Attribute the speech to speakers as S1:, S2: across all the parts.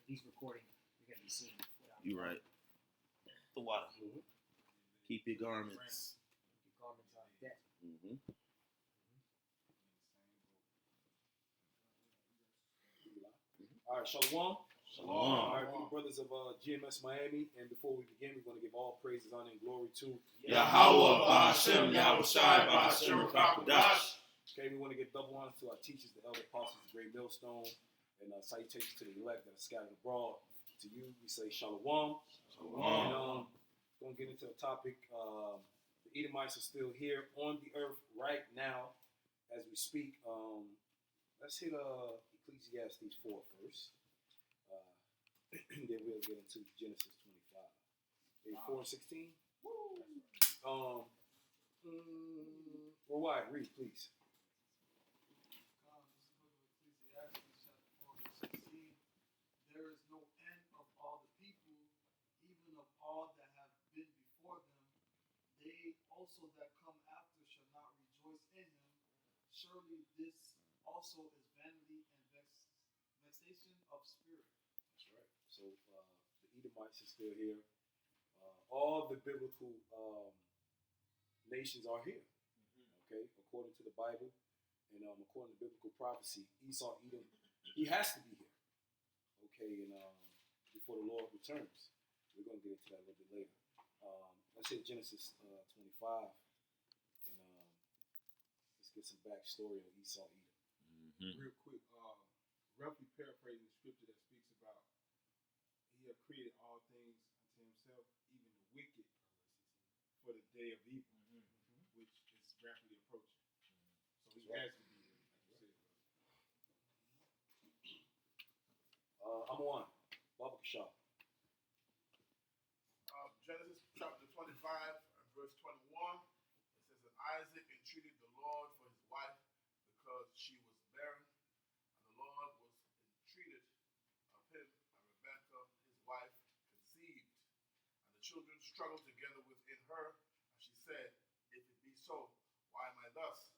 S1: he's recording, you're going to be seeing.
S2: You're right. The water.
S1: Mm-hmm.
S2: Keep your garments.
S1: Your garments are dead.
S2: Mm-hmm.
S3: All right, Shalom.
S2: Shalom.
S3: All right, we the brothers of GMS Miami, and before we begin, we're going to give all praises, honor, and glory to
S2: Yahweh, Ba'ashem, Yahushai, Ba'ashem, Rakakadash.
S3: Okay, we want to give double honor to our teachers, the elder apostles, the great millstone, and salutations to the elect that are scattered abroad. To you, we say Shalom.
S2: Shalom.
S3: And going to get into the topic. The Edomites are still here on the earth right now as we speak. Let's hit Ecclesiastes 4 first. Then we'll get into Genesis 25. Page 4 and 16. Or why? Read, please.
S4: There is no end of all the people, even of all that have been before them. They also that come after shall not rejoice in him. Surely this also is vanity and vexation of spirit.
S3: That's right. So the Edomites are still here. All the biblical nations are here. Okay, according to the Bible and according to biblical prophecy, Esau, Edom, he has to be here. Okay, and before the Lord returns, we're going to get into that a little bit later. Let's hit Genesis 25, and let's get some backstory on Esau, Edom.
S2: Mm-hmm.
S5: Real quick, roughly paraphrasing the scripture that speaks about he had created all things unto himself, even the wicked, for the day of evil, which is rapidly approaching. So he has to be here, like you said.
S3: I'm on. Baba Kashab.
S6: Genesis chapter 25 and verse 21. It says that Isaac entreated the Lord for his wife because she was barren, and the Lord was entreated of him, and Rebekah, his wife, conceived. And the children struggled together within her, and she said, If it be so, why am I thus?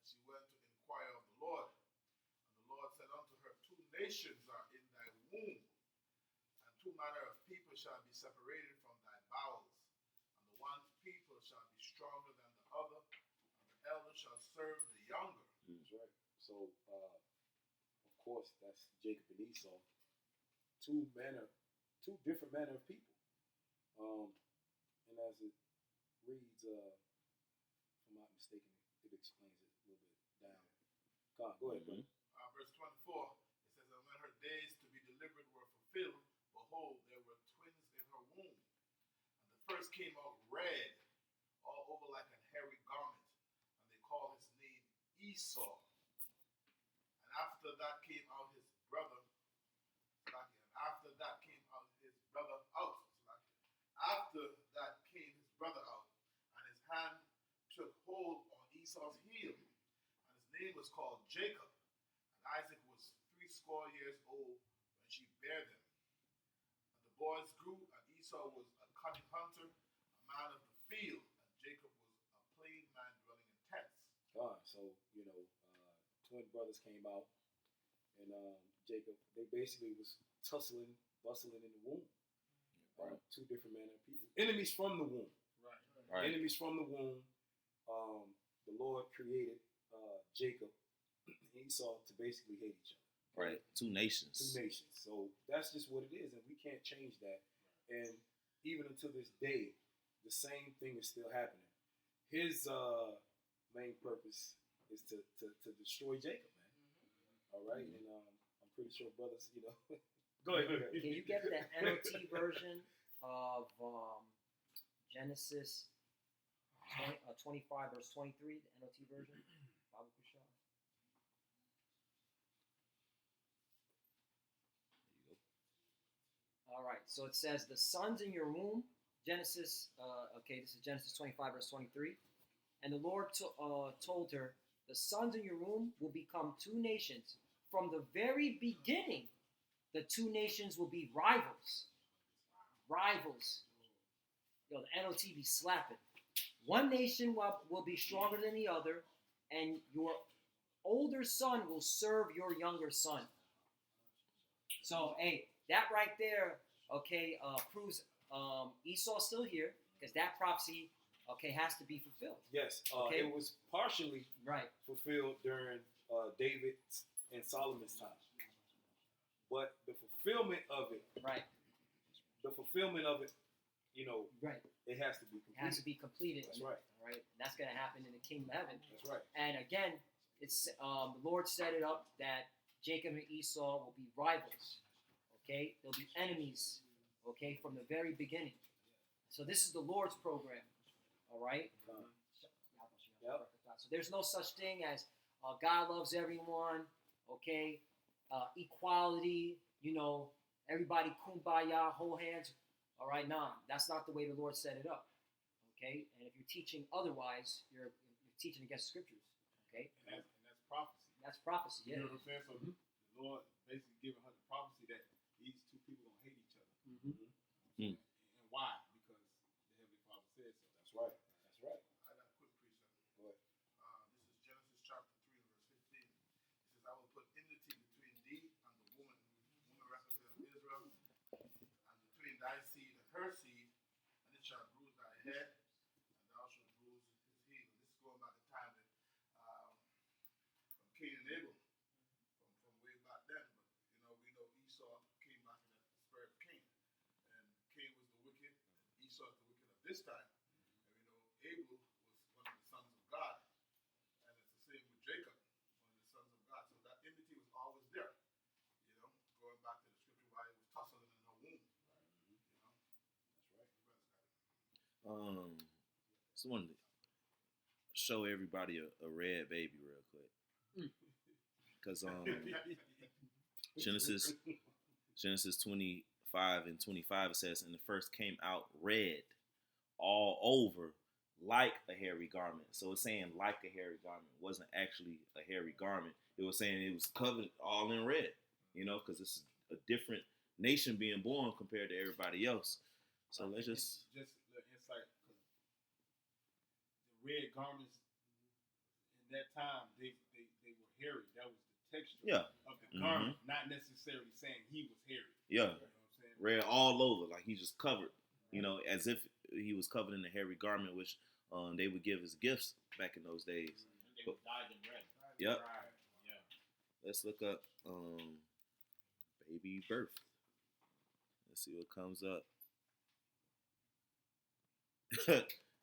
S6: And she went to inquire of the Lord. And the Lord said unto her, Two nations are in thy womb, and two manner of people shall be separated from thy bowels. And the one people shall be stronger than the other, and the elder shall serve the younger.
S3: That's right. So, of course, that's Jacob and Esau. Two different manner of people. And as it reads, if I'm not mistaken, it explains it a little bit down. Go ahead, brother.
S6: Verse 24, it says, And when her days to be delivered were fulfilled, behold, there were twins in her womb. And the first came out red, all over like an hairy garment, and they called his name Esau. And after that came out his brother, and after that came out his brother out. After that came his brother out, and his hand took hold on Esau's heel, and his name was called Jacob. And Isaac was 80 years old when she bare them. And the boys grew, and Esau was a cunning hunter, a man of the field, and Jacob was a plain man dwelling in tents.
S3: So, twin brothers came out, and Jacob, they basically was bustling in the womb. Right. Two different manner of people. Enemies from the womb.
S5: Right.
S3: Enemies from the womb. The Lord created Jacob and Esau to basically hate each other.
S2: Right. Two nations.
S3: So that's just what it is, and we can't change that. And even until this day, the same thing is still happening. His main purpose is to destroy Jacob, man. All right, and I'm pretty sure brothers, Go ahead.
S1: Can you get the NOT version of Genesis 25, verse 23, the NOT version? Baba Kushal. All right, so it says, the sons in your womb, Genesis, this is Genesis 25, verse 23. And the Lord told her, the sons in your womb will become two nations. From the very beginning, the two nations will be rivals. Rivals. Yo, the NOT be slapping. One nation will be stronger than the other, and your older son will serve your younger son. So, hey, that right there, okay, proves Esau's still here because that prophecy, okay, has to be fulfilled.
S3: Yes,
S1: Okay.
S3: it was partially
S1: Right.
S3: fulfilled during David's and Solomon's time, but the fulfillment of it,
S1: Right.
S3: you know,
S1: Right.
S3: it has to be
S1: It
S3: completed.
S1: has to be completed.
S3: That's right.
S1: All right. And that's going to happen in the kingdom of heaven.
S3: That's right.
S1: And again, it's the Lord set it up that Jacob and Esau will be rivals. Okay, they'll be enemies. Okay, from the very beginning. So this is the Lord's program. All right.
S3: Yep.
S1: So there's no such thing as God loves everyone. Okay, equality. You know, everybody kumbaya, hold hands. All right, nah, that's not the way the Lord set it up. Okay, and if you're teaching otherwise, you're teaching against scriptures. Okay,
S5: And that's prophecy.
S1: that's prophecy.
S5: You
S1: Yeah.
S5: know what I'm saying? So the Lord basically giving her the prophecy that these two people gonna hate each other.
S1: Mm-hmm.
S5: And why? Because the Heavenly Father said so.
S3: That's right. That's right.
S6: I got a quick precept.
S3: Go ahead.
S6: This is Genesis chapter 3 and verse 15. It says, I will put enmity between thee and the woman represents Israel, and between thy seed and her seed, and it shall bruise thy head, and thou shalt bruise his heel. And this is going back to time that from Cain and Abel, from way back then. But we know Esau came back in the spirit of Cain, and Cain was the wicked, and Esau is the wicked of this time. And Abel was one of the sons of God, and it's the same with Jacob, one of the sons of God. So that enmity was always there. Going back to the scripture why it was tussling in her womb.
S3: That's right.
S2: Just wanted to show everybody a red baby real quick, because Genesis 25 and 25 it says, and the first came out red all over like a hairy garment. So it's saying like a hairy garment. It wasn't actually a hairy garment. It was saying it was covered all in red, because it's a different nation being born compared to everybody else. So let's just
S5: a little insight. The red garments in that time they were hairy. That was the texture of the garment, not necessarily saying he was hairy.
S2: Yeah.
S5: You know what I'm saying?
S2: Red all over, like he just covered, as if he was covered in a hairy garment, which they would give as gifts back in those days.
S7: And they were dyed in red.
S2: Yep.
S5: Right.
S7: Yeah.
S2: Let's look up baby birth. Let's see what comes up.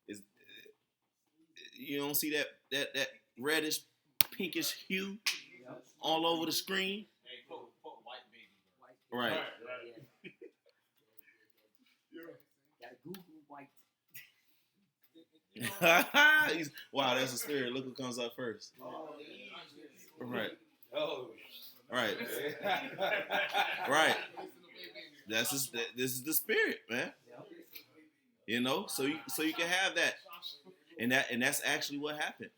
S2: Is you don't see that reddish, pinkish hue all over the screen?
S7: Hey, put white baby.
S2: Right.
S1: Yeah. Gotta Google white.
S2: Wow, that's a spirit. Look what comes up first. Right.
S3: Oh.
S2: Right. Right. This is the spirit, man. So you can have that, and that's actually what happened.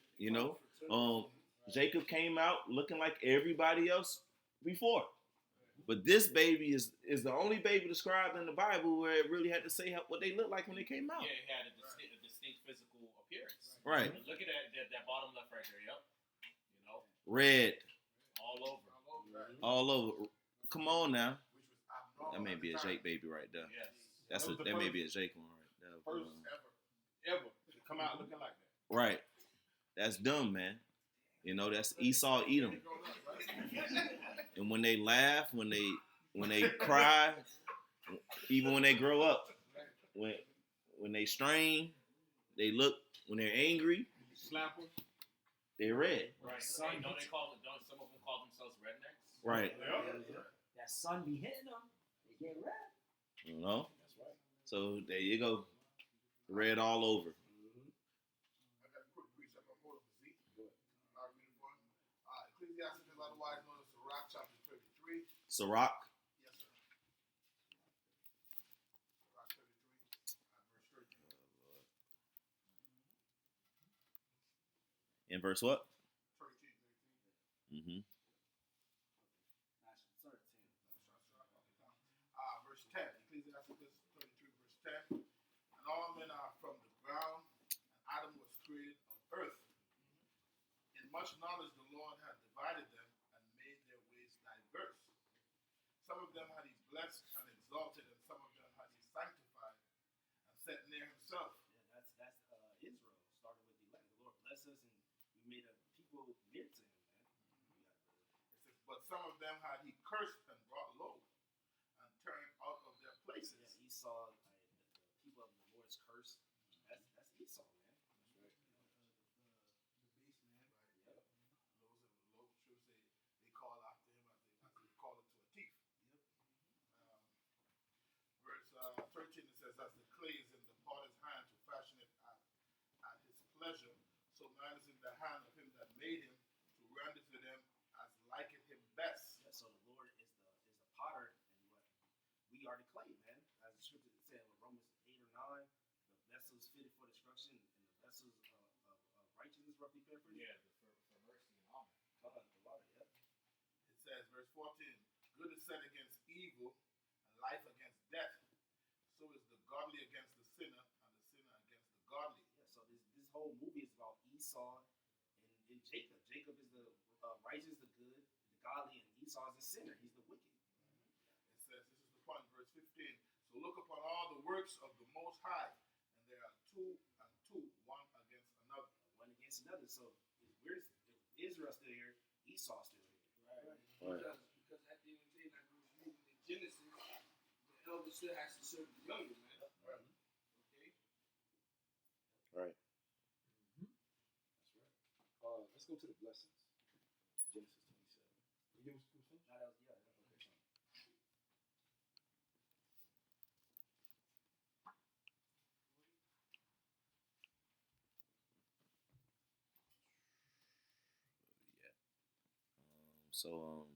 S2: Jacob came out looking like everybody else before, but this baby is the only baby described in the Bible where it really had to say what they looked like when they came out.
S7: Yeah, it had a distinct physical appearance.
S2: Right.
S7: Look at that bottom left right there. Yep.
S2: Red
S7: All over.
S2: all over. Come on now.
S6: Which was abnormal
S2: That may
S6: at
S2: be
S6: the
S2: a
S6: time.
S2: Jake baby right there.
S7: Yes.
S2: That may be a Jake one right there.
S5: First ever to come out looking like that.
S2: Right. That's dumb, man. That's Esau, Edom. And when they laugh, when they cry, even when they grow up, when they strain, they look, when they're angry,
S5: Slap them.
S2: they're red.
S7: Right. Don't some of them call themselves rednecks?
S2: Right.
S1: That sun be hitting them. They get red.
S3: That's right.
S2: So there you go. Red all over.
S6: I got a quick precept. I'm holding the seat. I'll read it for you. Ecclesiastes, otherwise known as Sirach, chapter 33.
S2: Sirach.
S6: Yes, sir. Sirach 33, verse 13.
S2: In verse what?
S6: 13.
S2: Mm-hmm.
S6: Verse 10. Ecclesiastes 33, verse 10. And all men are from the ground, and Adam was created of earth. In much knowledge the Lord had divided them and made their ways diverse. Some of them had he blessed and exalted, and some of them had he sanctified and set near himself.
S8: Yeah, that's Israel, starting with the elect. The Lord bless us, and we made a people near to him, man.
S6: It says, but some of them had he cursed and brought low and turned out of their places.
S8: Yeah, Esau, the people of the Lord's curse. That's Esau, man.
S4: The base man.
S6: Right. Yep. Those should say they call after him as they call it to a thief.
S8: Yep.
S6: Verse 13 it says, as the clay is in the potter's hand to fashion it at his pleasure, so man is in the hand of him that made him to render to them as liketh him best.
S8: Yeah, so the Lord is the potter, and what we are the clay, man. As the scripture said in Romans 8 or 9, the vessels fitted for destruction, and the vessels of righteousness, roughly paraphrased.
S7: Yeah, for mercy and honor.
S8: The water, yeah.
S6: It says, verse 14, good is set against evil, and life against death. So is the godly against the sinner, and the sinner against the godly.
S8: Yeah, so this whole movie is about Esau and Jacob. Jacob is the righteous, the good, the godly, and Esau is the sinner. He's the wicked.
S6: It says, this is the point, verse 15. So look upon all the works of the Most High, and there are two and two, one against another.
S8: One against another. So if Israel's still here, Esau's still here.
S4: Right. Because at the end of the day, like we was reading in Genesis, the elder still has to serve the younger, man.
S6: Right.
S4: Okay?
S2: Right.
S3: That's right. Let's go to the blessings. Genesis 27. You was finished?
S8: Now that was, yeah. Okay.
S2: So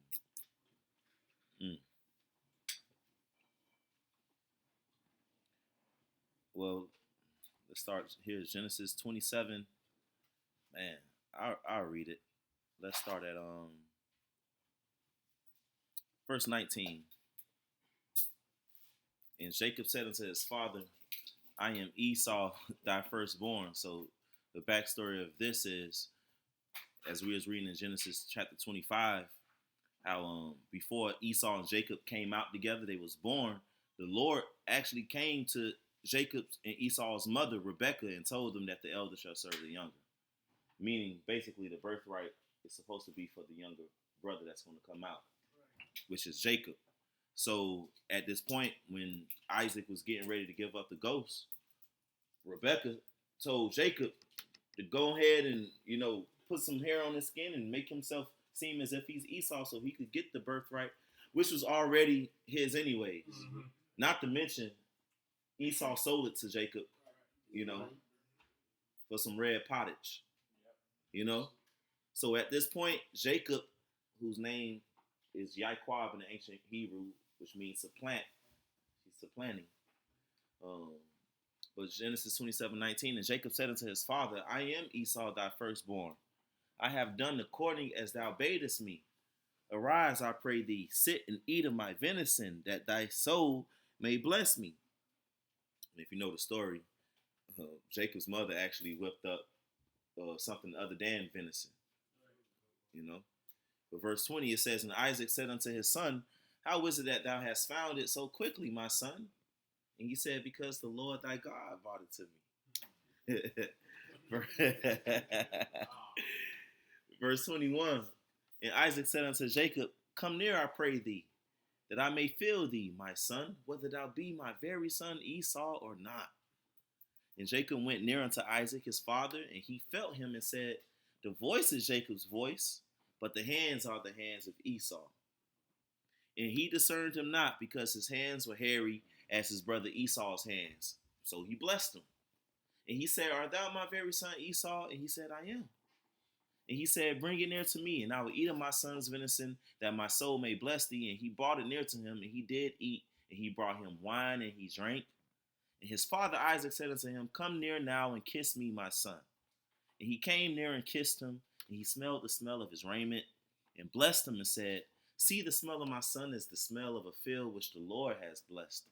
S2: well, let's start here. Genesis 27. Man, I'll read it. Let's start at verse 19. And Jacob said unto his father, I am Esau, thy firstborn. So the backstory of this is, as we was reading in Genesis chapter 25, how before Esau and Jacob came out together, they was born. The Lord actually came to Jacob and Esau's mother, Rebekah, and told them that the elder shall serve the younger. Meaning, basically, the birthright is supposed to be for the younger brother that's going to come out, which is Jacob. So at this point, when Isaac was getting ready to give up the ghost, Rebekah told Jacob to go ahead and, put some hair on his skin and make himself seem as if he's Esau so he could get the birthright, which was already his anyways. Mm-hmm. Not to mention, Esau sold it to Jacob, for some red pottage, So at this point, Jacob, whose name is Yaquab in the ancient Hebrew, which means supplant, he's supplanting. But Genesis 27:19, and Jacob said unto his father, I am Esau, thy firstborn. I have done according as thou badest me. Arise, I pray thee, sit and eat of my venison, that thy soul may bless me. And if you know the story, Jacob's mother actually whipped up something other than venison. But verse 20, it says, and Isaac said unto his son, how is it that thou hast found it so quickly, my son? And he said, because the Lord thy God brought it to me. Verse 21, and Isaac said unto Jacob, come near, I pray thee, that I may feel thee, my son, whether thou be my very son Esau or not. And Jacob went near unto Isaac his father, and he felt him and said, the voice is Jacob's voice, but the hands are the hands of Esau. And he discerned him not, because his hands were hairy as his brother Esau's hands. So he blessed him. And he said, art thou my very son Esau? And he said, I am. And he said, bring it near to me, and I will eat of my son's venison, that my soul may bless thee. And he brought it near to him, and he did eat. And he brought him wine, and he drank. And his father Isaac said unto him, come near now and kiss me, my son. And he came near and kissed him, and he smelled the smell of his raiment, and blessed him, and said, see, the smell of my son is the smell of a field which the Lord has blessed.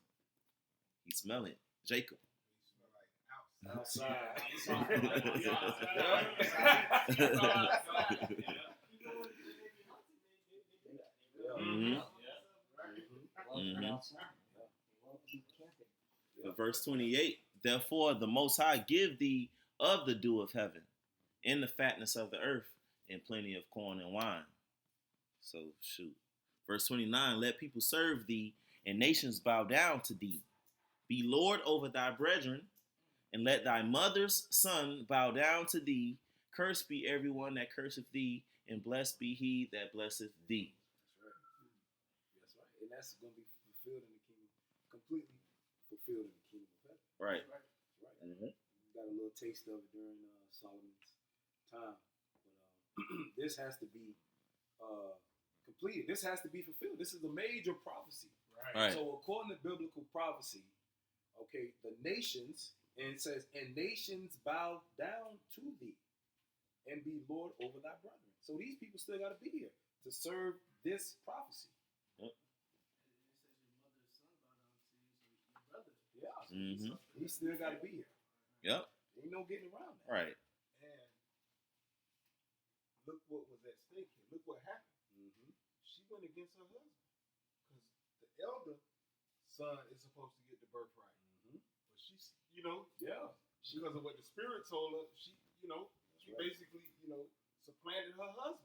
S2: He's smelling Jacob.
S3: Outside.
S2: Mm-hmm.
S1: outside. They love to be camping.
S2: But verse 28, therefore the Most High give thee of the dew of heaven, in the fatness of the earth, and plenty of corn and wine. So, shoot. Verse 29, let people serve thee, and nations bow down to thee. Be Lord over thy brethren, and let thy mother's son bow down to thee. Cursed be everyone that curseth thee, and blessed be he that blesseth thee.
S3: That's right. And that's going to be fulfilled in the kingdom, completely fulfilled in the kingdom of heaven.
S2: Right.
S3: That's right.
S2: Mm-hmm.
S3: We got a little taste of it during Solomon's time. But this has to be completed. This has to be fulfilled. This is a major prophecy.
S2: Right.
S3: So according to biblical prophecy, okay, the nations, and it says, and nations bow down to thee and be Lord over thy brethren. So these people still got to be here to serve this prophecy.
S2: Yep.
S3: Yeah.
S2: Mm-hmm.
S3: He still got to be here.
S2: Yep.
S3: Ain't no getting around that.
S2: Right.
S5: And look what was at stake here. Look what happened.
S3: Mm-hmm.
S5: She went against her husband. Because the elder son is supposed to get the birthright.
S3: Mm-hmm.
S5: But she's, you know,
S3: Yeah.
S5: because of what the spirit told her, she, you know, she
S3: right.
S5: basically, you know, supplanted her husband.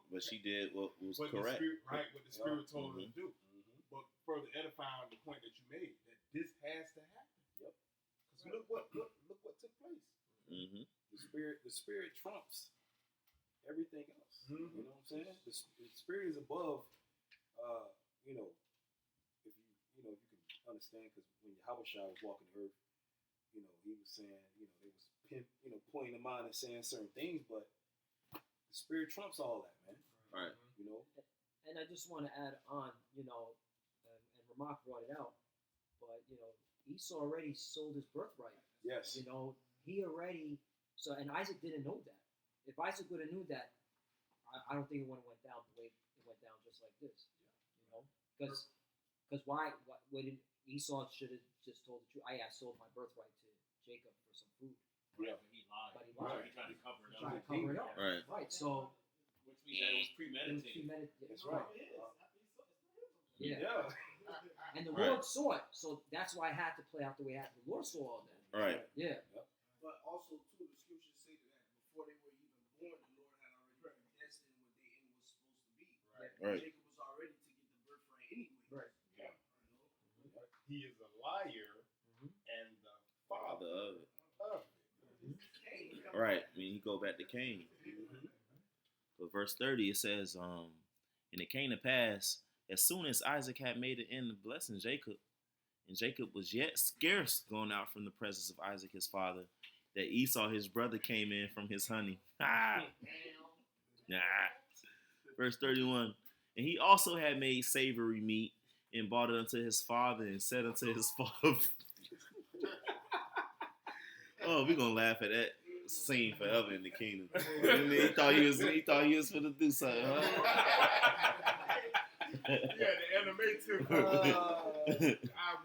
S2: But she did what was
S5: What
S2: correct.
S5: The spirit, right, what the spirit told her to
S2: Mm-hmm.
S5: do.
S3: Mm-hmm.
S5: But further edifying the point that you made, that this has to happen.
S3: Yep.
S5: Because look what took place.
S2: Mm-hmm.
S3: The spirit trumps everything else.
S5: Mm-hmm.
S3: You know what I'm saying? The spirit is above. You know, if you can understand, because when Yahushua was walking the earth, you know, he was saying, you know, they was pointing them out and saying certain things, but the spirit trumps all that, man.
S2: Right.
S3: You know.
S1: And I just want to add on, you know, and Ramak brought it out, but you know, Esau already sold his birthright.
S3: Yes.
S1: You know, he already. So, and Isaac didn't know that. If Isaac would have knew that, I don't think it would have went down the way it went down, just like this. You know, because why didn't Esau should have just told the truth? I sold my birthright to Jacob for some food.
S7: Right, but he lied.
S1: But he lied.
S7: He tried to cover it
S1: He tried
S7: up.
S1: to cover it up.
S2: Right.
S1: Right. So
S7: Which means that it was
S1: it was
S7: premeditated.
S1: premeditated.
S3: That's right.
S1: Yeah.
S3: Yeah.
S1: And the
S2: Right.
S1: Lord saw it, so that's why it had to play out the way it happened. The Lord saw all that.
S2: Right.
S1: Yeah.
S8: But also, too, the scriptures say that before they were even born, the Lord had already predestined what their end was supposed to be.
S2: Right.
S8: Jacob was already to get the birthright anyway.
S1: Right.
S8: You know?
S5: He is a liar and the father
S2: Father of it.
S5: of it.
S2: Right. I mean, you go back to Cain. But verse 30, it says, and it came to pass, as soon as Isaac had made an end of blessing Jacob, and Jacob was yet scarce gone out from the presence of Isaac his father, that Esau his brother came in from his honey. Nah. Verse 31, and he also had made savory meat, and brought it unto his father, and said unto his father, oh, we're gonna laugh at that scene forever in the kingdom. And he thought he was gonna do something, huh?
S5: Yeah, the animated I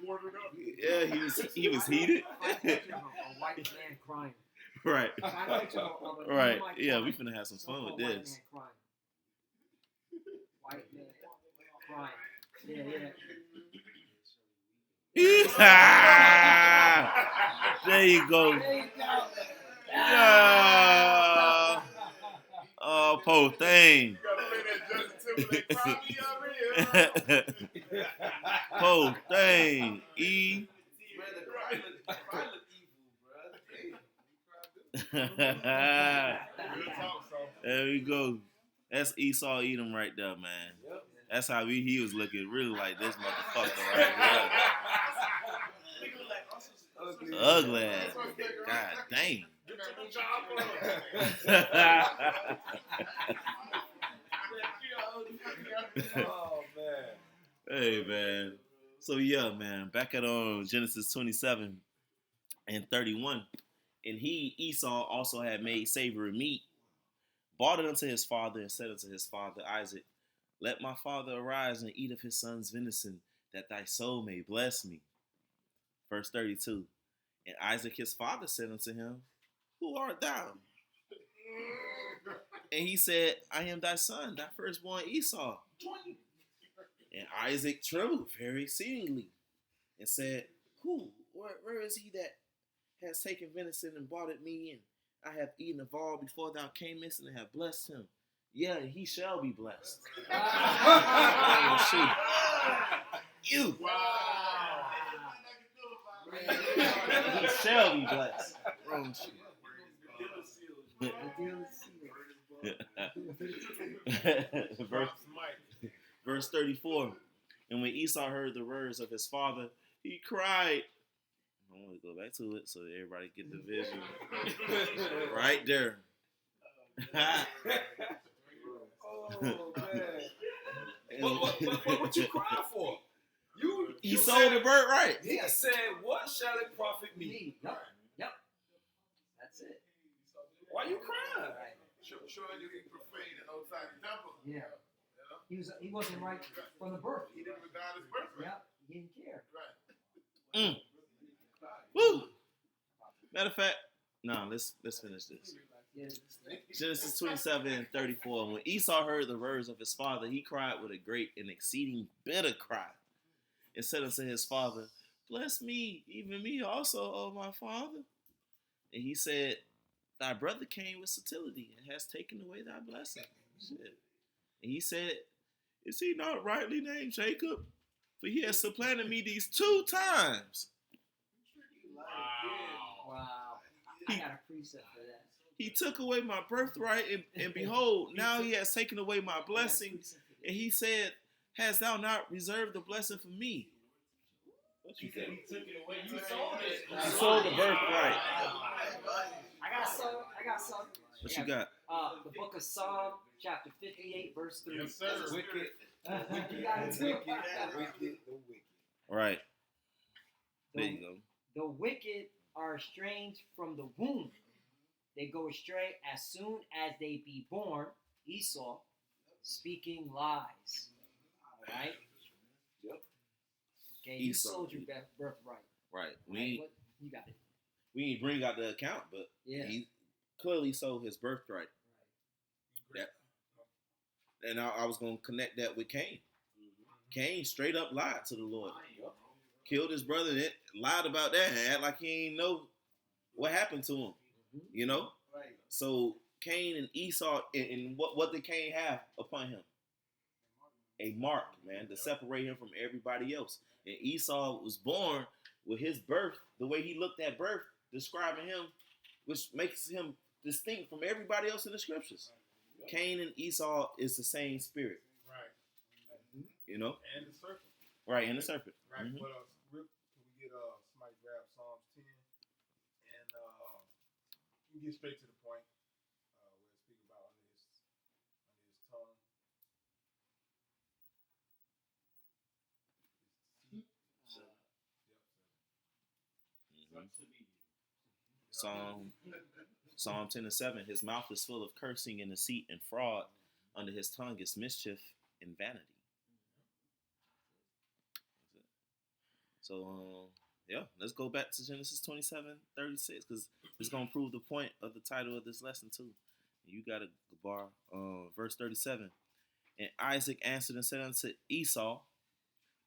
S5: watered up.
S2: Yeah, he was heated.
S1: Find a picture of a white man crying.
S2: Right.
S1: Find a picture of a
S2: Right.
S1: Edomite
S2: Yeah, we
S1: crying.
S2: finna have some fun
S1: So-called
S2: with
S1: white
S2: this.
S1: man crying. White man crying. Yeah.
S2: There you go.
S1: There you go.
S2: Yeah. Oh, poor thing.
S5: You gotta play that Justin Timberlake. Cry me over here.
S2: Poor thing. E.
S5: Good talk, so.
S2: There we go. That's Esau Edom right there, man.
S3: Yep.
S2: That's how he was looking really like this motherfucker right here. Ugly ass. God dang.
S5: Get to the job.
S3: Oh man.
S2: Hey man. So yeah, man. Back at Genesis 27 and 31. And he, Esau, also had made savory meat, brought it unto his father, and said unto his father Isaac, let my father arise and eat of his son's venison, that thy soul may bless me. Verse 32. And Isaac his father said unto him, who art thou? And he said, I am thy son, thy firstborn Esau. And Isaac trembled very exceedingly and said, Who? Where is he that has taken venison and brought it me, and I have eaten of all before thou camest, and have blessed him? Yeah, he shall be blessed. Oh, shoot. You.
S6: Wow.
S2: He shall be blessed. Wrong shoot. Verse 34. And when Esau heard the words of his father, he cried. I want to go back to it so everybody get the vision. Right there.
S3: Oh, man. What you crying for?
S2: He sold the birthright.
S3: He said, what shall it profit me?
S1: Yep. That's it.
S3: Why you crying?
S6: Sure, you can profane and outside the temple.
S1: Yeah. He wasn't right from the birth.
S6: He didn't regard his birthright.
S1: Yep. He didn't care.
S6: Right.
S2: Woo. Matter of fact, no, let's finish this.
S1: Yeah.
S2: Genesis 27:34. When Esau heard the words of his father, he cried with a great and exceeding bitter cry, and said unto his father, Bless me, even me also, O my father. And he said, Thy brother came with subtlety and has taken away thy blessing. Shit. And he said, Is he not rightly named Jacob? For he has supplanted me these 2 times.
S1: Wow. I got a precept for that.
S2: He took away my birthright, and behold, now he has taken away my blessing. And he said, Hast thou not reserved the blessing for me? What you got?
S8: He took it away. You sold it.
S2: You sold the birthright.
S1: I got some.
S2: What you got?
S1: The book of Psalm, chapter 58, verse 3.
S6: Yes, sir.
S3: Wicked.
S1: You got it too.
S3: Wicked.
S2: Right. There you go.
S1: The wicked are estranged from the womb. They go astray as soon as they be born. Esau, speaking lies. All right?
S3: Yep.
S1: Okay, you
S2: Esau.
S1: sold your birthright.
S2: Right.
S1: You got it.
S2: We ain't bring out the account, but
S1: Yeah.
S2: he clearly sold his birthright. That, and I was going to connect that with Cain. Cain straight up lied to the Lord. Killed his brother, and lied about that, and act like he ain't know what happened to him. You know?
S8: Right.
S2: So Cain and Esau, and what did Cain have upon him? A mark, man, to separate him from everybody else. And Esau was born with his birth, the way he looked at birth, describing him, which makes him distinct from everybody else in the scriptures. Cain and Esau is the same spirit.
S6: Right.
S2: You know?
S6: And the serpent.
S2: Right, and the serpent.
S5: Right,
S2: Mhm.
S5: but can we get somebody grab Psalms 10 and you can get straight to the point. We'll speak about under his tongue.
S2: Psalm 10:7. His mouth is full of cursing and deceit and fraud. Under his tongue is mischief and vanity. So, let's go back to Genesis 27:36 because it's going to prove the point of the title of this lesson too. You got a bar, verse 37. And Isaac answered and said unto Esau,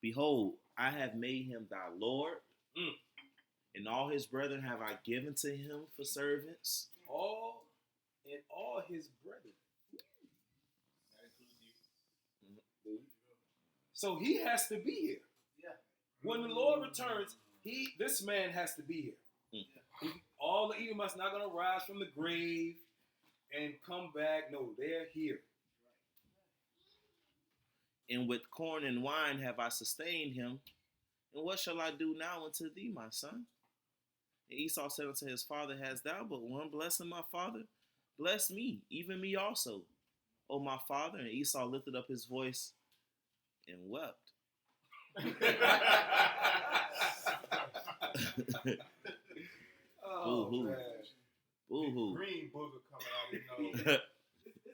S2: Behold, I have made him thy Lord, and all his brethren have I given to him for servants.
S3: All his brethren. So he has to be here.
S8: Yeah.
S3: When the Lord returns, this man has to be here. All the Edomites not going to rise from the grave and come back. No, they're here.
S2: And with corn and wine have I sustained him. And what shall I do now unto thee, my son? And Esau said unto his father, Hast thou but one blessing, my father? Bless me, even me also, O my father. And Esau lifted up his voice and wept.
S3: Oh,
S2: Boo-hoo.
S3: man.
S2: Boo-hoo.
S5: Green booger coming out his nose.
S8: This is the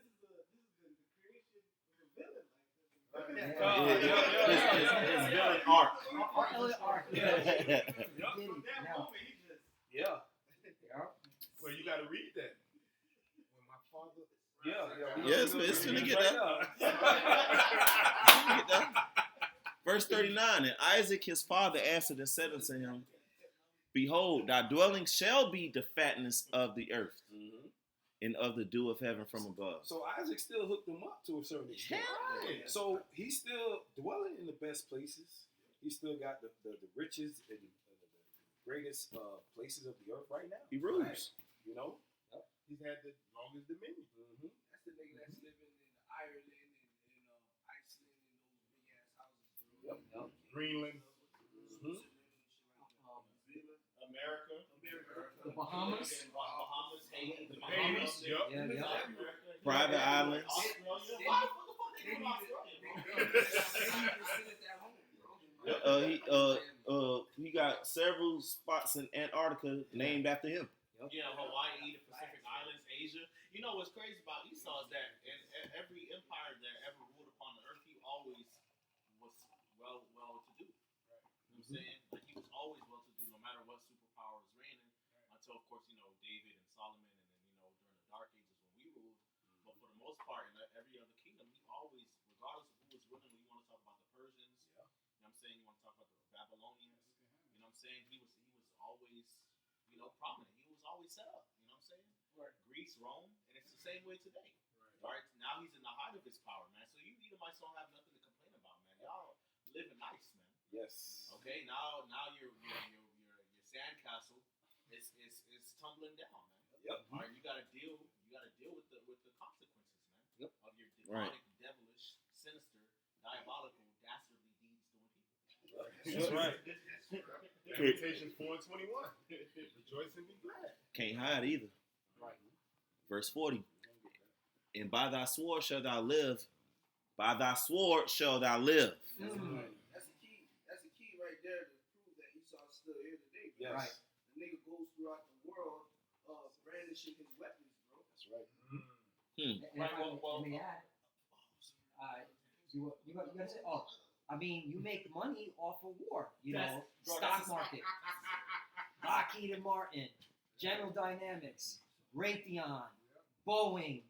S8: creation of a villain like this.
S2: His villain arc.
S1: Ark.
S3: Yeah.
S5: Well, you got to read that. When my father.
S3: Yeah.
S2: Yes, man, it's finna get
S3: right
S2: there.
S3: now.
S2: Get that. Verse 39, and Isaac his father answered and said unto him, Behold, thy dwelling shall be the fatness of the earth and of the dew of heaven from above.
S3: So Isaac still hooked him up to a certain extent.
S2: Right.
S3: So he's still dwelling in the best places. He still got the richest and the greatest places of the earth right now.
S2: He rules.
S3: You know?
S5: He's had the longest dominion.
S8: That's the nigga that's living in Ireland and Iceland and those big ass houses, bro.
S3: Yep.
S5: Greenland,
S7: America.
S1: The Bahamas.
S7: Bahamas, Haiti.
S5: the Bahamas, yup.
S1: Yeah, yeah.
S2: Private islands.
S7: Australia. Why the fuck they name Australia, bro?
S2: He got several spots in Antarctica named after him.
S7: Yeah, Hawaii, the Pacific Islands, Asia. You know what's crazy about Esau is that in every empire that ever ruled upon the earth, he always was well-to-do. You know what I'm saying? Like, he was always well-to-do, no matter what superpower was reigning. Until, of course, David and Solomon, and then, during the Dark Ages when we ruled. But for the most part, in every other kingdom, he always, regardless of who was ruling, when you want to talk about the Persians, you know what I'm saying? You want to talk about the Babylonians, you know what I'm saying? He was always, prominent. He was always set up, you know what I'm saying? Right. Greece, Rome, and it's the same way today. Right? Now he's in the height of his power, man. So you Edomites don't have nothing to complain about, man. Y'all living nice, man.
S3: Yes.
S7: Okay, now your sandcastle is tumbling down, man.
S3: Yep.
S7: All right, you gotta deal with the consequences, man.
S1: Yep.
S7: Of your demonic, devilish, sinister, diabolical, dastardly deeds doing people.
S3: That's right.
S5: Lamentations 4:21. Rejoice and be glad.
S2: Can't hide either.
S1: Right.
S2: Verse 40. And by thy sword shalt thou live. By thy sword shalt thou live.
S8: That's the key. That's the key right there to prove that Esau's still here today.
S3: Yes.
S1: Right.
S8: The nigga goes throughout the world brandishing his weapons, bro.
S3: That's right.
S1: And if I may add, you gotta say, I mean, you make money off of war, stock market, Lockheed and Martin, General Dynamics, Raytheon, Boeing.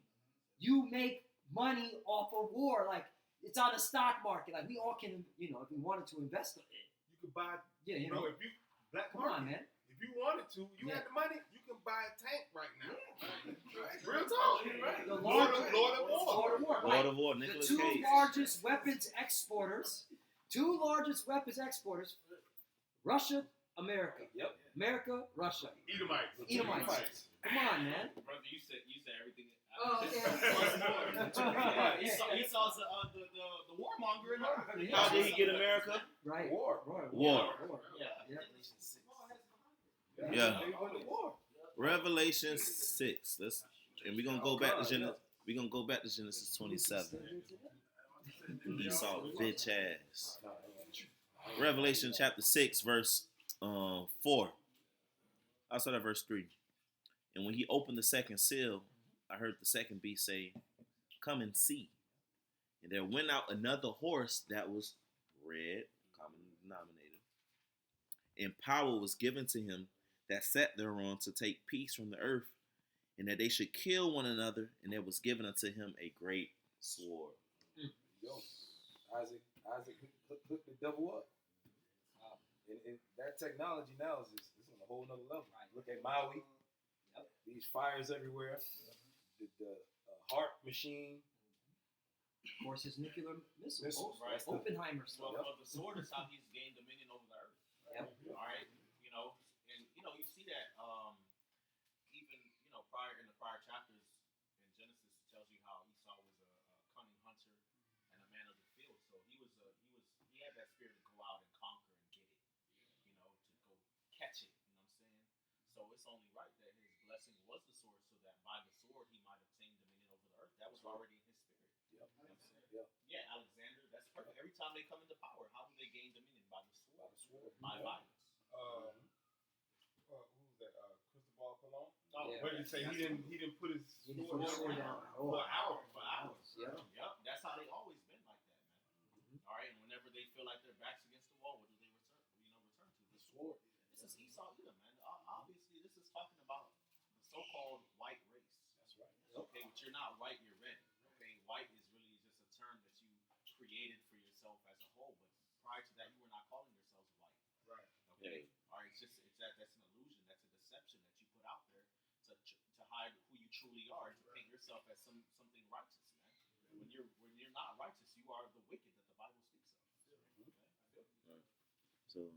S1: You make money off of war, like it's on the stock market. Like we all can, if we wanted to invest in it.
S5: You could buy,
S1: Yeah,
S5: bro, if you, black
S1: come
S5: market,
S1: on, man.
S5: if you wanted to, you
S1: Yeah.
S5: had the money, you can buy a tank right now.
S8: Right.
S5: Real talk.
S8: Right.
S1: The
S5: Lord of War.
S1: Lord of War.
S2: Lord
S1: Right.
S2: of War,
S1: The
S2: Nicolas
S1: two
S2: Cage.
S1: largest weapons exporters, Russia, America.
S3: Yep.
S1: America, Russia.
S5: Edomites.
S1: Come on, man.
S7: Brother, you said everything.
S1: Oh,
S7: Yeah, Esau's the warmonger in America.
S2: How did he get America?
S1: Right.
S3: War.
S2: War.
S7: Yeah.
S2: Yeah.
S3: They went to war.
S2: Revelation 6. And we're gonna go back to Genesis. We're gonna go back to Genesis 27. Esau, bitch ass. Revelation chapter 6, verse 4. I saw that verse 3. And when he opened the second seal, I heard the second beast say, Come and see. And there went out another horse that was red, common denominator, and power was given to him that sat thereon to take peace from the earth, and that they should kill one another, and there was given unto him a great sword.
S3: Yo, Isaac hooked the devil up. And that technology now is on a whole nother level.
S1: Right.
S3: Look at Maui. These fires everywhere. The heart machine.
S1: Of course, his nuclear missiles.
S3: Missiles,
S7: right.
S1: Oppenheimer stuff.
S7: Well, the sword is how he's gained dominion over the earth.
S1: Yep.
S7: All right, and you see that even prior in the prior chapters in Genesis, it tells you how Esau was a cunning hunter and a man of the field. So he had that spirit to go out and conquer and get it, to go catch it. You know what I'm saying? So it's only right that his blessing was the sword, so that by the sword he might obtain dominion over the earth. That was already in his spirit.
S3: Yep.
S7: You know what I'm saying?
S3: Yep.
S7: Yeah, Alexander, that's perfect. Every time they come into power, how do they gain dominion? By the sword.
S3: By the sword.
S7: By violence.
S5: Who was that? Cristobal Colon?
S7: Oh,
S1: Yeah.
S5: What did he say? He didn't put his
S1: He didn't put his sword down.
S5: for an hour.
S7: For hours.
S1: Yeah.
S7: Yep. That's how they always been like that, man. All right. And whenever they feel like their backs against the wall, what do they return to? The sword. This is Esau Edom, man. Obviously, this is talking about the so-called white race.
S3: That's right.
S7: Okay, but you're not white, you're red. Okay, white is really just a term that you created for yourself as a whole, but prior to that, you were not calling yourselves white.
S5: Right.
S7: Okay. All right. That's an illusion. That's a deception that you put out there to hide who you truly are, to paint yourself as something righteous, man. When you're not righteous, you are the wicked that the Bible speaks of. Okay?
S2: So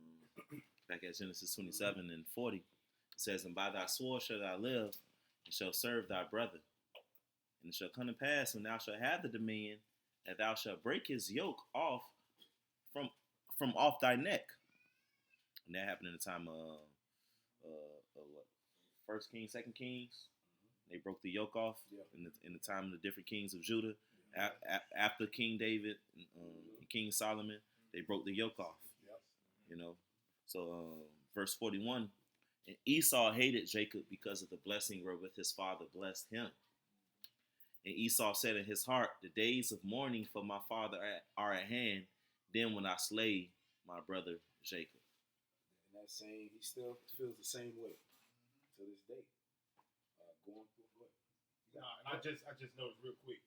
S2: back at Genesis 27 and 40, it says, "And by thy sword shalt thou live, and shalt serve thy brother. And it shall come to pass, when thou shalt have the dominion, that thou shalt break his yoke off from off thy neck." And that happened in the time of what? First Kings, Second Kings. They broke the yoke off in the time of the different kings of Judah. After King David and King Solomon, they broke the yoke off. You know. So verse 41, "And Esau hated Jacob because of the blessing wherewith his father blessed him. And Esau said in his heart, The days of mourning for my father are at hand. Then when I slay my brother Jacob."
S3: And that same, he still feels the same way to this day. Going through what?
S5: And I just noticed real quick.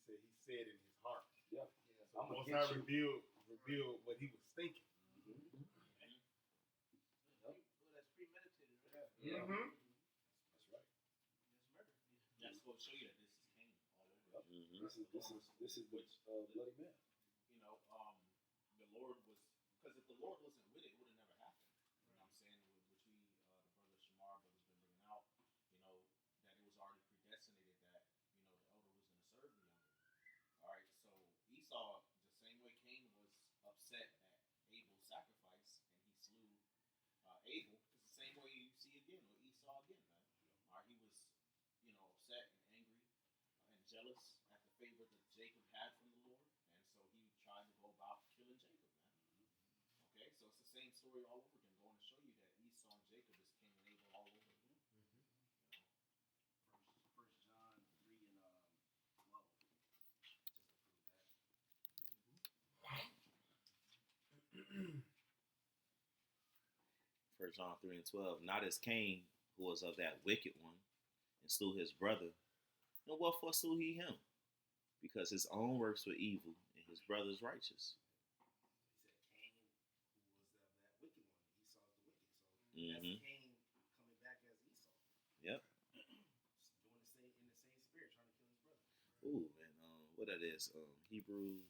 S5: He said in his heart.
S3: Yeah.
S5: So
S3: I'm
S5: once
S3: gonna
S5: I
S3: get
S5: revealed what he was thinking.
S8: That's premeditated, right?
S3: Yeah.
S5: Mm-hmm.
S3: That's right.
S8: That's murder.
S7: That's going to show you that this is Cain all over.
S2: Mm-hmm.
S3: This is the bloody man.
S7: You know, the Lord was, because if the Lord wasn't with it, it would have never happened. You know what I'm saying? Which the brother Shamar brother's been bringing out, you know, that it was already predestinated that, you know, the elder was going to serve the younger. All right, so Esau, the same way Cain was upset at Abel's sacrifice and he slew Abel, it's the same way you see again with Esau again, man. All right, he was, you know, upset and angry and jealous at the favor that Jacob had from the Lord, and so he tried to go about killing Jacob, man. Okay, so it's the same story all over again, going to show you that Esau and Jacob is Cain and Abel all over again.
S8: First John 3 and 12. Just to prove that.
S2: 1 John 3 and 12. "Not as Cain, who was of that wicked one, and slew his brother. And wherefore slew he him? Because his own works were evil, and his brother's righteous."
S8: He said Cain, who was that wicked one. Esau's the wicked. So
S2: Mm-hmm.
S8: that's Cain coming back as Esau.
S2: Yep.
S8: Doing the same in the same spirit, trying to kill his brother.
S2: Ooh, and what that is? Hebrews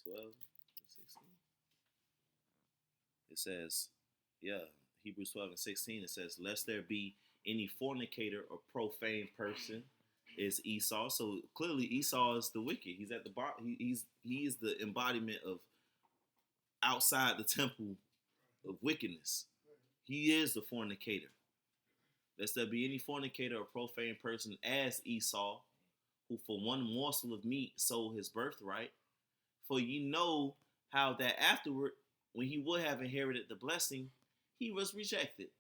S2: 12 and 16. It says, Hebrews 12 and 16. It says, "Lest there be any fornicator or profane person," is Esau. So clearly Esau is the wicked. He's at the bottom. He is the embodiment of outside the temple of wickedness. He is the fornicator. "Lest there be any fornicator or profane person as Esau, who for one morsel of meat sold his birthright. For ye know how that afterward, when he would have inherited the blessing, he was rejected.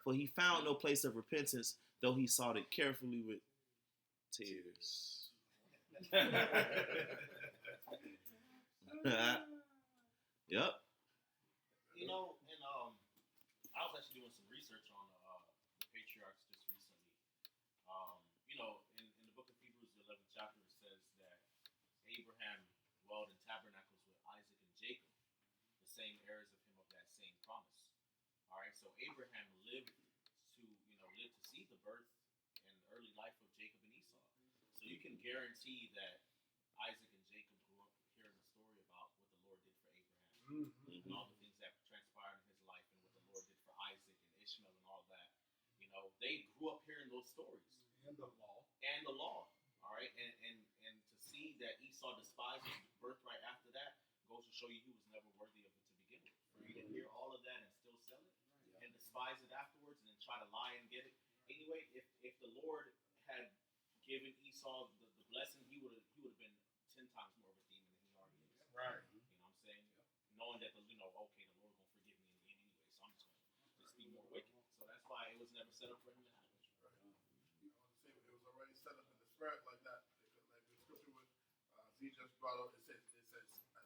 S2: For he found no place of repentance, though he sought it carefully with tears." Yep.
S7: You know, and I was actually doing some research on the patriarchs just recently. You know, in the book of Hebrews, the 11th chapter, it says that Abraham dwelled in tabernacles with Isaac and Jacob, the same heirs of him of that same promise. All right, so Abraham lived to see the birth and early life of Jacob and Esau. So you can guarantee that Isaac and Jacob grew up hearing the story about what the Lord did for Abraham.
S2: Mm-hmm.
S7: And all the things that transpired in his life and what the Lord did for Isaac and Ishmael and all that. You know, they grew up hearing those stories.
S5: And the law.
S7: And the law. All right. And to see that Esau despised his birthright after that goes to show you he was never worthy of it to begin with. For you to hear all of that and still sell it and despise it afterwards and then try to lie and get it. Anyway, if the Lord had given Esau the blessing, he would have been 10 times more of a demon than he already is.
S5: Right.
S7: You know what I'm saying? Knowing that okay, the Lord gonna forgive me in the end anyway, so I'm just gonna just be more wicked. So that's why it was never set up for him to happen.
S6: It was already set up in the spirit like that. Like the scripture with Z just brought up, it says,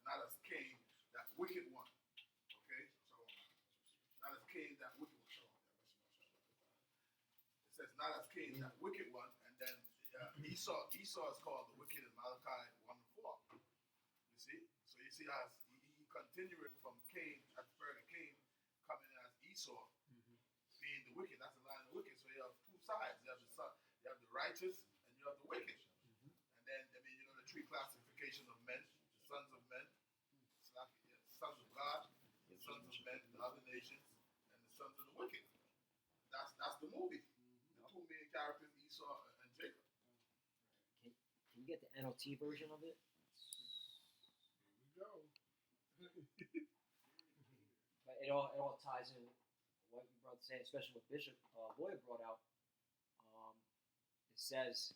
S6: not as Cain, that wicked one. Okay? So, not as Cain, that wicked one. It says, not as Cain, that wicked one. And then Esau is called the wicked in Malachi 1 and 4. You see? see as he continuing from Cain, at the spirit of Cain, coming as Esau, being the wicked. That's the line of the wicked. So you have two sides. You have the son, you have the righteous, and you have the wicked. And then, I mean, you know, the three classifications of men: the sons of men, sons of God, the sons of men, the other nations, and the sons of the wicked. That's the movie. The two main characters, Esau and Jacob.
S1: Can you get the NLT version of it?
S5: Here we go.
S1: But it all ties in with what you brought saying, especially what Bishop Boyd brought out. It says,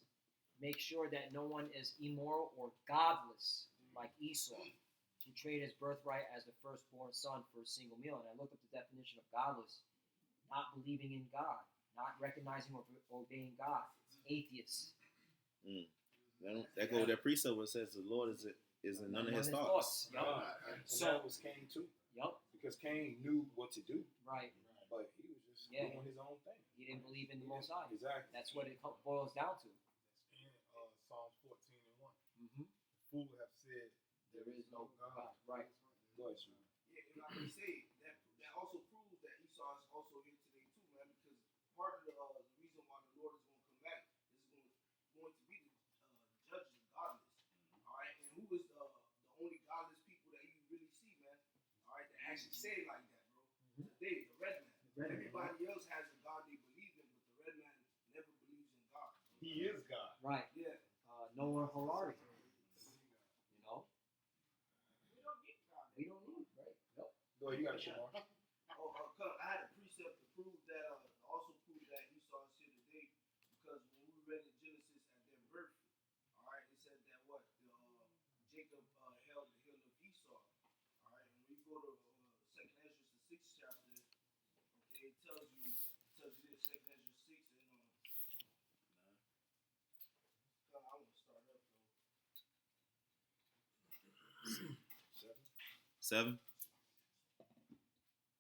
S1: make sure that no one is immoral or godless like Esau, who traded his birthright as the firstborn son for a single meal. And I looked up the definition of godless: not believing in God, not recognizing or obeying God, atheists.
S2: That go with that precept where it says the Lord is in none of his thoughts.
S1: Yup.
S3: And
S1: So-
S3: that was Cain too.
S1: Yup.
S3: Because Cain knew what to do,
S1: Right.
S3: but he was just
S1: Yeah.
S3: doing his own thing.
S1: He didn't believe in the Most High.
S3: Exactly.
S1: That's what it boils down to.
S5: And Psalms 14:1.
S1: Mm-hmm.
S5: The fool have said,
S1: There is no God. Right.
S3: Go ahead, Sue.
S8: Yeah, and like they say, that also proves that Esau is also here today too, man. Because part of the reason why the Lord is going to come back is going to be the judge of godless. All right, and who is the only godless people that you really see, man? All right, that actually say it like that, bro. Today, the red man. Everybody else has a God they believe in, but the red man never believes in God.
S5: He is God.
S1: Right.
S8: Yeah.
S1: Noah Harari. You know?
S8: We don't need God.
S1: We don't need, right? Nope.
S3: Go ahead, you got a shit mark.
S8: I had a precept to prove that, also prove that Esau is here today, because when we read in Genesis at their birth, all right, it said that what Jacob held the heel of Esau, all right, and when you go to Second Ezra, the 6th chapter, okay, it tells you this, Second Ezra 6 and I want to start up though.
S2: 7.
S8: I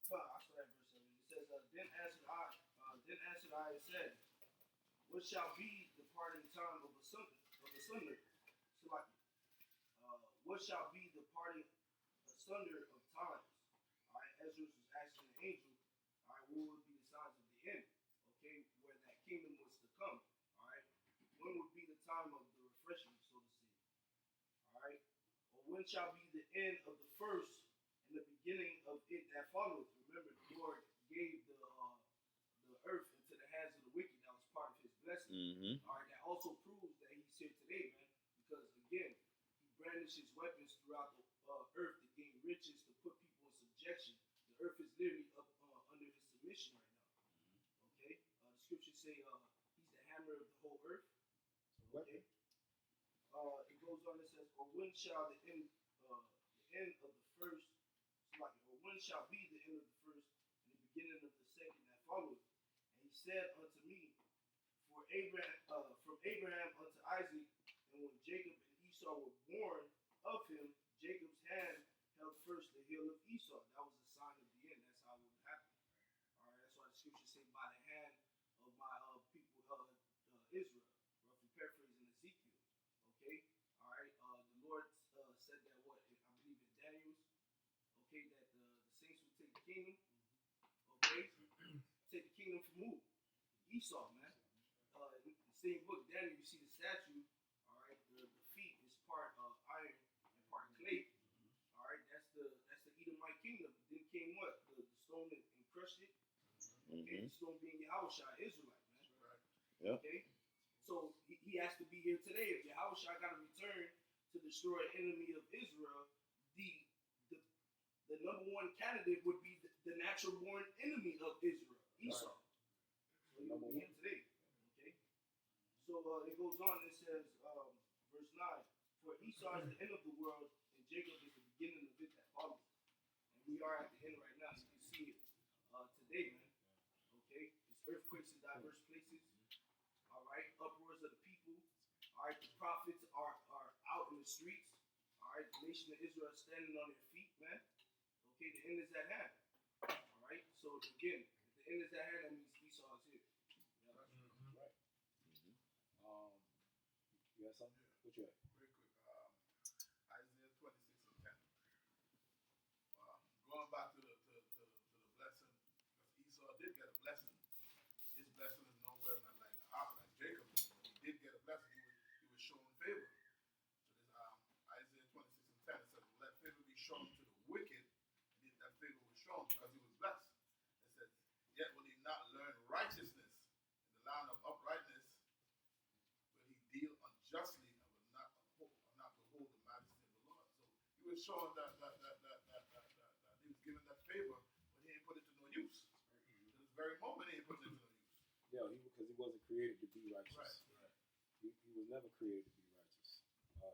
S8: start at verse 7. It says, then answered I and said, what shall be the parting time of the sunder? So like, what shall be the parting asunder of times? All right, Ezra was asking the angel, all right, what would be the signs of the end? Okay, where that kingdom was to come. All right, when would be the time of the refreshing, so to say? All right, or when shall be the end of the first and the beginning of it that followeth? Remember, the Lord gave the earth into the hands of the wicked. That was part of his blessing.
S2: Mm-hmm.
S8: All right, that also proves that he's here today, man. Because again, he brandishes weapons throughout the earth to gain riches, to put people in subjection. The earth is literally up under his submission right now. Okay, the scriptures say he's the hammer of the whole earth. Okay, it goes on. It says, "Or when shall the end of the first, or when shall be the end of the first and the beginning of the second that followeth?" And he said unto me, "For Abraham, from Abraham unto Isaac, and when Jacob and Esau were born of him, Jacob's hand held first the heel of Esau." That was a sign of the end. That's how it would happen. All right, that's why the scriptures say, "By the hand of my people, Israel," roughly paraphrasing Ezekiel. Okay, all right. The Lord said that I believe in Daniel's. Okay, that the saints will take the kingdom. Okay, take the kingdom from who? Esau, man. In the same book, Daniel, you see the statue. All right, the feet is part iron and part clay. All right, that's the Edomite kingdom. Then came what? The stone and crushed it. Okay, the stone being Yahushua, Israelite, man.
S6: Right.
S2: Yep.
S8: Okay, so he has to be here today. If Yahushua got to return to destroy an enemy of Israel, the number one candidate would be the natural born enemy of Israel, Esau. So he will be here today. Okay, so it goes on. It says, verse 9: "For Esau is the end of the world, and Jacob is the beginning of it that follows." And we are at the end right now. You can see it today, man. Okay, it's earthquakes in diverse places. All right, uproars of the people. All right, the prophets are out in the streets. All right, the nation of Israel is standing on their feet, man. Okay, the end is at hand. All right, so again, if the end is at hand, that means Esau is here. Yeah.
S3: Right. You got something? What you got?
S6: Very quick. Isaiah 26 and 10. shown to the wicked, and that favor was shown because he was blessed. It says, yet will he not learn righteousness in the land of uprightness, will he deal unjustly and will not behold the majesty of the Lord. So he was showing that he was given that favor, but he ain't put it to no use. To this very moment, he ain't put it to no use.
S3: Yeah, because he wasn't created to be righteous.
S6: Right.
S3: He was never created to be righteous.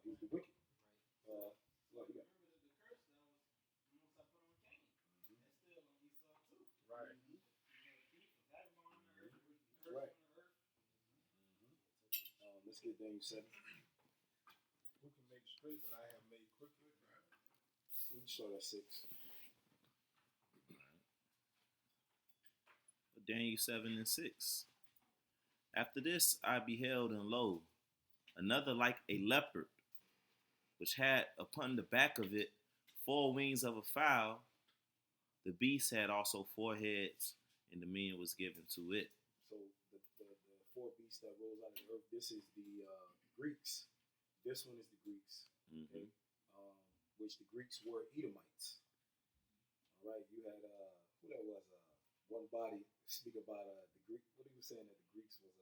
S3: He's the wicked. What you got?
S8: Remember the curse that was once I put on Cain. That's still on Esau too.
S5: Right.
S8: You had a thief, a vagabond on the earth, a curse
S3: Right.
S8: on the earth.
S3: Let's get Daniel 7.
S5: Who can make straight what I have made crooked?
S3: We can start at 6.
S2: Daniel 7 and 6. After this I beheld, and lo, another like a leopard, which had upon the back of it 4 wings of a fowl. The beast had also 4 heads, and dominion was given to it.
S3: So the 4 beasts that rose out of the earth, this is the Greeks. This one is the Greeks. Okay? Which the Greeks were Edomites. All right, you had who that was? One body speak about the Greek. What he was saying that the Greeks was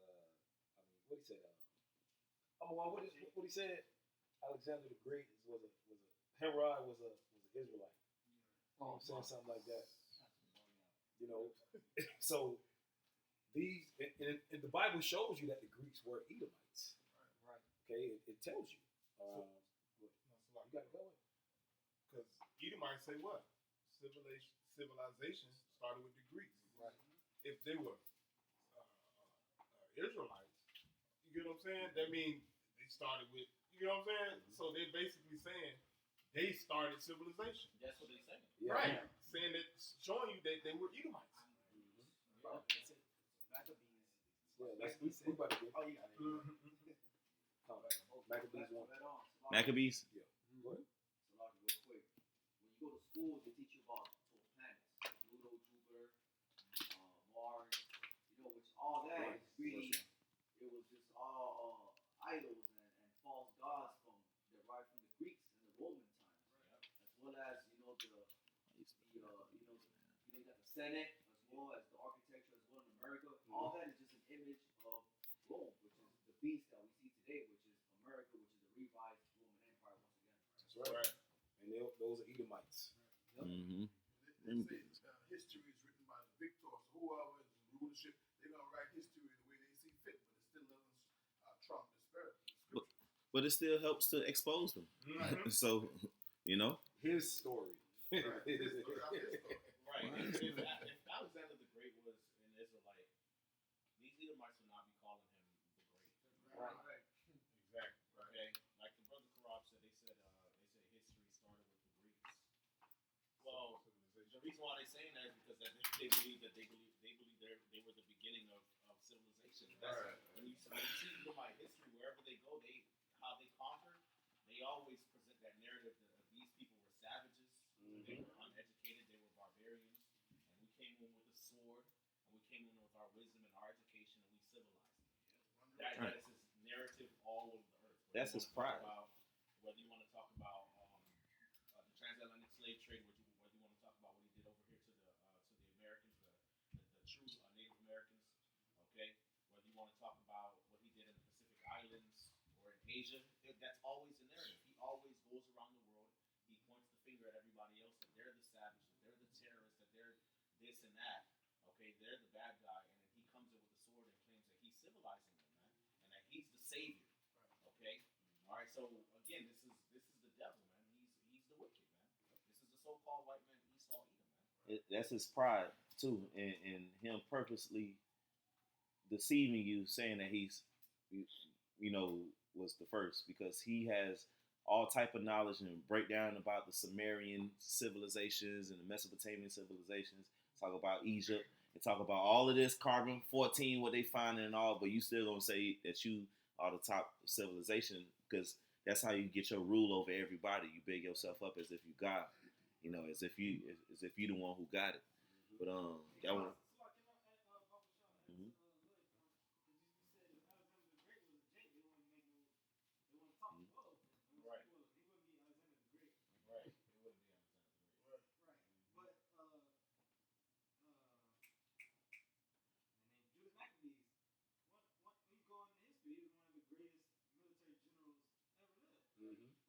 S3: what he said? What he said? Alexander the Great was a Herod was an Israelite.
S1: Oh,
S3: I'm saying something like that. You know, so these and the Bible shows you that the Greeks were Edomites.
S1: Right.
S3: Okay, it tells you. You got to go.
S5: Because Edomites say what? Civilization started with the Greeks.
S1: Right.
S5: If they were Israelites, you get what I'm saying? That means they started with, you know what I'm saying? So they're basically saying they started civilization.
S7: That's what they say.
S3: Yeah.
S5: Right. Saying that, showing you that they were Edomites.
S8: Maccabees.
S3: Yeah, we about to get.
S8: Oh, you got it.
S3: Maccabees 1.
S2: Maccabees?
S3: Yeah. Go ahead.
S9: Real quick. When you go to school, they teach you about 12 planets. Pluto, Jupiter, Mars, which all that is really, it was just all idols and false gods derived from the Greeks and the Roman times. As well as, you got the Senate, as well as the architecture, as well in America. All that is just an image of Rome, which is the beast that we see today, which is America, which is the revised Roman Empire once again.
S3: That's right. And those are Edomites.
S1: Yep.
S6: They say history is written by the victors. Whoever is in rulership, they're going to write history the way they see fit, but it still doesn't trump the spirit.
S2: But it still helps to expose them. So,
S3: His story.
S7: Right. If Alexander the Great was an Israelite, these Edomites would not be calling him the Great.
S1: Right.
S5: Exactly.
S7: Okay. Like the brother Karab said, they said history started with the Greeks. Well, the reason why they're saying that is because they believe they were the beginning of civilization. That's when you see Edomite history, wherever they go, how they conquered, they always present that narrative that these people were savages, they were uneducated, they were barbarians, and we came in with a sword, and we came in with our wisdom and our education, and we civilized them. That is his narrative all over the earth.
S2: That's his pride.
S7: Whether you want to talk about the transatlantic slave trade, whether you want to talk about what he did over here to the Americans, the true Native Americans, okay? Whether you want to talk about what he did in the Pacific Islands or in Asia, that's always the narrative. He always goes around the world. He points the finger at everybody else that they're the savages, that they're the terrorists, that they're this and that. Okay, they're the bad guy, and then he comes in with a sword and claims that he's civilizing them, man, and that he's the savior. Okay, all right. So again, this is the devil, man. He's the wicked, man. This is the so-called white man Esau, Edom, man.
S2: That's his pride too, and him purposely deceiving you, saying that he's, was the first, because he has all type of knowledge and breakdown about the Sumerian civilizations and the Mesopotamian civilizations. Talk about Egypt and talk about all of this carbon-14, what they find and all, but you still gonna say that you are the top civilization because that's how you get your rule over everybody. You big yourself up as if you God, as if you the one who got it. But that one.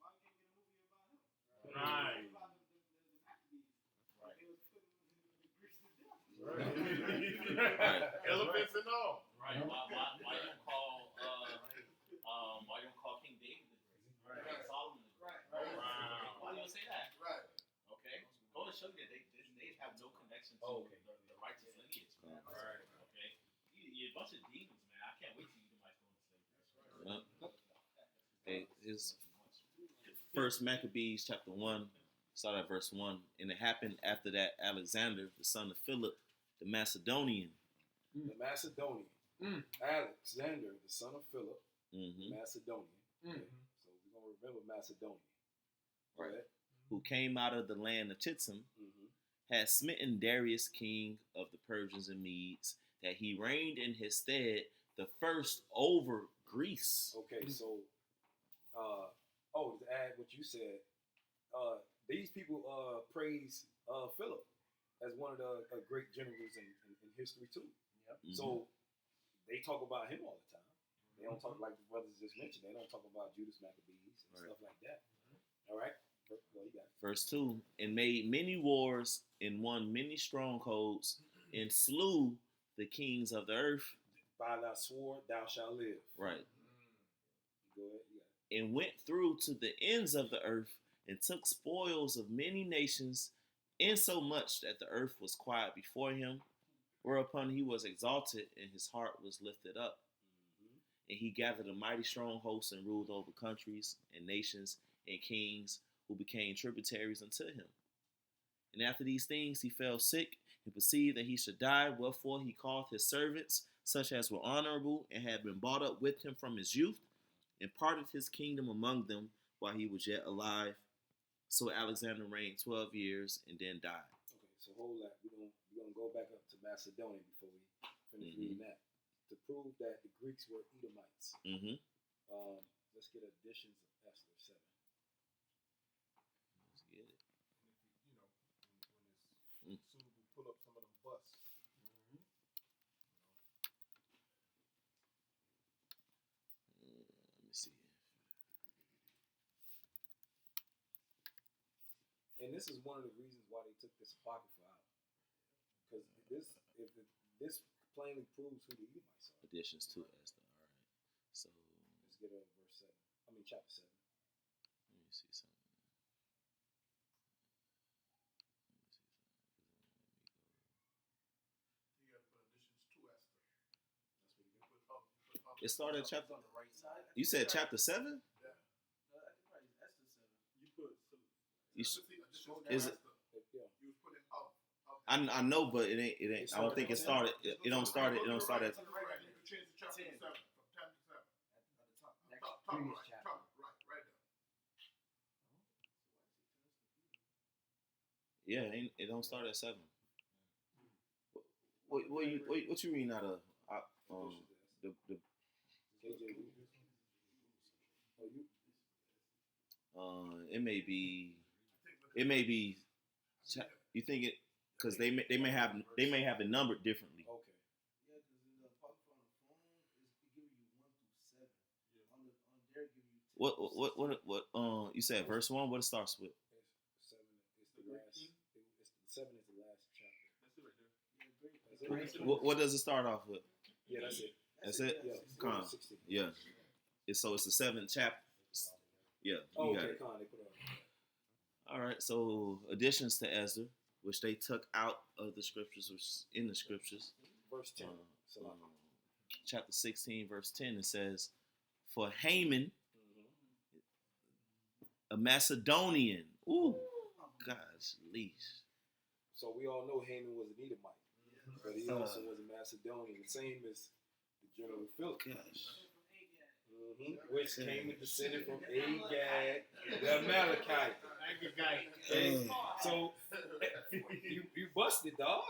S8: Why can't get a movie about him?
S7: Right.
S8: About the Maccabees.
S7: Right.
S8: They was putting the Greeks to death.
S6: Elephants and all.
S7: Right. Why don't call King David the Great?
S8: Right.
S7: Solomon the Great.
S8: Right.
S7: Wow. Why do you say that?
S6: Right.
S7: Okay. Go and show you that they have no connection to the righteous lineage. Man.
S5: Right.
S7: Okay. You're a bunch of demons, man. I can't wait till you Edomites go into slavery.
S2: Hey, his First Maccabees chapter 1, start at verse 1. And it happened after that Alexander, the son of Philip, the Macedonian.
S3: The Macedonian. Alexander, the son of Philip, Macedonian. Okay. So we're going to remember Macedonia.
S2: Right.
S3: Okay.
S2: Who came out of the land of Chittim, had smitten Darius, king of the Persians and Medes, that he reigned in his stead the first over Greece.
S3: Okay, so, to add what you said, these people praise Philip as one of the great generals in history too.
S8: Yep.
S3: So they talk about him all the time. They don't talk like the brothers just mentioned. They don't talk about Judas Maccabees and stuff like that. All right. Well, you got it.
S2: Verse 2, and made many wars and won many strongholds and slew the kings of the earth.
S3: By thy sword thou shalt live.
S2: Right.
S3: Go ahead. You got it.
S2: And went through to the ends of the earth and took spoils of many nations, insomuch that the earth was quiet before him, whereupon he was exalted and his heart was lifted up. And he gathered a mighty strong host and ruled over countries and nations and kings who became tributaries unto him. And after these things he fell sick and perceived that he should die, wherefore he called his servants, such as were honorable and had been brought up with him from his youth, and parted his kingdom among them while he was yet alive. So Alexander reigned 12 years and then died.
S3: Okay, so hold that. We're gonna go back up to Macedonia before we finish reading that. To prove that the Greeks were Edomites. Let's get additions of Esther 7.
S2: Let's get it.
S5: When it's suitable, pull up some of them busts.
S2: Let me see.
S3: And this is one of the reasons why they took this apocrypha out, because this plainly proves who the Edomites are.
S2: Additions to Esther. All right. So
S3: Let's get over verse 7. I mean chapter 7.
S2: let me see something.
S6: You got to put additions to Esther.
S3: That's what you
S6: You
S3: got.
S6: put up.
S2: It started at chapter.
S8: On the right side.
S2: You said chapter 7?
S8: I think probably it's Esther 7.
S5: You put
S2: You
S6: Is
S2: is it?
S3: Yeah.
S6: You was putting up.
S2: I know, but it ain't. I don't think it started. It don't start. It don't start at.
S6: You can change the chapter
S8: 10.
S6: to 7 from 10 to 7.
S8: At the top.
S6: Top,
S1: previous
S6: right,
S1: chapter.
S6: top, right there.
S2: Yeah, it don't start at 7. What you reading out of? The
S3: KJV. Oh, you?
S2: it may be. You think it because they may have it numbered differently.
S3: Okay.
S8: Yeah, because in the apocrypha on the phone, it give you 1 through 7. On there, give you 10.
S2: What you said verse 1? What it starts with?
S3: It's 7. It's the last. It's 7 is the last chapter.
S5: That's it right there.
S8: Yeah, great.
S3: That's it.
S2: What does it start off with?
S3: Yeah, that's it.
S2: That's it.
S3: Yeah.
S2: Con.
S3: 16.
S2: Yeah. It's the 7th chapter. Yeah.
S3: Oh,
S2: You got
S3: okay,
S2: it.
S3: Con, they put it on.
S2: All right. So additions to Ezra, which they took out of the scriptures, which is in the scriptures.
S3: Verse 10. So,
S2: Chapter 16, verse 10, it says, for Haman, a Macedonian. Ooh, gosh, leash.
S3: so we all know Haman was an Edomite, but he also was a Macedonian, the same as the general Philip.
S2: Gosh.
S3: Which came and descended from Agag, the Amalekite. So you busted, dog.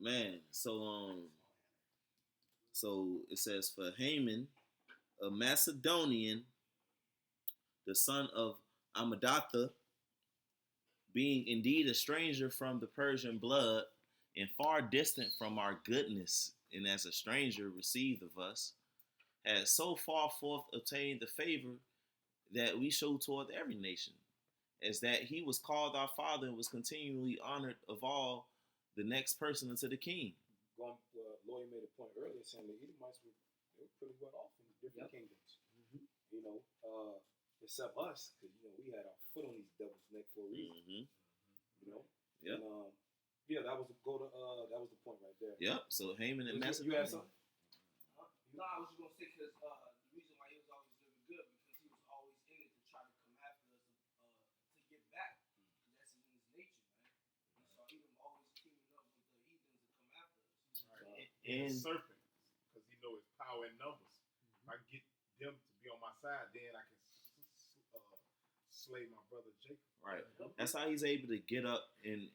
S2: Man. So it says for Haman, a Macedonian, the son of Amadatha, being indeed a stranger from the Persian blood and far distant from our goodness, and as a stranger received of us, had so far forth obtained the favor that we show toward every nation, as that he was called our father and was continually honored of all the next person unto the king.
S3: Lawyer made a point earlier saying the Edomites were pretty well off in different kingdoms. You know, except us, because we had our foot on these devils' neck for a reason. You know.
S2: Yeah.
S3: And, that was the point right there.
S2: Yep. So Haman and
S3: You
S2: Macedonia.
S3: had something?
S8: No, I was just gonna say because the reason why he was always living good because he was always in it to try to come after us to get back. That's in his nature, man. So Edom always teaming up with the heathens to come after us.
S5: Right.
S2: And
S5: serpent, because he know his power in numbers. If I get them to be on my side, then I can slay my brother Jacob.
S2: right. That's how he's able to get up in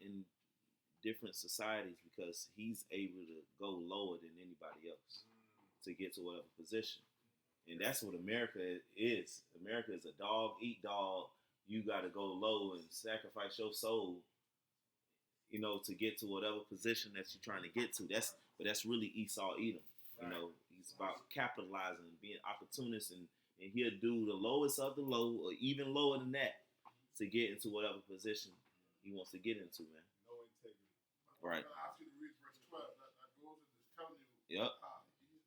S2: different societies, because he's able to go lower than anybody else to get to whatever position. And that's what America is. America is a dog eat dog. You got to go low and sacrifice your soul, to get to whatever position that you're trying to get to. But that's really Esau Edom. He's about capitalizing, being opportunist, and he'll do the lowest of the low, or even lower than that, to get into whatever position he wants to get into, man.
S5: No integrity.
S2: Right.
S6: I'm going to ask you to read verse 12. That goes and is telling you
S2: Yep.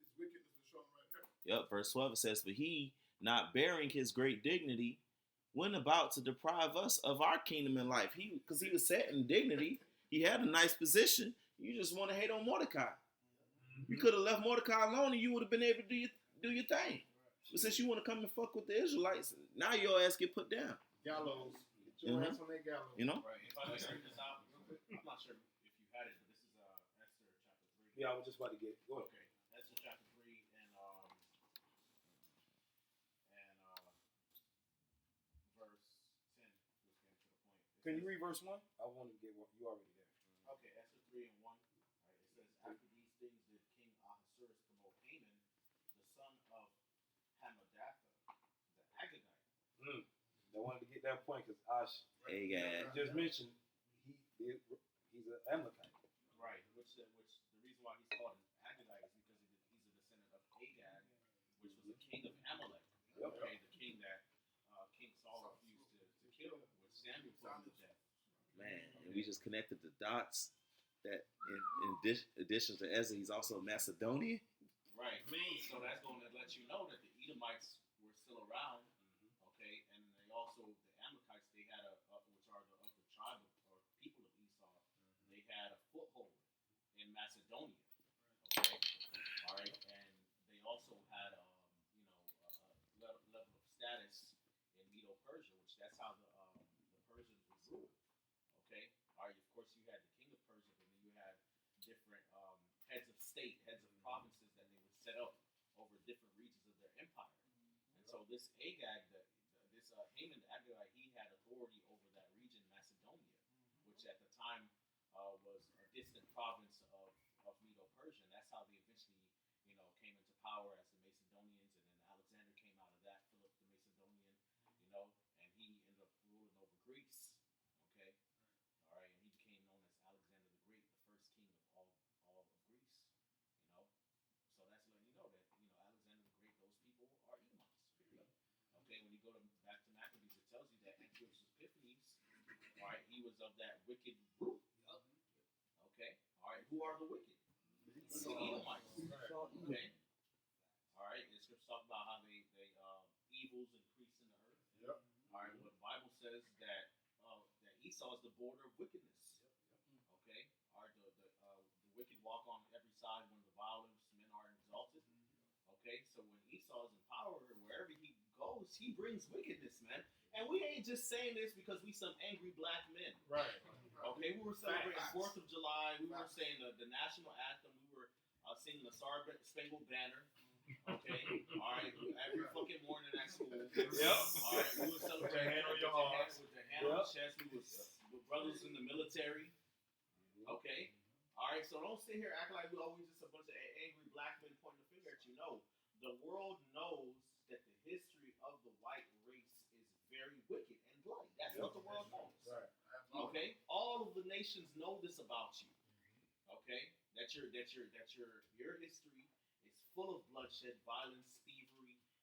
S6: his wickedness is shown right there.
S2: Yep. Verse 12, it says, "For he, not bearing his great dignity, went about to deprive us of our kingdom in life." Because he was set in dignity. He had a nice position. You just want to hate on Mordecai. You could have left Mordecai alone and you would have been able to do your thing. But since you want to come and fuck with the Israelites, now your ass get put down.
S5: Gallows. Get your ass on that gallows.
S7: Right. If I may bring this out, I'm not sure if you had it, but this is Esther chapter 3.
S3: Yeah, I was just about to get. Go ahead.
S7: Okay. Esther chapter 3 and verse 10. Just getting to the point.
S3: Can you read verse 1? I want to get what you already there.
S7: Okay, Esther 3 and 1. Right, it says, "After these things did King Ahasuerus promote Haman, the son of Hammedatha, the Agagite."
S3: I wanted to get that point because Ash just mentioned he's an Amalekite.
S7: Right, which the reason why he's called an Agagite is because he's a descendant of Agag, which was the king of Amalek.
S3: Yep.
S7: Okay, the king that King Saul refused to kill, which Samuel put him to death.
S2: Man, and we just connected the dots that in addition to Ezra, he's also Macedonian.
S7: Right. So that's going to let you know that the Edomites were still around. Okay, and they also the Amalekites, they had which are of the tribe or people of Esau, they had a foothold in Macedonia. Okay, all right, and they also had a level of status in Medo-Persia, which that's how the Persians would rule. Okay, all right. Of course, you had the king of Persia, but then you had different heads of state, heads of provinces that they would set up over different regions of their empire. And so this Agag, this Haman the Agagite, he had authority over that region, Macedonia, which at the time was a distant province of Medo-Persia. And that's how they eventually, came into power as the Macedonians, and then Alexander came out of that, Philip the Macedonian, and he ended up ruling over Greece. Okay, all right, and he became known as Alexander the Great, the first king of all of Greece. So that's letting you know that Alexander the Great, those people are Edomites. Period. Okay, when you go back to Maccabees, it tells you that Antiochus Epiphanes, all right, he was of that wicked group. Okay, all right, who are the wicked? The Edomites. Okay, all right. The scripture talk about how they evils increase in the earth.
S5: Yep.
S7: All right. Well, the Bible says that Esau is the border of wickedness. Okay. All right. The wicked walk on every side when the violent men are exalted. Okay. So when Esau is in power, wherever he goes, he brings wickedness, man. And we ain't just saying this because we some angry black men.
S5: Right.
S7: Okay. We were celebrating 4th of July. We were saying the national anthem. We were singing the Star Spangled Banner. Okay, all right. Every fucking morning at school.
S3: Yep.
S7: All right, we were celebrating
S5: With your hand on your heart.
S7: with your hand on the chest. We were brothers in the military. Okay, all right. So don't sit here acting like we're always just a bunch of angry black men pointing the finger at you. No, the world knows that the history of the white race is very wicked and bloody. That's what the world knows.
S5: Right.
S7: Okay, all of the nations know this about you. Okay, that your history is full of bloodshed, violence,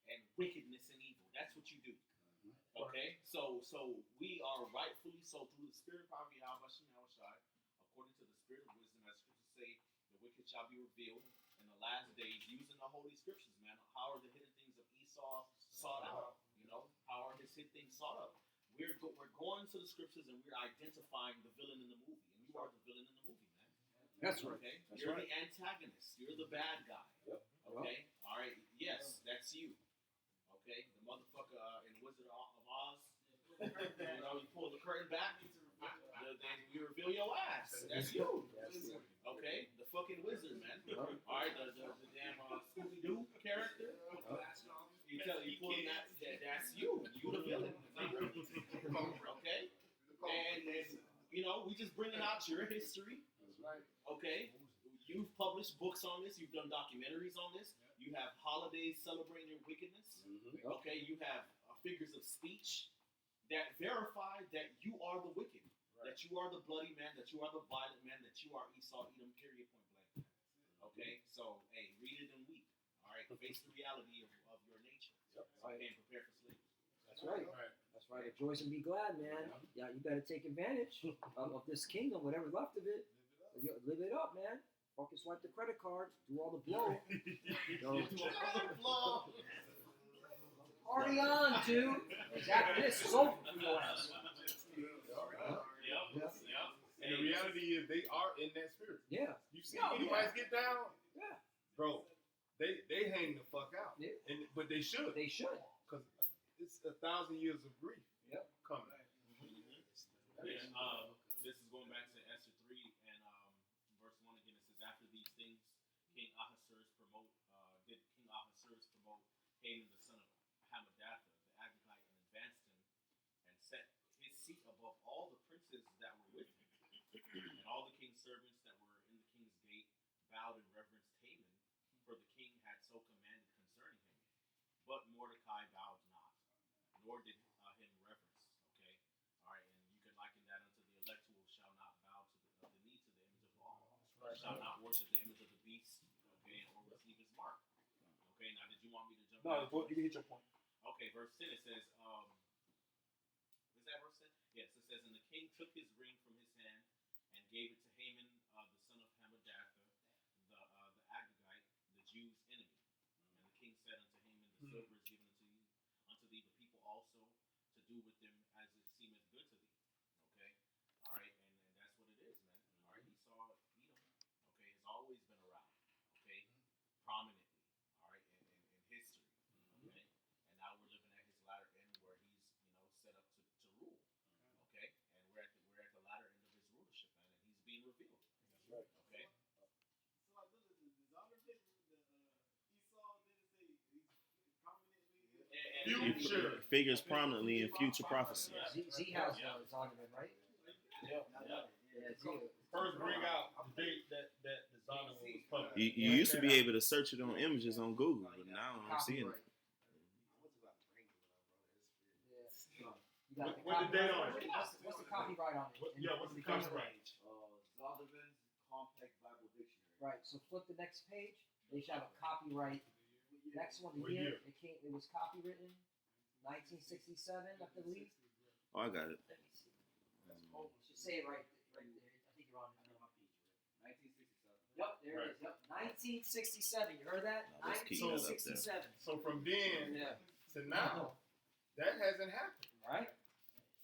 S7: and wickedness and evil. That's what you do. Okay? So we are rightfully so through the spirit of power, according to the spirit of wisdom, as scriptures say, the wicked shall be revealed in the last days, using the holy scriptures, man. How are the hidden things of Esau sought out? How are his hidden things sought out? We're going to the scriptures and we're identifying the villain in the movie, and you are the villain in the movie, man.
S1: That's right.
S7: Okay,
S3: That's
S7: you're
S3: right.
S7: the antagonist. You're the bad guy.
S3: Yep.
S7: Okay, all right. Yes, that's you. Okay, the motherfucker in Wizard of Oz. You pull the curtain back, then you reveal your ass. That's you. Okay, the fucking wizard, man. All right, the damn Scooby Doo character. You pull him that's you. You the villain. Okay, and we just bringing out your history. Okay, you've published books on this. You've done documentaries on this. You have holidays celebrating your wickedness. Okay, you have figures of speech that verify that you are the wicked, that you are the bloody man, that you are the violent man, that you are Esau, Edom, period, point blank. Okay, so hey, read it and weep. All right, face the reality of your nature. Okay, and prepare for slavery.
S1: That's right. That's right. Rejoice and be glad, man. Yeah, you better take advantage of this kingdom, whatever's left of it. Live it up, man. Fucking swipe the credit card, do all the blow. Party on, dude. Exactly. This is over for your ass.
S5: And the reality is they are in that spirit.
S1: Yeah.
S5: You see anybody get down?
S1: Yeah.
S5: Bro, they hang the fuck out.
S1: Yeah.
S5: But they should.
S1: They should.
S5: Because it's 1,000 years of grief coming.
S7: This is going back to Esther 3 and verse 1 again. It says, after these things, King Ahasuerus promote Haman the son of Hammedatha, the Agagite, and advanced him and set his seat above all the princes that were with him. And all the king's servants that were in the king's gate bowed and reverenced Haman, for the king had so commanded concerning him. But Mordecai bowed not, nor did him reverence. Okay, all right, and you can liken that unto the elect who shall not bow to the knee to the image of all, shall not worship the image of the beast, okay, or receive his mark. Okay, now did you want me to jump?
S3: No, you can hit your point.
S7: Okay, verse 10 it says, is that verse 10? Yes, it says, and the king took his ring from his hand and gave it to Haman, the son of Hammedatha, the Agagite, the Jews' enemy. And the king said unto Haman, the silver is given unto thee, the people also, to do with them as it seemeth good to thee. Okay, all right, and that's what it is, man. All right, Esau, Edom, okay, has always been around, okay, prominently. In history, okay, and now we're living at his latter end where he's, set up to rule, okay, and we're at the latter end of his rulership, man, and he's being revealed.
S3: That's right.
S7: Okay.
S8: So like, look at the Esau didn't say he's prominently.
S5: Future.
S2: Figures prominently in future prophecy.
S1: Z has his argument, right?
S3: Yeah.
S5: First bring out the date that the Zonda was published.
S2: You used to be able to search it on images on Google, but now I'm seeing it.
S5: What the date on it?
S1: What's the copyright on it?
S5: What's the copyright?
S9: Zondervan's Compact Bible Dictionary.
S1: Right. So flip the next page. They should have a copyright. Next one, the
S5: What
S1: year.
S5: year?
S1: It was copywritten 1967, I believe.
S2: Oh, I got it.
S1: Let me see. Oh, you should say it right there. I think you're on my page.
S9: 1967.
S1: Yep, there it is. Yep, 1967. You heard that?
S2: Now let's keep that up there.
S1: 1967.
S5: So from then
S1: Yeah.
S5: to now, that hasn't happened.
S1: Right.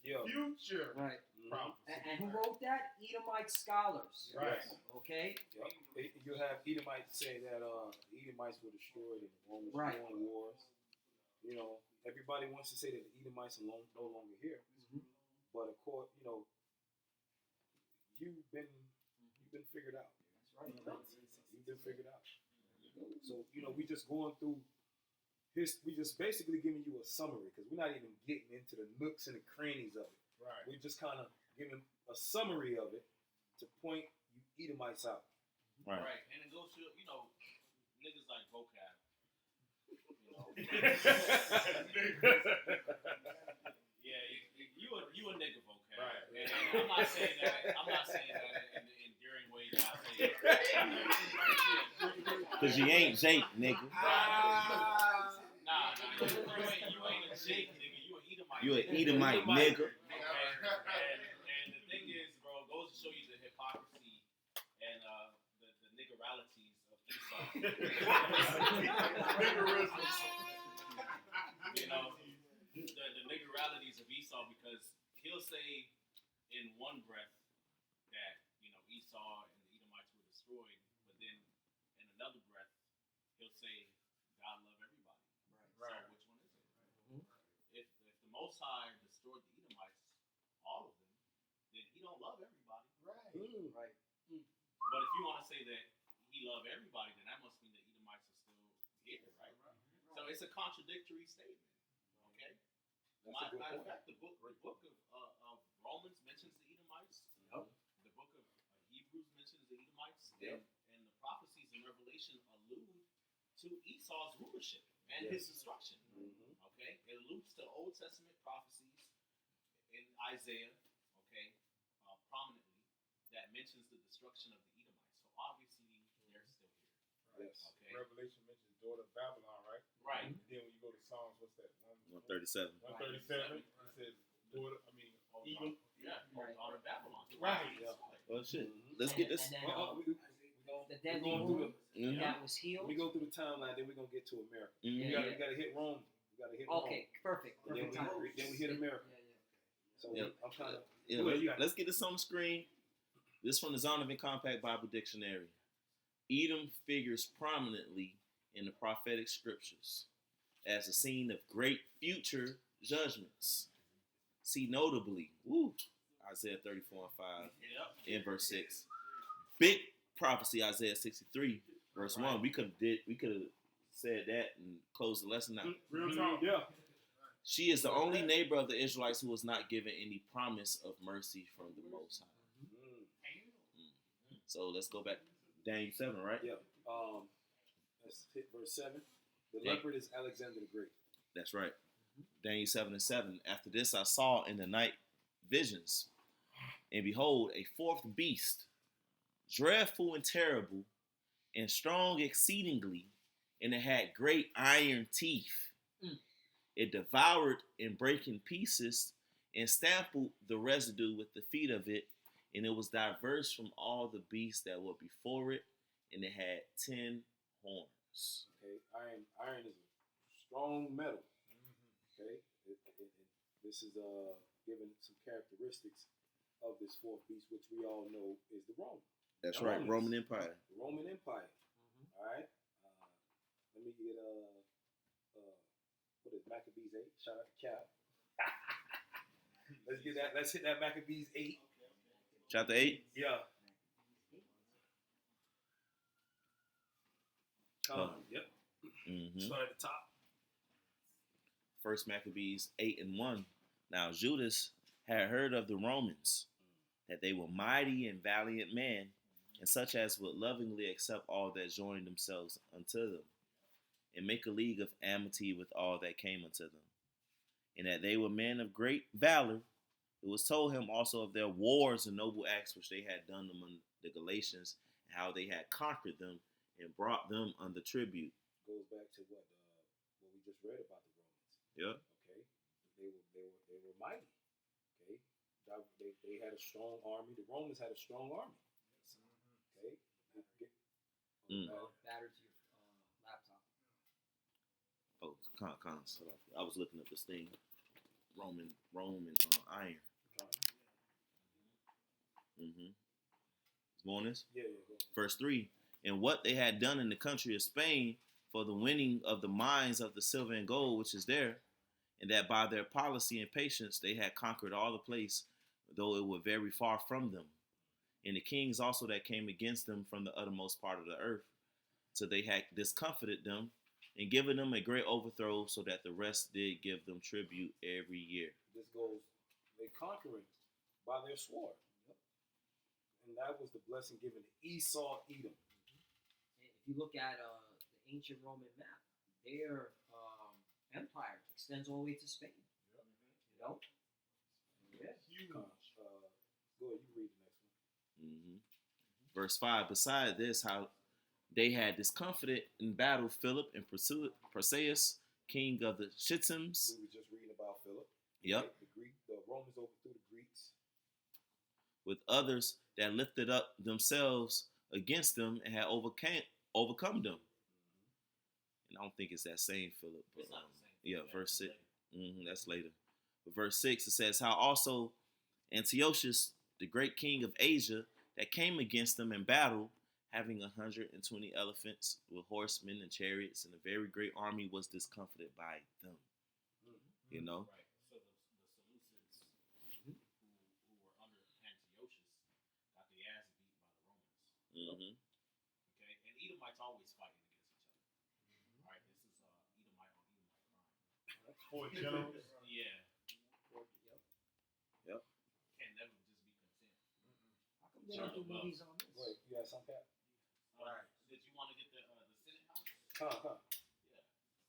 S3: Yeah.
S5: Future
S1: Right.
S5: prophecy.
S1: And who wrote that? Edomite scholars.
S5: Right.
S1: Okay.
S3: Yep. You have Edomites say that the Edomites were destroyed in the Roman
S1: Right.
S3: wars. Everybody wants to say that the Edomites are no longer here, but of course, you've been figured out.
S1: That's right.
S3: You've been figured out. So we just going through. We just basically giving you a summary because we're not even getting into the nooks and the crannies of it.
S5: Right.
S3: We're just kind of giving a summary of it to point you Edomites out.
S2: Right.
S7: And it goes to, niggas like vocab. Yeah, you a nigga vocab.
S5: Right.
S7: And I'm not saying that in the endearing way that I say it.
S2: Because you ain't Jake, nigga.
S7: Nah, ain't a Jake, nigga. You an Edomite.
S2: You an Edomite, nigga.
S7: And the thing is, bro, it goes to show you the hypocrisy and the niggeralities of Esau. You know, the niggeralities of Esau, because he'll say in one breath that, you know, Esau and the Edomites were destroyed, but then in another breath he'll say God love everybody.
S1: Right.
S7: So which one is it? If the Most High destroyed the Edomites, all of them, then he don't love everybody.
S1: Right.
S7: But if you want to say that he loved everybody, then that must mean the Edomites are still here, right? So it's a contradictory statement. Okay. Matter of fact, the book of Romans mentions the Edomites.
S1: Yep.
S7: The book of Hebrews mentions the Edomites.
S1: Yep.
S7: And the prophecies in Revelation allude to Esau's rulership and his destruction. Okay. It alludes to Old Testament prophecies in Isaiah, okay, prominently, that mentions the destruction of the Edomites. So obviously they're still here.
S3: Yes.
S7: Okay.
S5: Revelation mentions daughter of Babylon, right?
S7: Right.
S5: And then when you go to Psalms, what's that?
S2: 137.
S5: 137. It says daughter. I mean, Edom.
S7: Yeah.
S1: Right.
S7: Out of Babylon.
S5: Right.
S2: Oh shit. Let's get this.
S1: And then, the
S3: We're
S1: deadly
S3: going through
S1: wound that was healed.
S3: we go through the timeline, then we're gonna get to America.
S2: Mhm.
S3: We gotta hit Rome. We gotta hit Rome.
S1: Okay, perfect.
S3: And then
S1: Perfect time.
S3: we hit America.
S1: Yeah.
S3: So
S2: Yep.
S3: I'm kind of.
S2: Yeah,
S3: Go ahead, you got it.
S2: let's get this on the screen. This from the Zondervan Compact Bible Dictionary. Edom figures prominently in the prophetic scriptures as a scene of great future judgments. See notably, Isaiah 34 and 5 in verse 6. Big prophecy, Isaiah 63, verse 1. We could have said that and closed the lesson out.
S5: Real talk.
S3: Yeah.
S2: She is the only neighbor of the Israelites who was not given any promise of mercy from the Most High. So let's go back. Daniel 7, right?
S3: Yeah. Let's hit verse 7. The
S2: Yeah.
S3: leopard is Alexander the Great.
S2: That's right. Daniel 7 and 7. After this I saw in the night visions, and behold, a fourth beast, dreadful and terrible, and strong exceedingly, and it had great iron teeth. It devoured and brake in pieces, and stampled the residue with the feet of it, and it was diverse from all the beasts that were before it, and it had 10 horns.
S3: Okay. Iron is a strong metal. Okay. This is given some characteristics of this fourth beast, which we all know is the Roman.
S2: That's right,
S3: Romans.
S2: Roman Empire.
S3: The Roman Empire. All right. Let me get what is Maccabees 8? Shout out to Cap. Let's get that. Let's hit that Maccabees 8.
S2: Chapter 8.
S3: Yeah. Yep. Start at the top.
S2: First Maccabees 8 and 1. Now Judas had heard of the Romans, that they were mighty and valiant men, and such as would lovingly accept all that joined themselves unto them, and make a league of amity with all that came unto them, and that they were men of great valor. It was told him also of their wars and noble acts which they had done among the Galatians, and how they had conquered them and brought them under tribute.
S3: Goes back to what we just read about the Romans.
S2: Yeah.
S3: Okay, they were mighty. Okay, they had a strong army. The Romans had a strong army. Okay.
S1: Battered to your laptop.
S2: Oh, console. I was looking up this thing. Rome and iron. It's on this?
S3: Yeah.
S2: Verse 3. And what they had done in the country of Spain for the winning of the mines of the silver and gold which is there, and that by their policy and patience they had conquered all the place, though it were very far from them. And the kings also that came against them from the uttermost part of the earth, so they had discomfited them, and given them a great overthrow, so that the rest did give them tribute every year.
S3: This goes, they conquering by their sword. And that was the blessing given to Esau, Edom.
S1: If you look at the ancient Roman map, their empire extends all the way to Spain. You know? Yeah.
S3: Go ahead, you read the next one.
S2: Verse 5. Beside this, how they had discomfited in battle Philip and Perseus king of the Shittims.
S3: We were just reading about Philip.
S2: Yep.
S3: The Romans overthrew the Greeks.
S2: With others that lifted up themselves against them and had overcome them. And I don't think it's that same Philip. But,
S7: It's not the same.
S2: yeah, verse 6. That's later. But verse 6, it says, how also Antiochus, the great king of Asia, that came against them in battle, having 120 elephants with horsemen and chariots, and a very great army, was discomfited by them. You know?
S7: Right. So the Seleucids who were under Antiochus got the ass beat by the Romans. Okay, and Edomites always fighting against each other. All right, this is Edomite on Edomite crime.
S5: Four generals.
S7: Yeah,
S2: Yep.
S7: can never just be content.
S1: How come they don't do movies on this?
S3: Wait, you had some cap?
S7: Right. Did you want to get the Senate House?
S3: Huh.
S7: Yeah,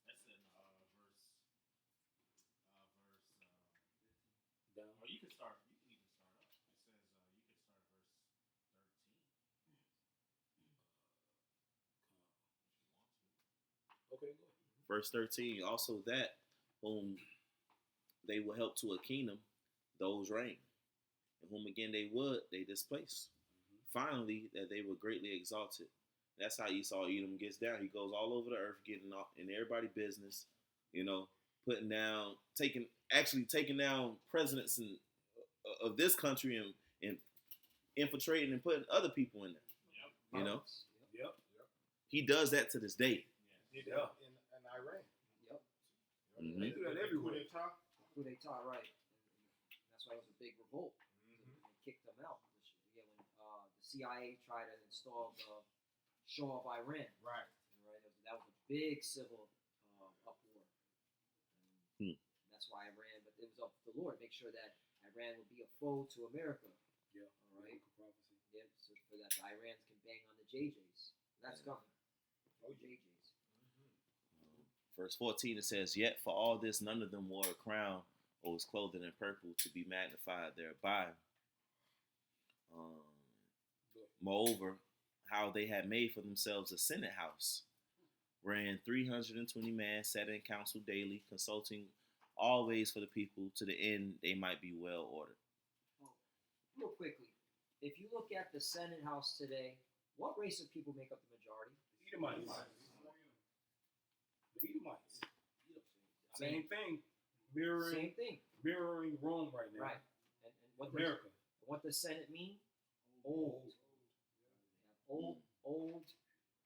S7: that's in
S3: Down.
S7: Or you can start. You can even start up. It says you can start at verse 13.
S3: Okay, good.
S2: Verse 13, also that whom they will help to a kingdom, those reign. And whom again they would, they displace. Finally, that they were greatly exalted. That's how Esau Edom gets down. He goes all over the earth, getting off in everybody's business, putting down, taking down presidents of this country and infiltrating and putting other people in there.
S3: Yep.
S2: He does that to this day.
S5: Did that in Iran.
S1: Yep.
S5: They do that everywhere.
S1: Coup d'etat, right. And that's why it was a big revolt. They kicked them out. When the CIA tried to install the Shah of Iran.
S5: Right.
S1: That was a big civil uproar. And that's why Iran, but it was up to the Lord, make sure that Iran would be a foe to America.
S3: Yeah.
S1: All right.
S3: Prophecy.
S1: Yeah, so for that the Irans can bang on the JJs. That's coming. Oh, JJs.
S2: Verse 14, it says, yet for all this, none of them wore a crown or was clothed in purple to be magnified thereby. Moreover, how they had made for themselves a senate house, wherein 320 men sat in council daily, consulting always for the people, to the end they might be well ordered.
S1: Oh, real quickly, if you look at the Senate House today, what race of people make up the majority?
S3: Edomites. The Edomites.
S1: I mean,
S3: Same thing.
S1: Same thing.
S3: Mirroring Rome right now.
S1: Right. And what
S3: America.
S1: What does Senate mean? Old. Old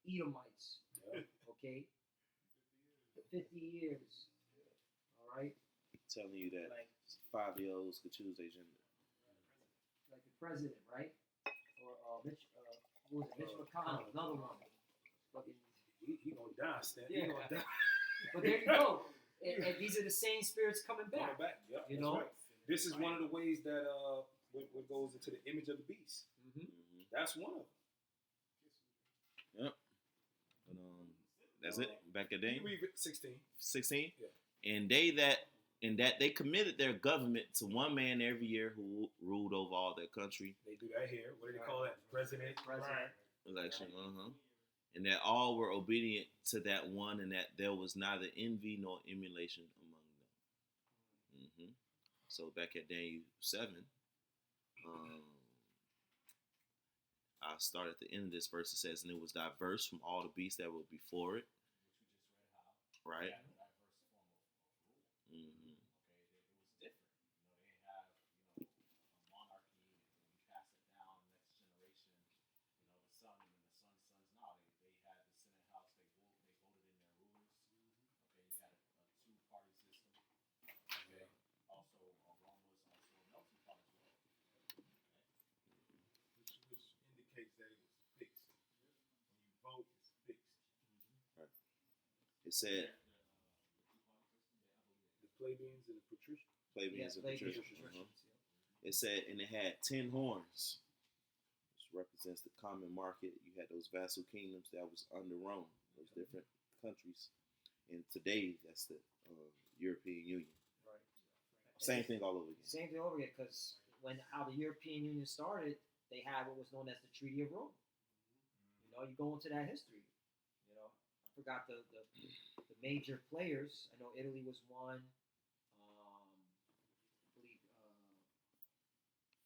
S1: Edomites.
S3: Yeah.
S1: Okay? 50 years. All right?
S2: Telling you that 5-year-olds could choose their gender.
S1: Like the president, right? Or Mitch, who was it? Mitch McConnell, another one. Fucking.
S3: He gonna die, Stan.
S1: Yeah.
S3: He gonna die.
S1: But there you go. And these are the same spirits coming back.
S3: Yep,
S1: You
S3: that's
S1: know?
S3: right. This is one of the ways that what goes into the image of the beast. That's one of them.
S2: Yep. But, that's it. Back at Daniel.
S3: You read 16.
S2: 16.
S3: Yeah.
S2: And that they committed their government to one man every year who ruled over all their country.
S3: They do that here. What do they call that? President.
S2: Election. And that all were obedient to that one, and that there was neither envy nor emulation among them. So back at Daniel 7, I start at the end of this verse. It says, and it was diverse from all the beasts that were before it. Right. It said
S3: the plebeians and the patricians.
S2: Plebeians and patricians. It said, and it had 10 horns, which represents the common market. You had those vassal kingdoms that was under Rome, those different countries. And today, that's the European Union.
S1: Right.
S2: Same thing all over again.
S1: Same thing over again, because how the European Union started, they had what was known as the Treaty of Rome. You go into that history. forgot the major players. I know Italy was one. I believe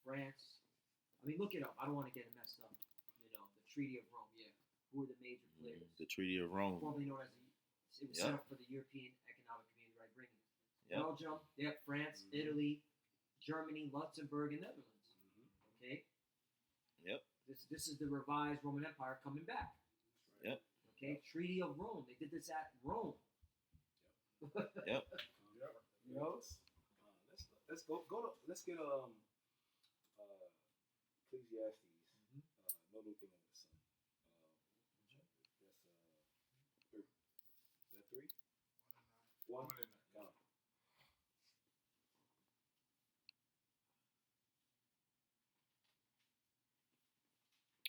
S1: France. I mean, look it up. I don't want to get it messed up. You know, the Treaty of Rome. Yeah, who were the major players?
S2: The Treaty of Rome.
S1: Formerly known as it was set up for the European Economic Community, right? Bringing Belgium, France, Italy, Germany, Luxembourg, and Netherlands. Okay.
S2: Yep.
S1: This is the revised Roman Empire coming back.
S2: Yep.
S1: Okay. Treaty of Rome. They did this at Rome.
S2: Yep.
S3: You know, let's get Ecclesiastes. No new thing under the sun. That's 3. Is that 3? 1. Got it.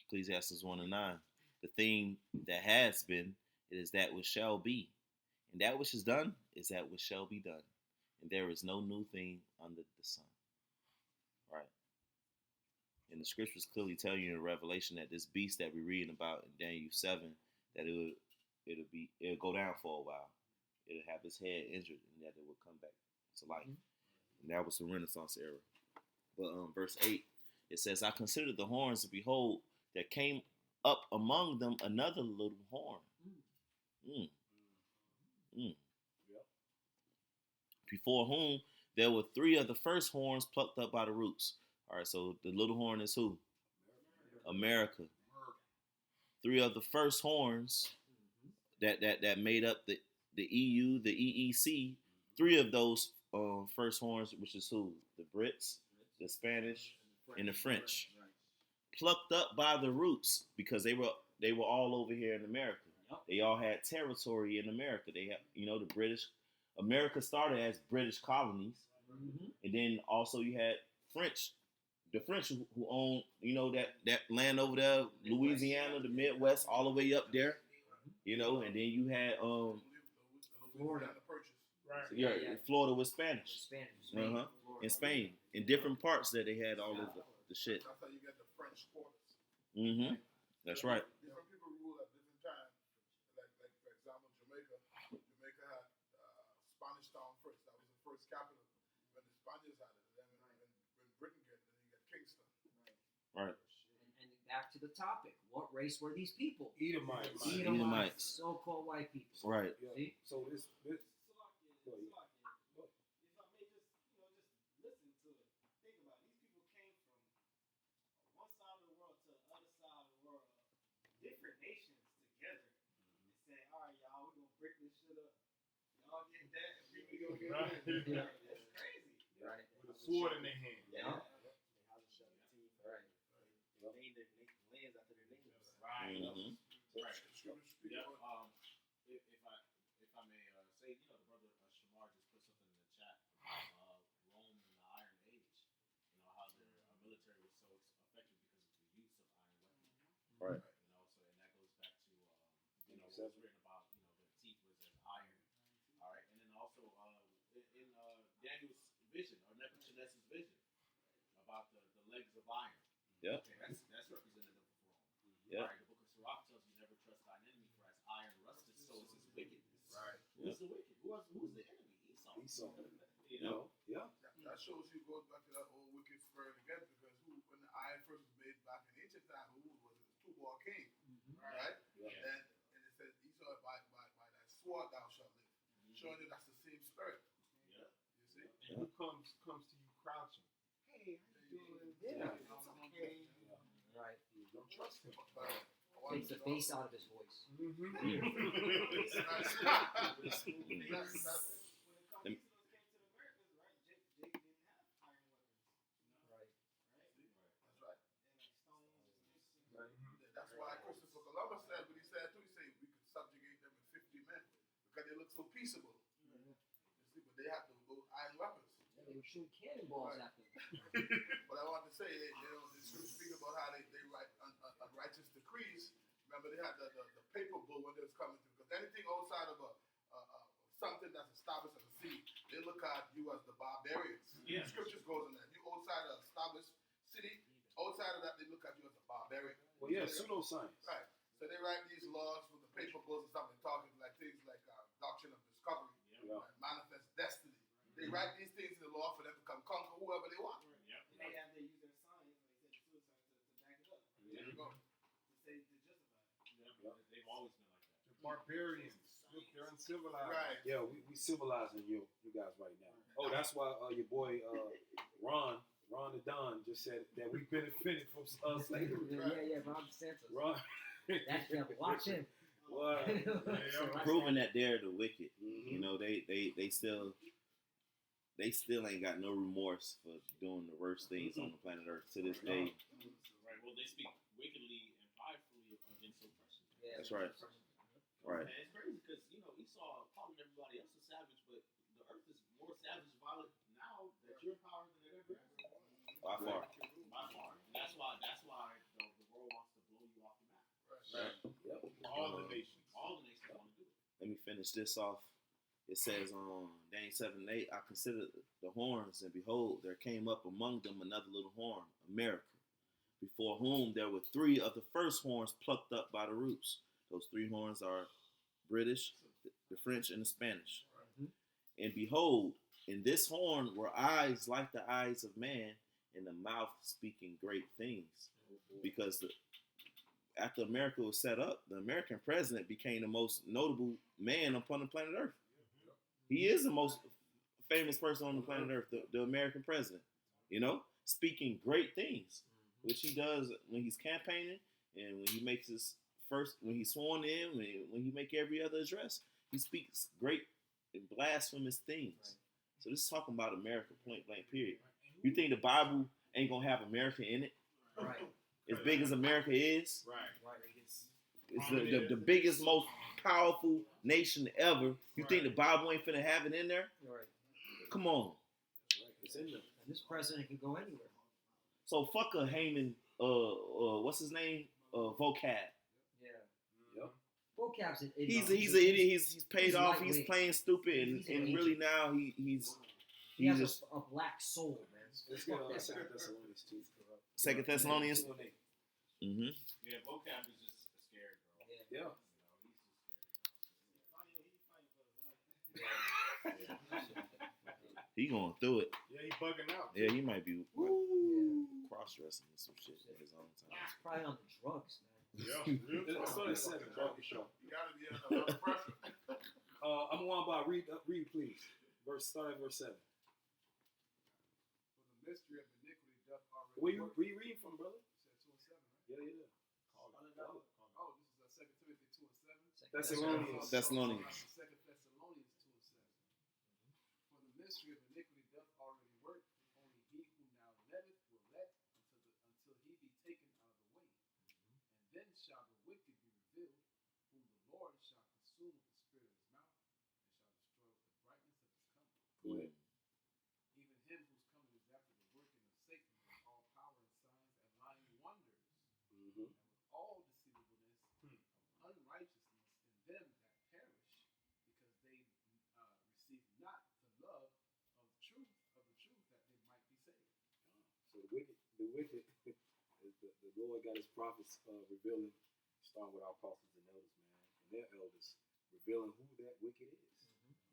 S2: Ecclesiastes 1:9. The thing that has been, it is that which shall be. And that which is done is that which shall be done. And there is no new thing under the sun. Right. And the scriptures clearly tell you in Revelation that this beast that we're reading about in Daniel 7, that it'll go down for a while. It'll have its head injured, and that it will come back to life. And that was the Renaissance era. But verse 8, it says, I considered the horns, and behold, there came up among them another little horn. Before whom there were 3 of the first horns plucked up by the roots. All right, so the little horn is who? America. 3 of the first horns that made up the EU, the EEC. 3 of those first horns, which is who? The Brits, the Spanish, and the French. Plucked up by the roots because they were all over here in America. They all had territory in America. They have, the British. America started as British colonies, and then also you had the French who owned, that land over there, Louisiana, the Midwest, all the way up there, and then you had
S1: Florida.
S2: Florida was Spanish.
S1: Spain.
S2: In Spain, in different parts that they had all of the shit.
S6: That's how you get the French quarters.
S2: That's right.
S6: Different people rule at different times. Like for example, Jamaica. Jamaica had Spanish Town first. That was the first capital when the Spaniards had it. Then when Britain get it, then you get Kingston.
S2: Right.
S1: And back to the topic. What race were these people?
S2: Edomites.
S1: So-called white people.
S2: Right.
S3: Yeah.
S1: See?
S3: So this
S8: different nations together and say, all right, y'all, we're gonna break this shit up. Y'all get that, and we gonna get that. That's crazy.
S1: Right.
S5: With a sword in their hand.
S1: Yeah.
S8: Right. Name their lands after their names.
S7: Right.
S2: Right.
S7: Yeah. If I may say, the brother Shamar just put something in the chat. Rome in the Iron Age. How their military was so effective because of the use of iron weapons.
S2: Right.
S7: So and that goes back to what was written about the teeth was as iron. All right, and then also in Daniel's vision or Nebuchadnezzar's vision about the legs of iron.
S2: Yeah.
S7: Okay, that's representative of Rome.
S2: Yeah.
S7: All right, the book of Sirach tells you never trust thine enemy, for as iron rusted, so is his wickedness.
S6: Right.
S7: Who's the wicked? Who's the enemy? Esau.
S3: Yeah.
S6: That shows you goes back to that old wicked spirit again, because when the iron first was made back in ancient time, who was it? Tubal King, right?
S2: Yeah.
S6: And it says Esau, by that sword thou shalt live, showing you that's the same spirit.
S7: Yeah.
S6: You see?
S5: And who comes to you crouching? Hey, how you doing?
S1: Yeah.
S5: It's okay.
S1: Right.
S5: Don't trust him.
S1: Takes the bass out of his voice.
S6: That's why Christopher Columbus said what he said too. He said we could subjugate them in 50 men because they look so peaceable. You see, but they have those iron weapons.
S1: Yeah, they were shooting cannonballs at them.
S6: But I want to say, they speak about how they write unrighteous decrees. Remember, they had the paper bull when they was coming through. Because anything outside of something that's established as a city, they look at you as the barbarians.
S7: Yeah.
S6: The scriptures goes in that. You outside of established city, outside of that, they look at you as a barbarian.
S3: Well, yeah, pseudoscience.
S6: Right. So they write these laws for the paper goes or something, talking like things like doctrine of discovery,
S3: Yeah.
S6: and manifest destiny. They write these things in the law for them to come conquer whoever they want.
S8: They have their use their science, like I said, suicide to back it up.
S6: There you go.
S8: To say to justify it.
S7: They've always been like that.
S5: The barbarians. Look, they're uncivilized.
S6: Right.
S3: Yeah, we civilizing you guys right now. Oh, that's why your boy Ron the Don just said that we benefited from slavery.
S1: Yeah, Ron DeSantis.
S3: Ron,
S1: That's them. Watch him.
S3: what?
S2: Proving that they're the wicked.
S3: Mhm.
S2: You know, they still ain't got no remorse for doing the worst things on the planet Earth to this day.
S7: Right. Well, they speak wickedly and pridefully against oppression.
S1: Yeah,
S2: That's right. Right.
S7: And it's crazy because Esau calling everybody else a savage, but the earth is more savage and violent now that you're in power than it ever has.
S2: By far.
S7: By far. And that's why the world wants to blow you off the map.
S6: Right.
S3: Yep.
S5: All the nations.
S7: All the nations want to do it.
S2: Let me finish this off. It says on Daniel 7:8, I considered the horns, and behold, there came up among them another little horn, America, before whom there were 3 of the first horns plucked up by the roots. Those 3 horns are British, the French, and the Spanish. And behold, in this horn were eyes like the eyes of man, and the mouth speaking great things. Because after America was set up, the American president became the most notable man upon the planet Earth. He is the most famous person on the planet Earth, the American president. Speaking great things, which he does when he's campaigning and when he makes when he's sworn in, when he make every other address, he speaks great and blasphemous things. So this is talking about America, point blank, period. You think the Bible ain't gonna have America in it?
S1: Right.
S2: As big as America is,
S5: Right.
S2: it's the biggest, most powerful nation ever. You think the Bible ain't finna have it in there?
S1: Right.
S2: Come on.
S3: It's in there.
S1: And this president can go anywhere.
S2: So fuck a Haman. What's his name? Vocab.
S1: Yeah.
S3: Yep.
S1: Vocab's an idiot.
S2: He's an idiot. He's paid
S1: He's
S2: off. He's
S1: lightweight.
S2: playing stupid, and
S1: He's an
S2: really
S1: agent.
S2: now he's
S1: He has
S2: just
S1: a black soul, man.
S3: Let's get 2 Thessalonians 2.
S2: 2 Thessalonians.
S3: 2 and 8.
S2: Mm-hmm.
S7: Yeah, vocab is just scared, bro.
S3: Yeah.
S2: He going through it.
S5: Yeah, he bugging out.
S2: Yeah, he might be
S1: Yeah.
S2: cross-dressing and some shit at his own time.
S1: He's probably on the drugs, man.
S5: Yeah.
S3: Let's start at 7. Bro. Show.
S6: You gotta be under a lot of pressure.
S3: I'm going by read please. Start at verse 7.
S4: For the mystery of iniquity doth already
S3: Where you
S4: work.
S3: reading from, brother?
S4: Said 2 and 7, right?
S3: Yeah.
S4: Oh, this is 2 Timothy 2 and 7.
S3: Thessalonians.
S2: Thessalonians.
S4: 2 Thessalonians 2 and 7. For the mystery of iniquity doth already work. Only he who now letteth will let until he be taken out of the way. And then shall the wicked be revealed, whom the Lord shall consume with the spirit of his mouth, and shall destroy with the brightness of his coming.
S3: Go ahead.
S4: Even him whose coming is after the working of Satan with all power and signs and lying wonders,
S3: Mm-hmm.
S4: and with all deceivableness of unrighteousness in them that perish, because they receive not the love of the truth that they might be saved.
S3: So the wicked, the Lord got his prophets revealing, starting with our apostles and elders, man, and their elders, revealing who that wicked is.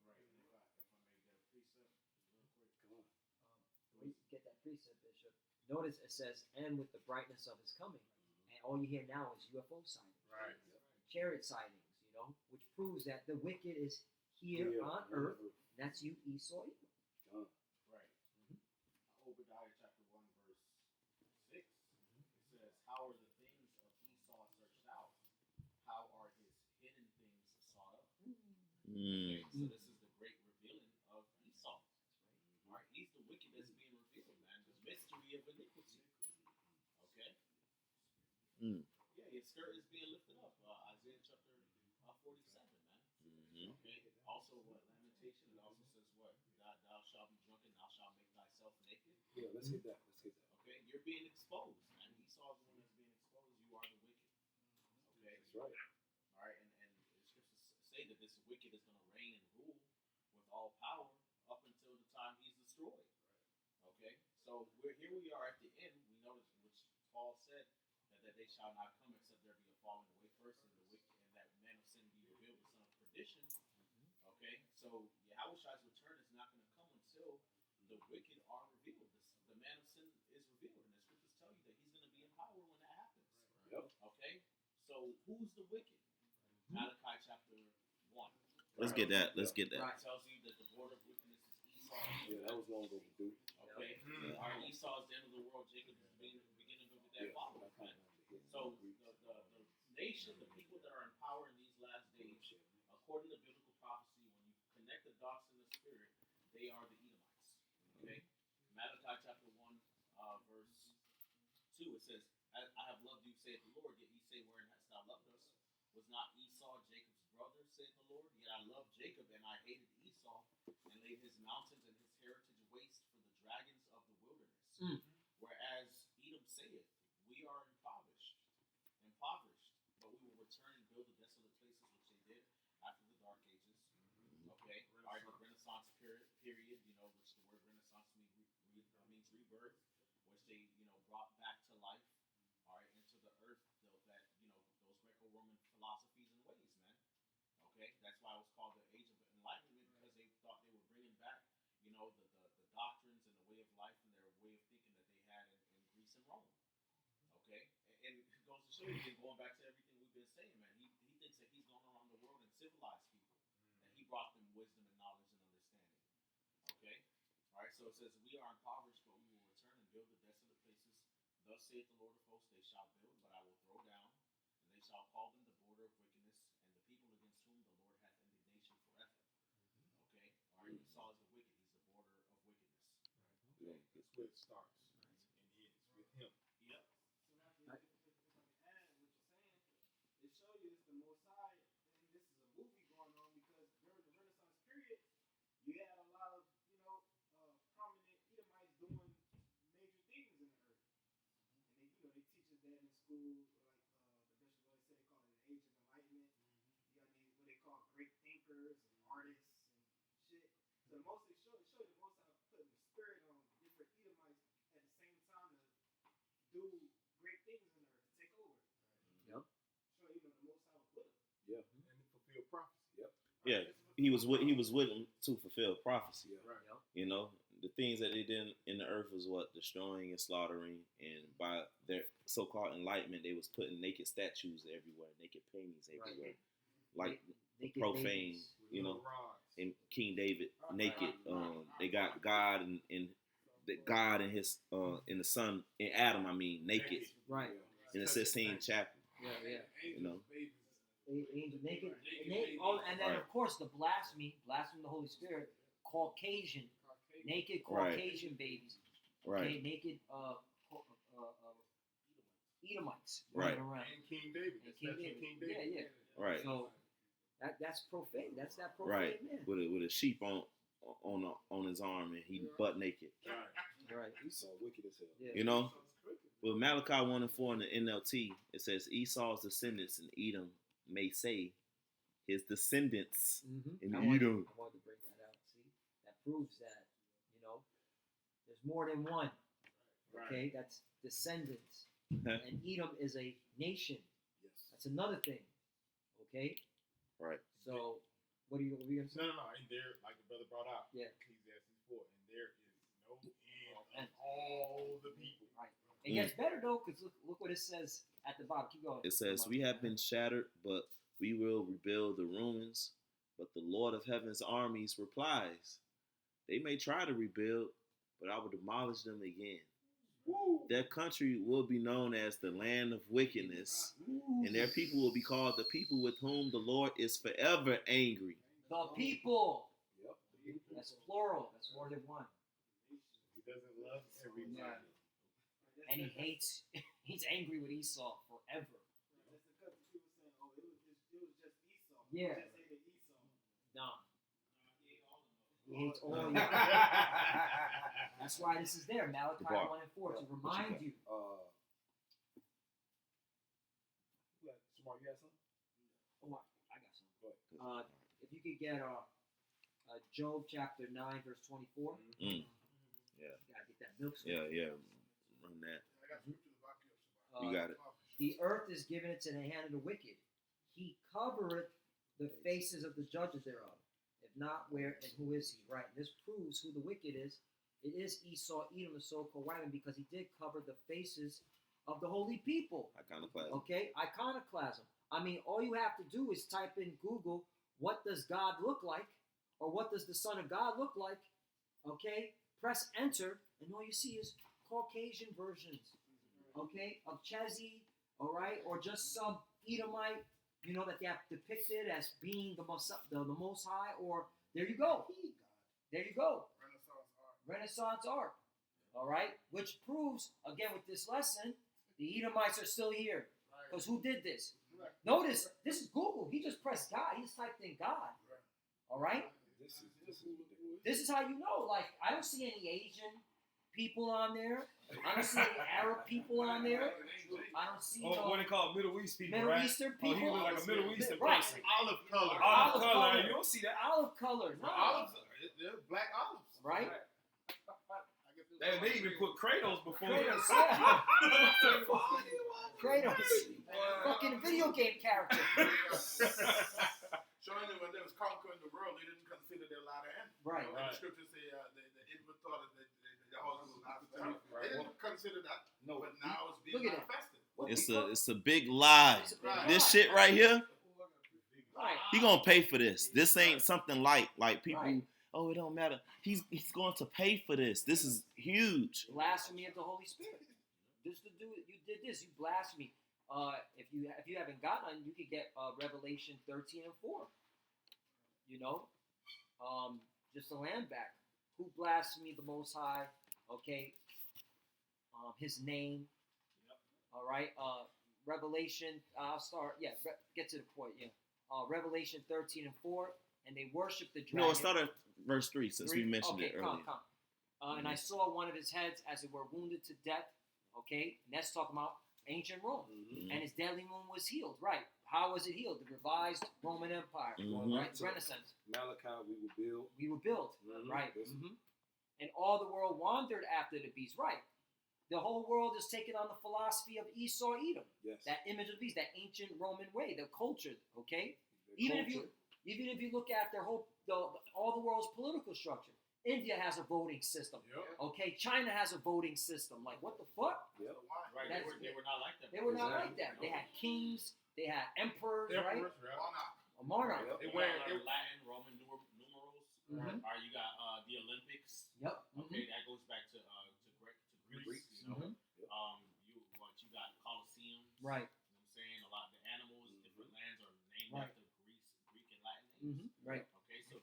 S7: Right. And if I may get a precept real quick.
S3: Come on.
S1: When you get that precept, Bishop, notice it says, and with the brightness of his coming. And all you hear now is UFO sightings,
S5: Right.
S1: chariot sightings, which proves that the wicked is here on earth. That's you, Esau.
S3: Come on.
S7: Right. Obadiah chapter 1 verse 6. It says, "How are the things of Esau searched out? How are his hidden things sought up?" Okay, so this is the great revealing of Esau. All right, he's the wicked that's being revealed, man. The mystery of iniquity. Okay. Yeah, his skirt is being lifted up. Isaiah chapter 47, man.
S2: Mm-hmm.
S7: Okay. Also, Lamentation. It also says what? Thou shalt be drunken. Thou shalt make thyself naked.
S3: Yeah, let's get that.
S7: Okay, you're being exposed, man. Esau's the one that's being exposed. You are the wicked. Okay.
S3: That's right.
S7: All right, and the scriptures say that this wicked is going to reign and rule with all power up until the time he's destroyed. Okay, so here we are at the end. We notice which Paul said that they shall not come except there be a falling away first, and the wicked and that man of sin perdition. Okay, so Yahushua's return is not going to come until the wicked are revealed. The man of sin is revealed, and the scriptures tell you that he's going to be in power when that happens.
S3: Yep.
S7: Okay, so who's the wicked? Malachi chapter 1.
S2: Let's get that. Let's get that.
S1: Right.
S7: It tells you that the border of wickedness is Esau.
S3: Yeah, that was long overdue.
S7: Okay, our Esau is the end of the world. Jacob is the beginning of that follower. Right? So the nation, the people that are in power in these last days, according to biblical prophecy, when you connect the dots in the spirit, they are the Edomites. Okay, Malachi chapter 1, verse 2. It says, "I have loved you, saith the Lord. Yet ye say, wherein hast thou loved us? Was not Esau Jacob's brother, saith the Lord? Yet I loved Jacob, and I hated Esau, and laid his mountains and his heritage waste for the dragons of the wilderness. Whereas Edom saith, we are impoverished, but we will return and build the desolate places which they did after the Dark Ages." Okay, all right, the Renaissance period, you know, which the word Renaissance means rebirth, which they, you know, brought back to life, all right, into the earth, that, you know, those Greco-Roman philosophies and ways, man. Okay, that's why it was called the Age of Enlightenment, because they thought they were bringing back, you know, the doctrines and the way of life and their way of thinking that they had in Greece and Rome. Okay, and it goes to show you, again, going back to everything we've been saying, man, he thinks that he's gone around the world and civilized people, that he brought them wisdom and knowledge and understanding. Okay, all right, so it says, we are impoverished, but we will return and build the desolate places. Thus saith the Lord of hosts, they shall build, but I will throw down, and they shall call them the border of wickedness, and the people against whom the Lord hath indignation forever. Okay, all right, Esau is the wicked, he's the border of wickedness.
S5: Okay, that's where it starts and ends with him.
S7: Yep.
S8: So now, if I can add what you're saying, it shows you it's the Most High, and this is a movie going on, because during the Renaissance period, you had a lot of, you know, prominent Edomites doing major things in the earth. And they, you know, they teach us that in school, like the bishop always said, they call it the Age of Enlightenment. You got these, what they call great thinkers and artists and shit. So the most, it show you the Most High putting the spirit on different Edomites at the same time to do great things in the earth, to take over.
S1: Yep.
S8: So, you know, the Most High was with them.
S3: Yeah.
S5: And to fulfill prophecy.
S3: Yep.
S2: Yeah, he was with him to fulfill prophecy.
S3: Yeah.
S5: Right.
S1: Yep.
S2: You know, the things that they did in the earth was what? Destroying and slaughtering, and by their so-called enlightenment, they was putting naked statues everywhere, naked paintings everywhere, like
S1: Naked
S2: profane,
S1: babies.
S2: you know.
S5: Little rods.
S2: And King David naked. They got God and the God and his in the son in Adam. I mean, naked
S1: Right.
S2: in the 16th chapter.
S1: Yeah.
S2: You know.
S1: Angel naked. And then, of course, the blasphemy the Holy Spirit, Caucasian, naked
S2: Right.
S1: Caucasian babies.
S2: Right.
S1: Okay, naked Edomites
S2: Right.
S1: running around.
S5: And King David.
S1: And
S5: That's
S1: King
S5: King
S1: David.
S5: David.
S1: Yeah.
S2: Right.
S1: So that's profane. That's that profane
S2: Right.
S1: man.
S2: With a sheep on his arm, and he butt naked.
S1: Right.
S3: Esau wicked as hell.
S1: Yeah.
S2: You know. With Malachi 1:4 in the NLT, it says Esau's descendants in Edom may say his descendants in
S1: I wanted
S2: Edom.
S1: to bring that out. See, that proves that, you know, there's more than one. Okay, that's descendants, and Edom is a nation.
S3: Yes.
S1: That's another thing. Okay.
S2: Right.
S1: So, what are you gonna say?
S5: No. And there, like the brother brought out,
S1: Yeah.
S5: Ecclesiastes 4, and there is no end of all the people.
S1: Right. It gets better though, because look what it says at the bottom. Keep going.
S2: It says, "We have been shattered, but we will rebuild the ruins." But the Lord of Heaven's armies replies, "They may try to rebuild, but I will demolish them again.
S5: Woo!
S2: Their country will be known as the land of wickedness, and their people will be called the people with whom the Lord is forever angry."
S1: The people.
S3: Yep.
S1: That's plural. That's more than one.
S5: He doesn't love everybody.
S1: Yeah. And he hates. He's angry with Esau forever.
S8: That's because people saying, "Oh, it was just Esau."
S1: Yeah.
S8: He just hated Esau.
S1: Nah. He hates all of you. That's why this is there, Malachi 1:4, to remind you.
S3: Smart, you had something?
S1: Oh, I got something.
S3: Go ahead.
S1: If you could get Job chapter 9, verse 24.
S2: Yeah.
S1: You gotta get that milk.
S2: Yeah. Run that.
S6: I got scripture to back you up.
S2: You got it.
S1: The earth is given into the hand of the wicked. He covereth the faces of the judges thereof. If not, where and who is he? Right. This proves who the wicked is. It is Esau, Edom, the so-called white man, because he did cover the faces of the holy people.
S2: Iconoclasm.
S1: Okay, iconoclasm. I mean, all you have to do is type in Google, what does God look like? Or what does the Son of God look like? Okay, press enter, and all you see is Caucasian versions, okay, of Chezi, all right, or just some Edomite, you know, that they have depicted as being the Most High, or there you go. There you go. Renaissance art. All right, which proves, again, with this lesson, the Edomites are still here. Because who did this? Notice, this is Google. He just pressed God. He just typed in God. All right? This is how you know. Like, I don't see any Asian people on there. I don't see any Arab people on there. I don't see
S3: what they call Middle East people,
S1: Middle
S3: right?
S1: Eastern
S3: Oh, he
S1: people.
S3: look like a Middle Eastern
S1: Right.
S3: person.
S7: Olive color.
S3: Olive color. You don't see that.
S1: Olive color. No.
S7: Olives, they're black olives.
S1: Right?
S3: They even put Kratos before.
S1: Kratos, yeah. Kratos. Fucking video game character.
S6: Showing them when they was conquering the world, they didn't consider their latter end.
S1: Right.
S6: And the scriptures say the Israel thought that the house was not there. They didn't consider that. No, but now it's being
S1: Look at
S6: manifested.
S2: It's a big lie.
S1: It's a big
S2: This
S1: lie.
S2: shit right here,
S1: Right.
S2: he gonna pay for this. This ain't something light. Like people,
S1: Right.
S2: oh, it don't matter. He's going to pay for this. This is huge.
S1: Blasphemy of the Holy Spirit. Just to do it, you did this. You blasphemy. If you haven't gotten one, you could get Revelation 13 and 4. You know, just the land back. Who blasphemed the Most High? Okay. His name. All right. Revelation. I'll start. Yeah. Get to the point. Yeah. Revelation 13 and 4, and they worship the dragon.
S2: No, start at verse 3 since we mentioned it earlier.
S1: And I saw one of his heads as it were wounded to death. Okay, and that's talking about ancient Rome, and his deadly wound was healed. Right? How was it healed? The revised Roman Empire, right? The Renaissance.
S3: Malachi, we will build.
S1: We were built, right? And all the world wandered after the beast. Right? The whole world is taking on the philosophy of Esau, Edom.
S3: Yes.
S1: That image of the beast, that ancient Roman way, the culture. Okay. Even if you look at their whole all the world's political structure, India has a voting system. Yep. Okay, China has a voting system. Like, what the fuck?
S3: Yep.
S7: Right, they were not like that.
S1: They were not like that. They had kings, they had emperors, right? A monarch.
S7: They wear Latin, Roman numerals.
S1: Mhm.
S7: Or you got the Olympics.
S1: Yep.
S7: Okay, that goes back to Greece. You know? You got Colosseum.
S1: Right.
S7: You know what I'm saying? A lot of the animals, different lands are named
S1: Right.
S7: after Greek and Latin names.
S1: Right.
S7: Okay, so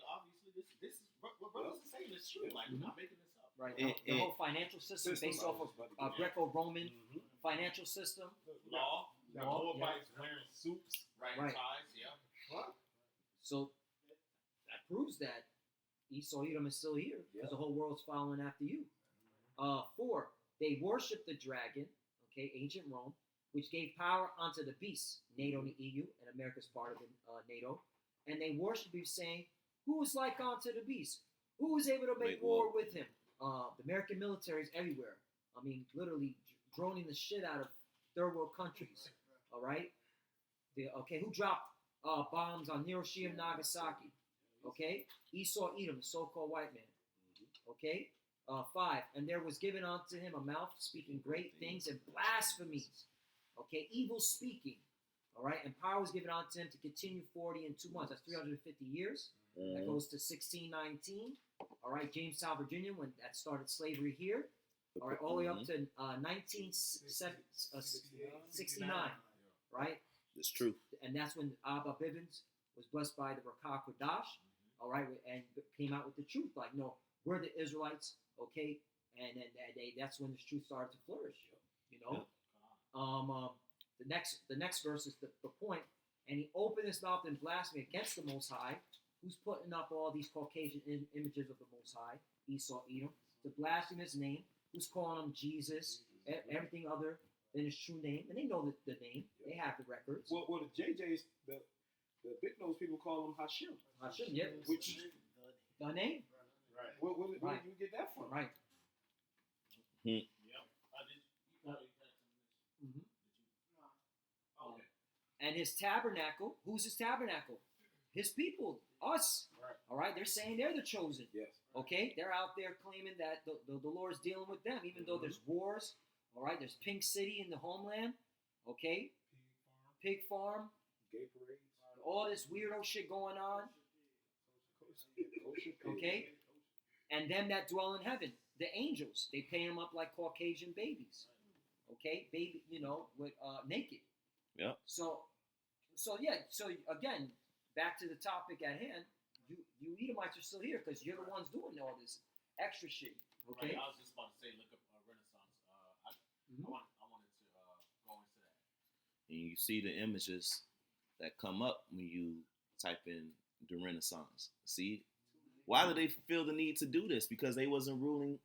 S7: obviously this is what brothers are saying is true. Like, we're not making this up.
S1: Right. The whole financial system based off of Greco-Roman financial system.
S7: Law.
S5: Moabites wearing suits.
S7: Right.
S1: Right.
S7: Ties. Yeah.
S1: So that proves that Esau, Edom is still here because the whole world's following after you. 4, they worship the dragon, okay, ancient Rome, which gave power unto the beast, NATO and the EU, and America's part of NATO, and they worship him, saying, "Who is like unto the beast? Who is able to make war with him?" The American military is everywhere. I mean, literally droning the shit out of third world countries. All right. Who dropped bombs on Hiroshima and Nagasaki? Okay, Esau, Edom, the so-called white man. Okay. 5, and there was given unto him a mouth speaking great things and blasphemies. Okay, evil speaking. All right, and power was given unto him to continue 40 and 2 months. That's 350 years. That goes to 1619. All right, Jamestown, Virginia, when that started slavery here. All right, all the way up to 1969. Right?
S2: It's true.
S1: And that's when Abba Bivens was blessed by the Rakah Kodash. All right, and came out with the truth. Like, no, we're the Israelites. Okay, and then that's when the truth started to flourish. You know, the next verse is the point. And he opened his mouth in blasphemy against the Most High, who's putting up all these Caucasian images of the Most High, Esau, Edom, to blaspheme his name, who's calling him Jesus, everything other than his true name, and they know the name. They have the records.
S3: Well, the JJs, the big nose people call him Hashem.
S1: Hashem, yeah.
S3: Which
S1: the name.
S3: Right. Where did you get that from?
S1: Right.
S7: Yep.
S1: And his tabernacle, who's his tabernacle? His people, us.
S5: Right.
S1: All right, they're saying they're the chosen.
S3: Yes.
S1: Okay, they're out there claiming that the Lord's dealing with them, even though there's wars. All right, there's Pink City in the homeland. Okay, Pig Farm,
S3: Gay parades.
S1: all this weirdo shit going on. Okay, and them that dwell in heaven, the angels, they pay them up like Caucasian babies. Okay, baby, with naked.
S2: Yeah.
S1: So yeah. So again, back to the topic at hand. You Edomites are still here because you're the ones doing all this extra shit. Okay.
S7: Right, I was just about to say, look up Renaissance. I wanted to go into that.
S2: And you see the images that come up when you type in the Renaissance. See, why do they feel the need to do this? Because they wasn't ruling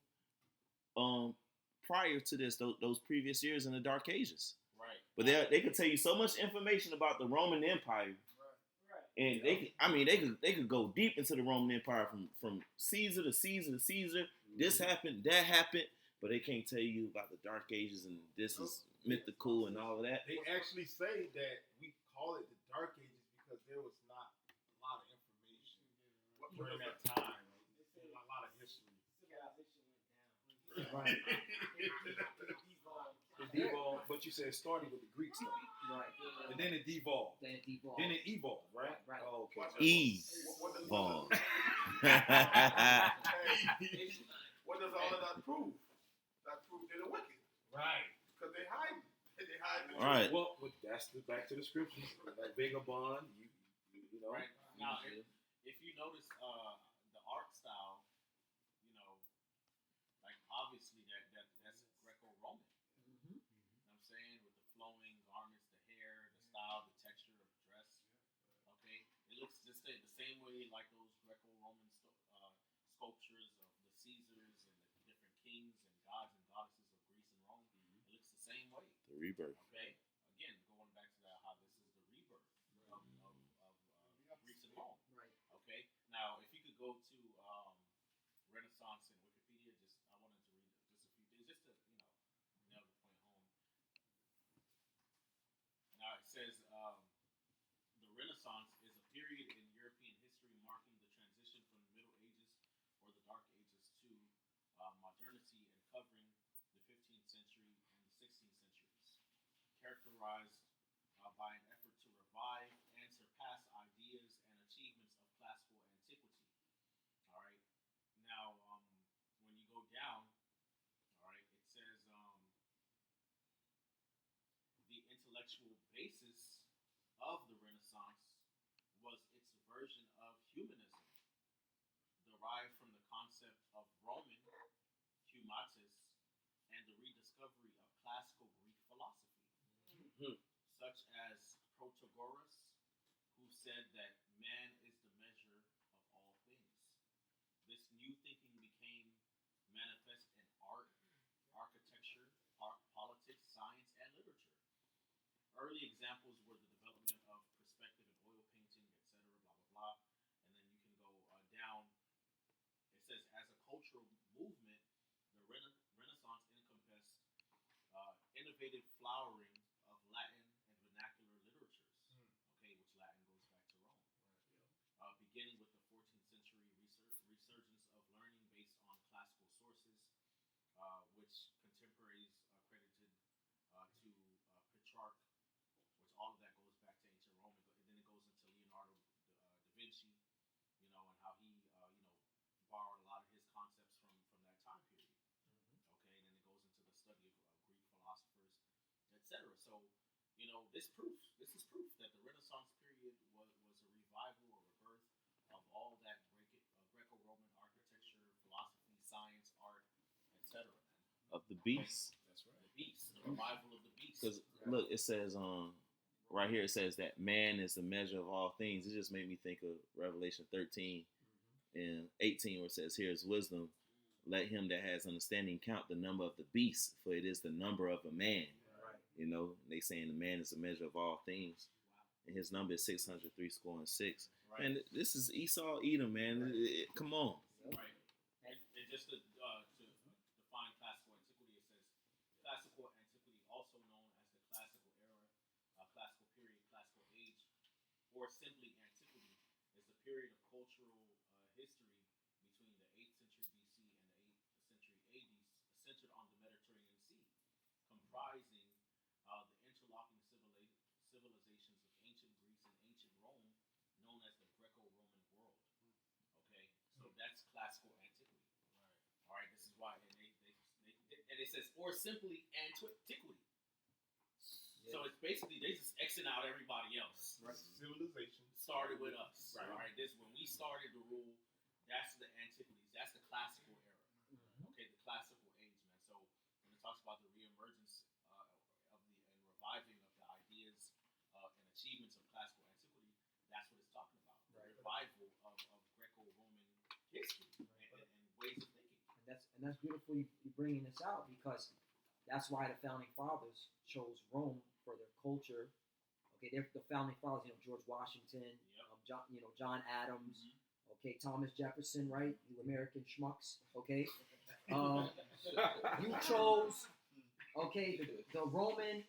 S2: prior to this, those previous years in the Dark Ages.
S7: Right.
S2: But they could tell you so much information about the Roman Empire. And they could go deep into the Roman Empire from Caesar to Caesar to Caesar. This happened, that happened, but they can't tell you about the Dark Ages and this is mythical and all of that.
S5: They actually say that we call it the Dark Ages because there was not a lot of information during that time. Like, a lot of history.
S1: Right.
S3: It devolved, but you said it started with the Greek stuff.
S1: Right.
S3: And then it devolved.
S1: Then it devolved.
S3: Then it evolved, right?
S1: Right.
S3: Oh, okay.
S2: Evolve.
S6: What does all of that prove? That proves they're the wicked.
S5: Right.
S6: Because they hide. They hide the
S2: All right.
S3: Well, that's back to the scriptures. That vagabond, you know.
S7: Right. Now, if you notice the art style, like obviously that's Greco-Roman.
S1: Mm-hmm.
S7: You know what I'm saying? With the flowing garments, the hair, the style, the texture of the dress. Okay? It looks just the same way like those Greco-Roman sculptures of the Caesars and the different kings and gods and goddesses of Greece and Rome. It looks the same way.
S2: The rebirth.
S7: Okay? Again, going back to that, how this is the rebirth of Greece and Rome.
S1: Right.
S7: Okay? Now, if you could go to Renaissance and Wikipedia, I wanted to read just a few things, just to, nail the point home. Now, it says, the Renaissance is a period in European history marking the transition from the Middle Ages or the Dark Ages to modernity and covering the 15th century and the 16th centuries, characterized by an effort to revive and surpass ideas and achievements of classical antiquity. All right. Now, when you go down, all right, it says the intellectual basis of the Renaissance was its version of humanism, derived from the concept of Roman humatus and the rediscovery of classical Greek philosophy, such as Protagoras, who said that man is the measure of all things. This new thinking became manifest in art, architecture, politics, science, and literature. Early examples were the development of perspective and oil painting, etc., blah, blah, blah. And then you can go down. It says, as a cultural movement, the Renaissance encompassed innovative flowering of Latin and vernacular literatures, okay, which Latin goes back to Rome. Beginning with the 14th century resurgence of learning based on classical sources, which contemporaries credited to Petrarch, which all of that goes back to ancient Rome, and then it goes into Leonardo da Vinci, and how he, borrowed a lot of his concepts from that time period. Okay, and then it goes into the study of Greek philosophers, etc. So, this is proof that the Renaissance period was a revival or rebirth of all that Greco-Roman architecture, philosophy, science, art, etc.
S2: Of the beast.
S3: That's right.
S7: The beast, the revival of the beast.
S2: Because look, it says right here it says that man is the measure of all things. It just made me think of Revelation 13 and 18 where it says, here is wisdom. Let him that has understanding count the number of the beast, for it is the number of a man.
S3: Right.
S2: They saying the man is the measure of all things. And his number is 603 score and 6.
S7: Right.
S2: And this is Esau, Edom, man. Come on.
S7: Right. And just to define classical antiquity, it says classical antiquity, also known as the classical era, classical period, classical or simply antiquity, is a period of cultural history between the 8th century BC and the 8th century AD, centered on the Mediterranean Sea, comprising the interlocking civilizations of ancient Greece and ancient Rome, known as the Greco-Roman world. Okay, so that's classical antiquity. All right, this is why, and it says, or simply antiquity. So it's basically they just Xing out everybody else.
S5: Right. Civilization
S7: Started with us.
S5: Right.
S7: All right. This when we started to rule. That's the antiquities. That's the classical era. Okay, the classical age, man. So when it talks about the reemergence of the and reviving of the ideas and achievements of classical antiquity, that's what it's talking about. The revival of Greco-Roman history and ways of thinking.
S1: And that's beautiful you bringing this out, because that's why the founding fathers chose Rome for their culture. Okay, they're the founding fathers, George Washington, John Adams, okay, Thomas Jefferson, right? You American schmucks, okay? You chose, okay, the Roman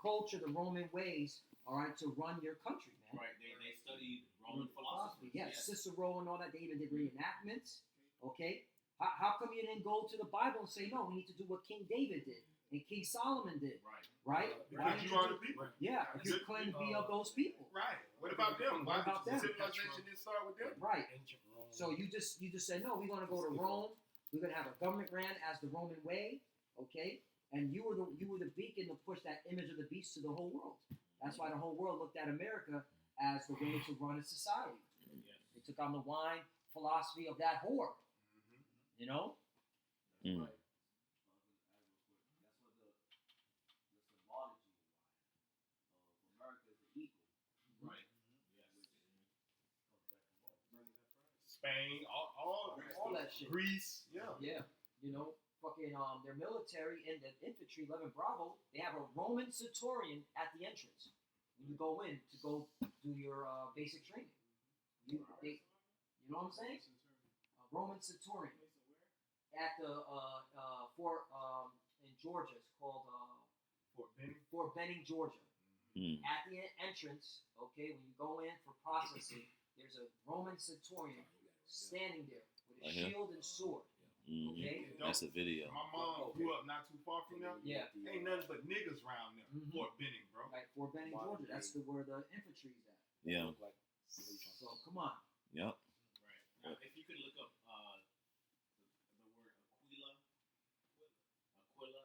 S1: culture, the Roman ways, all right, to run your country, man.
S7: Right, they studied Roman philosophy.
S1: Yes, Cicero and all that. They even did reenactments, okay? How come you didn't go to the Bible and say, no, we need to do what King David did and King Solomon did, right?
S5: Because you are the people.
S1: Yeah, you claim to be of those people.
S5: Right. What about them?
S1: What about them?
S5: Civilization didn't start with them.
S1: Right. So you just said, no, we're going to go to Rome. We're going to have a government ran as the Roman way, okay? And you were the beacon to push that image of the beast to the whole world. That's why the whole world looked at America as the way to run a society. They took on the wine philosophy of that whore. You know?
S9: Right. That's what the symbology of America is, the eagle.
S7: Right.
S5: Spain, all
S1: that shit.
S5: Greece, yeah.
S1: Fucking their military and the infantry, 11 Bravo, they have a Roman centurion at the entrance when you go in to go do your basic training. You know what I'm saying? A Roman centurion at the fort in Georgia. It's called Fort Benning, Georgia. At the entrance, okay, when you go in for processing, there's a Roman centurion standing there with a shield and sword. Okay,
S2: that's a video.
S5: My mom grew up not too far from there.
S1: Yeah,
S5: ain't nothing but niggas around there. Fort Benning, bro.
S1: Right, Fort Benning, Georgia. That's where the infantry's at.
S2: Yeah.
S1: So come on.
S2: Yep.
S7: Right. Now, if you could look up the word Aquila, Aquila,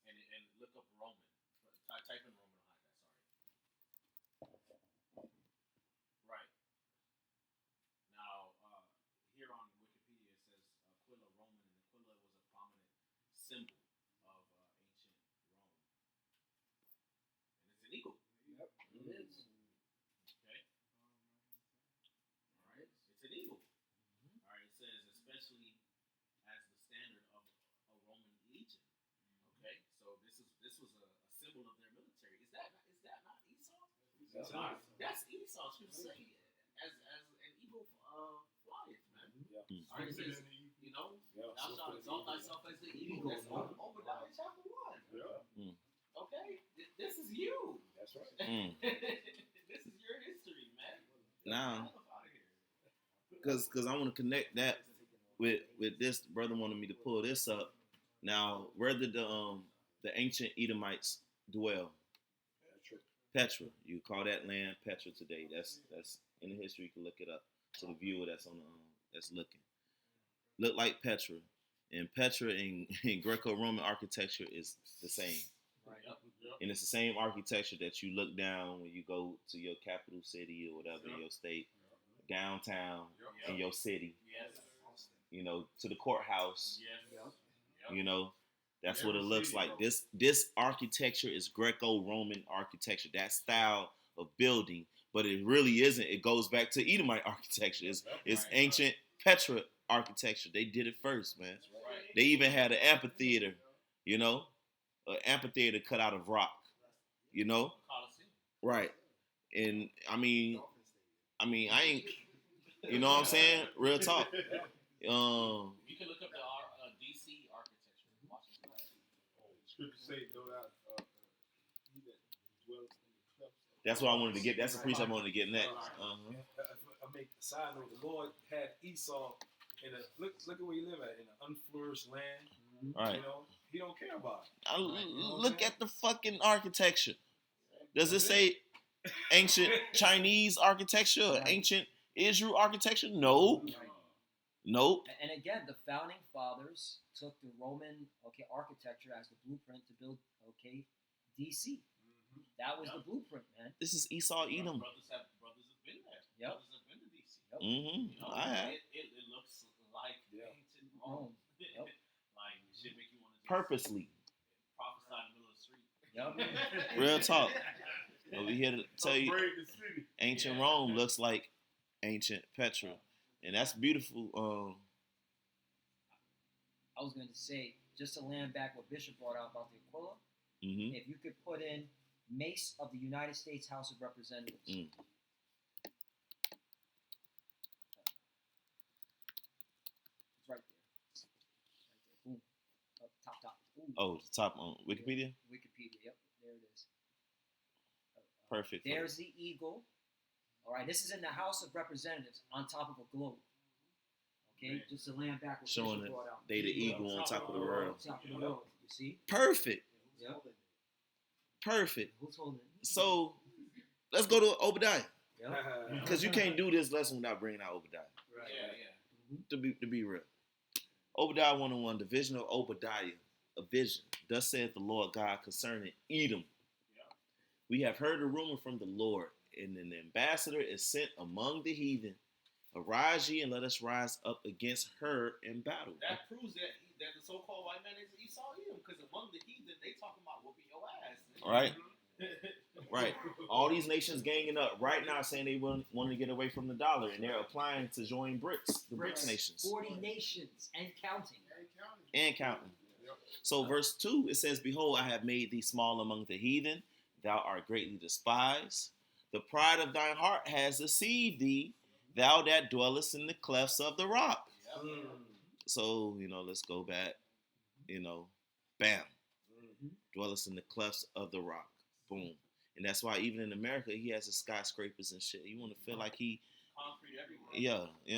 S7: and look up Roman. Type in Roman. Right. Now, here on Wikipedia it says Aquila Roman, and Aquila was a prominent symbol of ancient Rome. And it's an eagle.
S1: Yep, it is.
S7: Okay. All right. It's an eagle. All right. It says especially as the standard of a Roman legion. Okay. So this was a symbol of their military. Is that not Esau? That's Esau. Should say as an eagle flieth, man.
S3: Yeah.
S7: All right. It says, thou shalt exalt thyself as the eagle. That's Obadiah chapter 1.
S3: Yeah.
S7: Okay. This is you.
S3: That's right.
S7: This is your history, man.
S2: Now, because I want to connect that with this. Brother wanted me to pull this up. Now, where did the ancient Edomites dwell? Petra. You call that land Petra today. That's in the history. You can look it up to the viewer that's on that's looking. Look like Petra, and Petra in Greco-Roman architecture is the same.
S1: Right.
S2: And it's the same architecture that you look down when you go to your capital city or whatever in your state, downtown in your city.
S7: Yes.
S2: To the courthouse.
S7: Yes.
S2: That's what it looks like. This architecture is Greco-Roman architecture. That style of building, but it really isn't. It goes back to Edomite architecture. It's ancient Petra architecture. They did it first, man. They even had an amphitheater, an amphitheater cut out of rock, Right. And I mean, I ain't, you know what I'm saying? Real talk.
S7: You can look up the DC architecture.
S5: Scripture say, "Though that he that dwells in the clefts of the
S2: That's what I wanted to get. That's the preach I wanted to get next.
S3: I make a side note. The Lord had Esau in a look at where he live at, in an unflourished land.
S2: Right.
S3: You know, he don't care about it.
S2: Look at the fucking architecture. Does it say ancient Chinese architecture or ancient Israel architecture? No. Nope.
S1: And again, the founding fathers took the Roman architecture as the blueprint to build DC. That was the blueprint, man.
S2: This is Esau, Edom.
S7: Brothers have been there.
S1: Yep.
S7: Brothers have been to DC.
S1: Yep.
S2: Mm-hmm.
S7: You know,
S2: I have.
S7: it looks like ancient Rome.
S1: Yep.
S7: Like shit make you want to
S2: Purposely.
S7: prophesy in the middle of the street.
S1: Yep.
S2: Real talk. We here to tell you,
S5: Upgrade the city.
S2: ancient Rome looks like ancient Petra, and that's beautiful.
S1: I was going to say, just to land back what Bishop brought out about the Aquila,
S2: Mm-hmm.
S1: if you could put in Mace of the United States House of Representatives.
S2: Mm.
S1: It's right there. Boom. Up top. Ooh.
S2: Oh, the top on Wikipedia.
S1: Wikipedia. Yep. There it is.
S2: Perfect.
S1: There's the eagle. All right. This is in the House of Representatives on top of a globe. Okay. Just to land back what
S2: Showing
S1: Bishop
S2: that
S1: brought out.
S2: they the eagle on top of the world.
S1: Top of the world. You see?
S2: Perfect.
S1: Yep.
S2: Perfect.
S1: Who's holding it?
S2: So let's go to Obadiah,
S1: Yep.
S2: because you can't do this lesson without bringing out Obadiah.
S1: Right.
S7: Yeah.
S2: To be real, Obadiah 101, the vision of Obadiah, a vision. Thus saith the Lord God concerning Edom. We have heard a rumor from the Lord, and an ambassador is sent among the heathen. Arise ye and let us rise up against her in battle.
S7: That proves that the so-called white man is Esau Edom, because among the heathen they talking about whooping your ass.
S2: Right. Right. All these nations ganging up right now saying they want to get away from the dollar, and they're applying to join BRICS, the BRICS nations.
S1: 40 nations and counting.
S2: And counting. So verse 2, it says, Behold, I have made thee small among the heathen. Thou art greatly despised. The pride of thine heart has deceived thee, thou that dwellest in the clefts of the rock. So, let's go back. Bam. Dwellest in the clefts of the rock. Boom. And that's why even in America, he has the skyscrapers and shit. You want to feel like he...
S7: Concrete everywhere.
S2: Yeah,
S5: He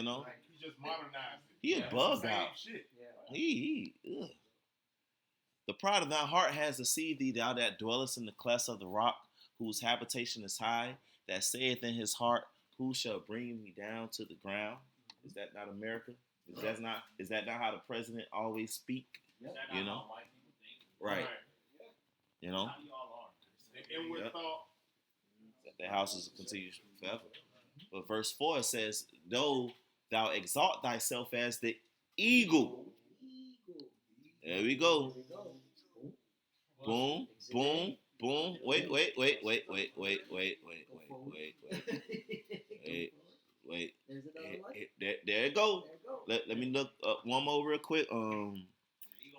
S5: just modernized it.
S2: He a bugged
S5: Same
S2: out.
S5: shit.
S1: Yeah.
S2: Ugh. The pride of thy heart has deceived thee, thou that dwellest in the clefts of the rock, whose habitation is high, that saith in his heart, who shall bring me down to the ground? Is that not America? Is that not how the president always speak?
S1: Yep.
S7: That's not how white people think.
S2: Right.
S7: That's how y'all are.
S5: The inward
S2: Yep.
S5: thought.
S2: That the houses continue forever. But verse 4 says, though thou exalt thyself as the eagle. There we go. Boom, boom, boom. Wait.
S1: There's another one.
S2: There it go. Let me look up one more real quick.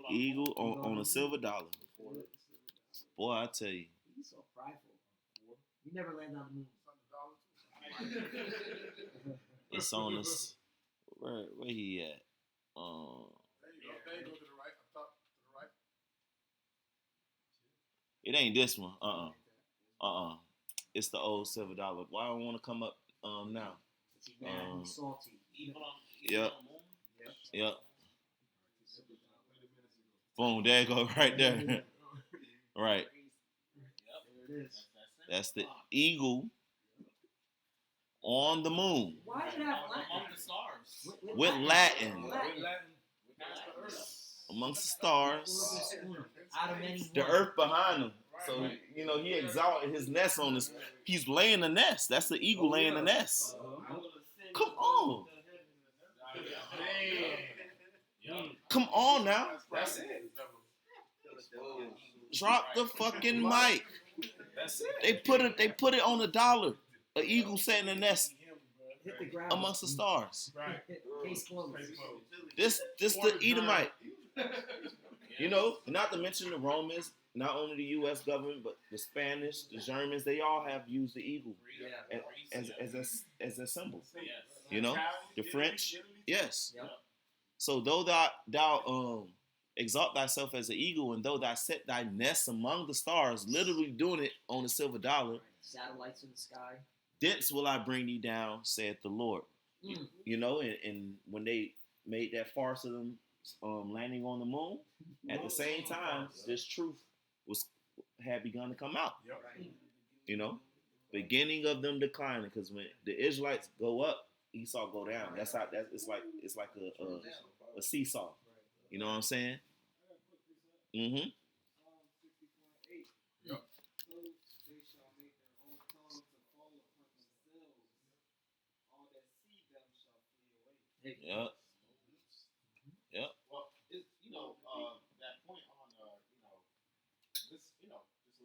S2: Eagle on a silver dollar. Boy, I tell you.
S1: He's so prideful. You never land on the moon.
S2: It's on us. Where he at?
S6: There you go. There you go to the right. Up top to the right.
S2: It ain't this one. It's the old silver dollar. Why don't want to come up now?
S1: Salty.
S2: Yep. Boom, there you go, right there. Right.
S1: There it is.
S2: That's the eagle on the moon
S1: Why did it have
S7: Among the stars.
S2: with Latin
S1: Latin.
S2: amongst the stars.
S1: Out of many.
S2: The earth behind him. So, he exalted his nest on this. He's laying the nest. That's the eagle laying the nest. Come on. Come on now.
S3: That's it.
S2: Drop the fucking mic.
S3: That's it.
S2: They put it on a dollar. An eagle sat in the nest
S1: Hit the ground.
S2: amongst the stars.
S5: Right.
S1: Case closed.
S2: This the Edomite. Not to mention the Romans, not only the U.S. government, but the Spanish, the Germans, they all have used the eagle as a symbol. The French, yes.
S1: Yep.
S2: So though thou Exalt thyself as an eagle, and though thou set thy nest among the stars, literally doing it on a silver dollar.
S1: Satellites in the sky.
S2: Thence will I bring thee down, saith the Lord.
S1: Mm.
S2: You know, and when they made that farce of them landing on the moon, at the same time, this truth had begun to come out.
S1: Right.
S2: You know, beginning of them declining, because when the Israelites go up, Esau go down. That's how it's like a seesaw. You know what I'm saying? Mm-hmm.
S4: Psalm 64:8.
S5: Yep.
S4: So they shall make their own tongue to fall upon themselves. All that see them shall flee away.
S2: Yep. Yep.
S7: Well, that point on, this, just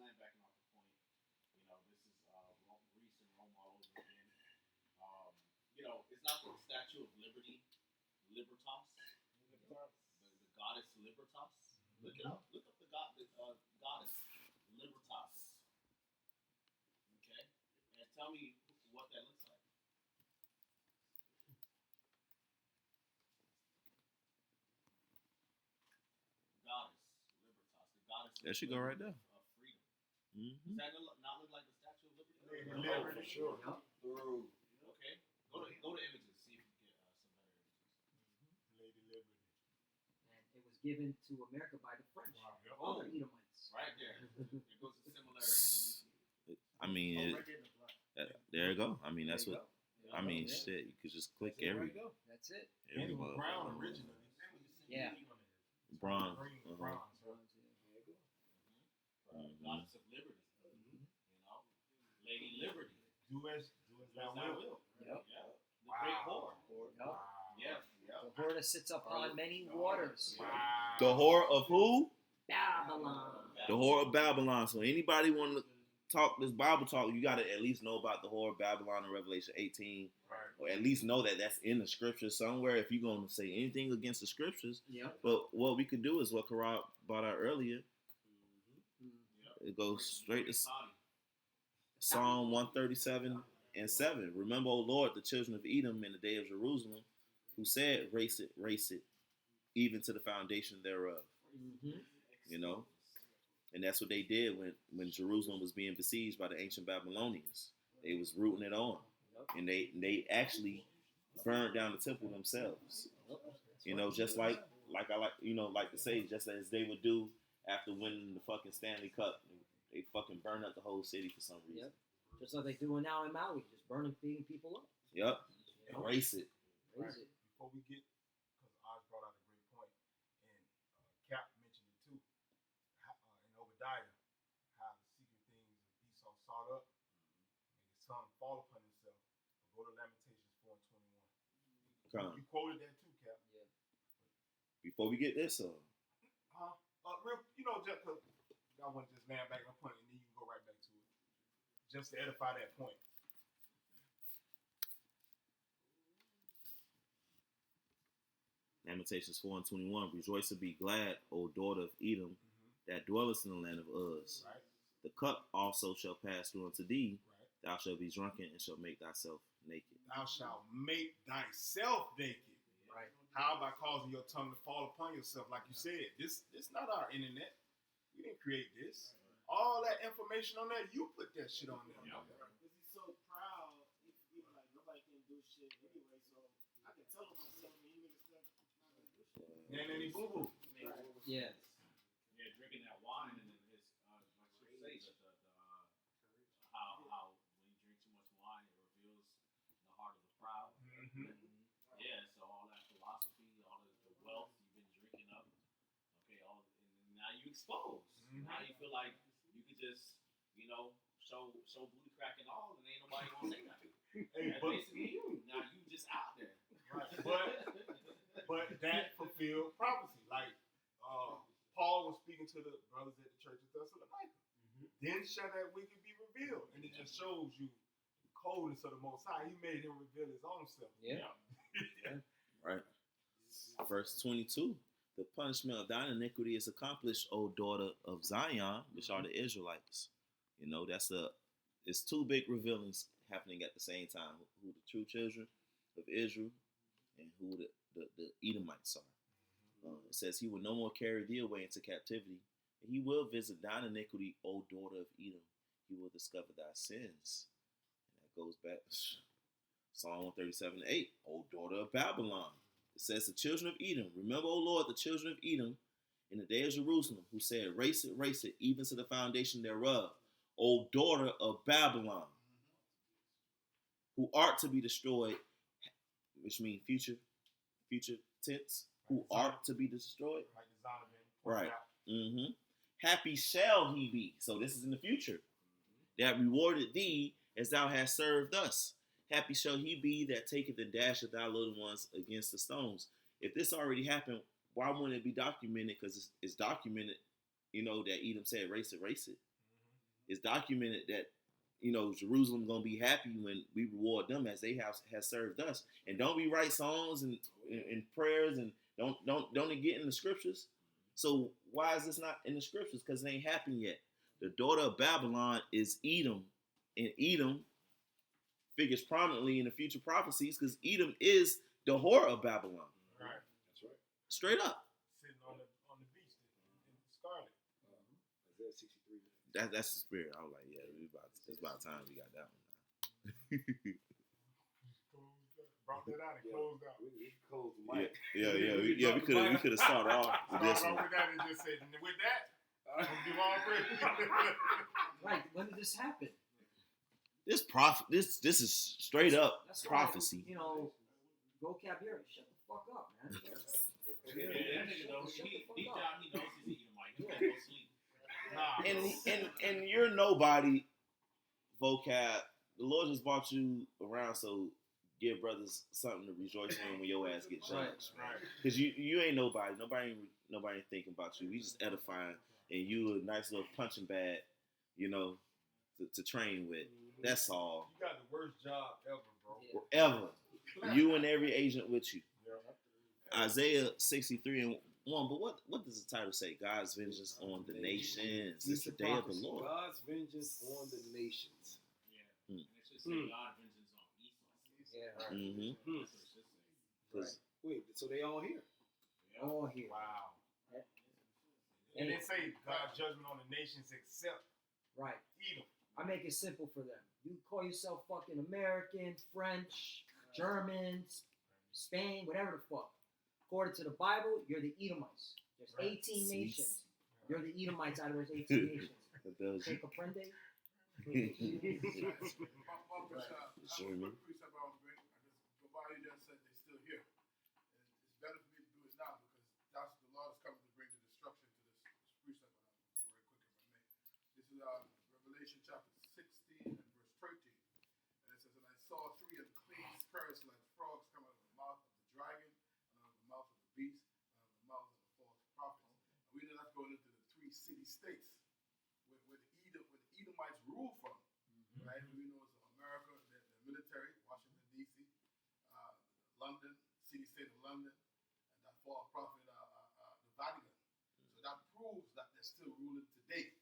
S7: land backing off the point, this is Greece and Rome all over again. It's not the Statue of Liberty, Libertas, the goddess Libertas. Look it up. Look up the goddess Libertas. Okay, and tell me what that looks like. Goddess Libertas, the goddess.
S2: That should go right there.
S7: Of freedom.
S2: Mm-hmm.
S7: Does that not look like the Statue of Liberty?
S3: Liberty, for sure.
S7: Okay, go to images. See if you can get some better images.
S5: Lady Liberty.
S1: And it was given to America by the French.
S5: Yep.
S1: All the Edomites.
S7: Right there. There goes the similarity.
S2: I mean,
S8: Right there in the black.
S2: there you go. I mean, that's
S1: There
S2: what.
S1: you go.
S2: I mean,
S1: Yeah.
S2: shit. You could just click
S5: There
S2: every.
S5: you go.
S1: That's it.
S5: And it
S2: every
S5: was brown originally.
S1: Yeah.
S2: Bronze.
S5: Green,
S2: Uh-huh.
S5: bronze.
S7: Goddess of Liberty. Lady Liberty.
S5: Do as thou
S7: Thou
S5: wilt.
S7: will.
S1: Yep.
S7: Yeah. The great whore.
S1: Yep.
S7: Yeah.
S1: The whore that sits upon many waters.
S2: The whore of who?
S1: Babylon.
S2: The whore of Babylon. So anybody want to talk this Bible talk, you got to at least know about the whore of Babylon in Revelation 18,
S5: Right.
S2: or at least know that that's in the scriptures somewhere. If you're going to say anything against the scriptures,
S1: Yep.
S2: but what we could do is what Karab brought out earlier.
S1: Mm.
S2: It goes straight to
S7: Body.
S2: Psalm 137 and 7. Remember, O Lord, the children of Edom in the day of Jerusalem, who said, race it, even to the foundation thereof.
S1: Mm-hmm.
S2: You know? And that's what they did when Jerusalem was being besieged by the ancient Babylonians. They was rooting it on. And they actually burned down the temple themselves. You know, just like I like to say, just as they would do after winning the fucking Stanley Cup. They fucking burn up the whole city for some reason.
S1: Yep. Just like they're doing now in Maui, just beating people up.
S2: Yep.
S1: You know?
S2: Erase it.
S1: Raise it.
S5: Before we get, because Oz brought out a great point, and Cap mentioned it too, in Obadiah, how the secret things of Esau sought up, made his son fall upon himself. But go to Lamentations 4:21.
S2: Come.
S5: You quoted that too, Cap.
S1: Yeah.
S2: Before we get this,
S5: Real, just because I want to just land back on the point, and then you can go right back to it, just to edify that point.
S2: Lamentations 4:21. Rejoice and be glad, O daughter of Edom, that dwellest in the land of Uz.
S5: Right.
S2: The cup also shall pass through unto thee.
S5: Right.
S2: Thou shalt be drunken and shalt make thyself naked.
S5: Thou shalt make thyself naked.
S1: Right.
S5: How? By causing your tongue to fall upon yourself, like you said. This not our internet. We didn't create this. All that information on there, you put that shit on there.
S8: Because he's so proud, he like nobody can do shit anyway. So I can tell him myself, and he makes stuff not gonna do shit.
S5: And any boo boo.
S1: Yeah.
S7: Yeah, drinking that wine and then his like you say the how when you drink too much wine it reveals the heart of the proud. Yeah, so all that philosophy, all the wealth you've been drinking up, okay, and now you exposed. Now you feel like you could just show booty crack and all, and ain't nobody gonna say nothing.
S5: Hey,
S7: That's
S5: but
S7: basically you. Now you just out there.
S5: right. But that fulfilled prophecy. Like Paul was speaking to the brothers at the church of Thessalonica. Then shall that wicked be revealed, and it just shows you the coldness of the Most High. He made him reveal his own self.
S1: Yeah.
S2: Right. Verse 22. The punishment of thine iniquity is accomplished, O daughter of Zion, which are the Israelites. You know, it's two big revealings happening at the same time. Who the true children of Israel and who the Edomites are. It says, he will no more carry thee away into captivity. And he will visit thine iniquity, O daughter of Edom. He will discover thy sins. And that goes back Psalm 137:8. O daughter of Babylon. It says, the children of Edom. Remember, O Lord, the children of Edom in the day of Jerusalem, who said, race it, even to the foundation thereof. O daughter of Babylon, who art to be destroyed, which means future tense, who art to be destroyed. Right. Mm-hmm. Happy shall he be. So this is in the future. That rewarded thee as thou hast served us. Happy shall he be that taketh and dasheth thy little ones against the stones. If this already happened, why wouldn't it be documented? Because it's documented, that Edom said, race it. It's documented that, Jerusalem gonna be happy when we reward them as they have served us. And don't we write songs and prayers and don't it get in the scriptures? So why is this not in the scriptures? Because it ain't happened yet. The daughter of Babylon is Edom, and Edom figures prominently in the future prophecies because Edom is the whore of Babylon.
S5: Right. That's right.
S2: Straight up.
S5: Sitting on the beast in scarlet.
S3: Isaiah 63.
S2: That's the spirit. I was like, yeah, it's about time we got that one now.
S5: Brought that out and closed out.
S3: We closed the mic.
S2: Yeah. We could have started off with this one.
S5: With that and just said, with that, give all praise.
S1: Right. When did this happen?
S2: This is straight up
S1: That's why,
S2: prophecy.
S1: vocabulary. Shut the fuck up, man.
S7: Yeah, that nigga knows. Deep down, he knows he's eating Mike. He can't go sleep. Nah.
S2: And you're nobody, vocab. The Lord just brought you around, so give brothers something to rejoice in when your ass get judged.
S5: Right.
S2: Because you ain't nobody. Nobody ain't thinking about you. We just edifying, and you a nice little punching bag, to train with. That's all.
S5: You got the worst job ever, bro.
S2: Ever. You and every agent with you.
S5: Yeah.
S2: Isaiah 63:1. But what does the title say? God's vengeance on the nations. It's the day of the Lord.
S3: God's vengeance on the nations.
S7: Yeah. And it's just saying God vengeance on Esau.
S1: Yeah.
S2: Mm-hmm.
S7: That's what it's just saying.
S1: Right.
S3: Wait, so they all here?
S1: All here.
S5: Wow.
S1: And
S5: And they say God's judgment on the nations except
S1: Right.
S5: Edom.
S1: I make it simple for them. You call yourself fucking American, French, Germans, Spain, whatever the fuck. According to the Bible, you're the Edomites. There's
S5: Right.
S1: 18 nations. You're the Edomites out of those 18 nations. Take a prende.
S2: German.
S6: Precept I was bringing, nobody just said they're still here. It's better for me to do it now because that's the Lord is coming to bring the destruction to this precept. But I'll bring very quick if I may. This is Revelation chapter 16 and verse 13. And it says, and I saw three unclean spirits like frogs come out of the mouth of the dragon, and out of the mouth of the beast, and out of the mouth of the false prophets. And we know that's going into the three city states where the Edomites rule from. Right? We know it's America, the military, Washington, D.C., London, city-state of London, and that false prophet, the Vatican. So that proves that they're still ruling today.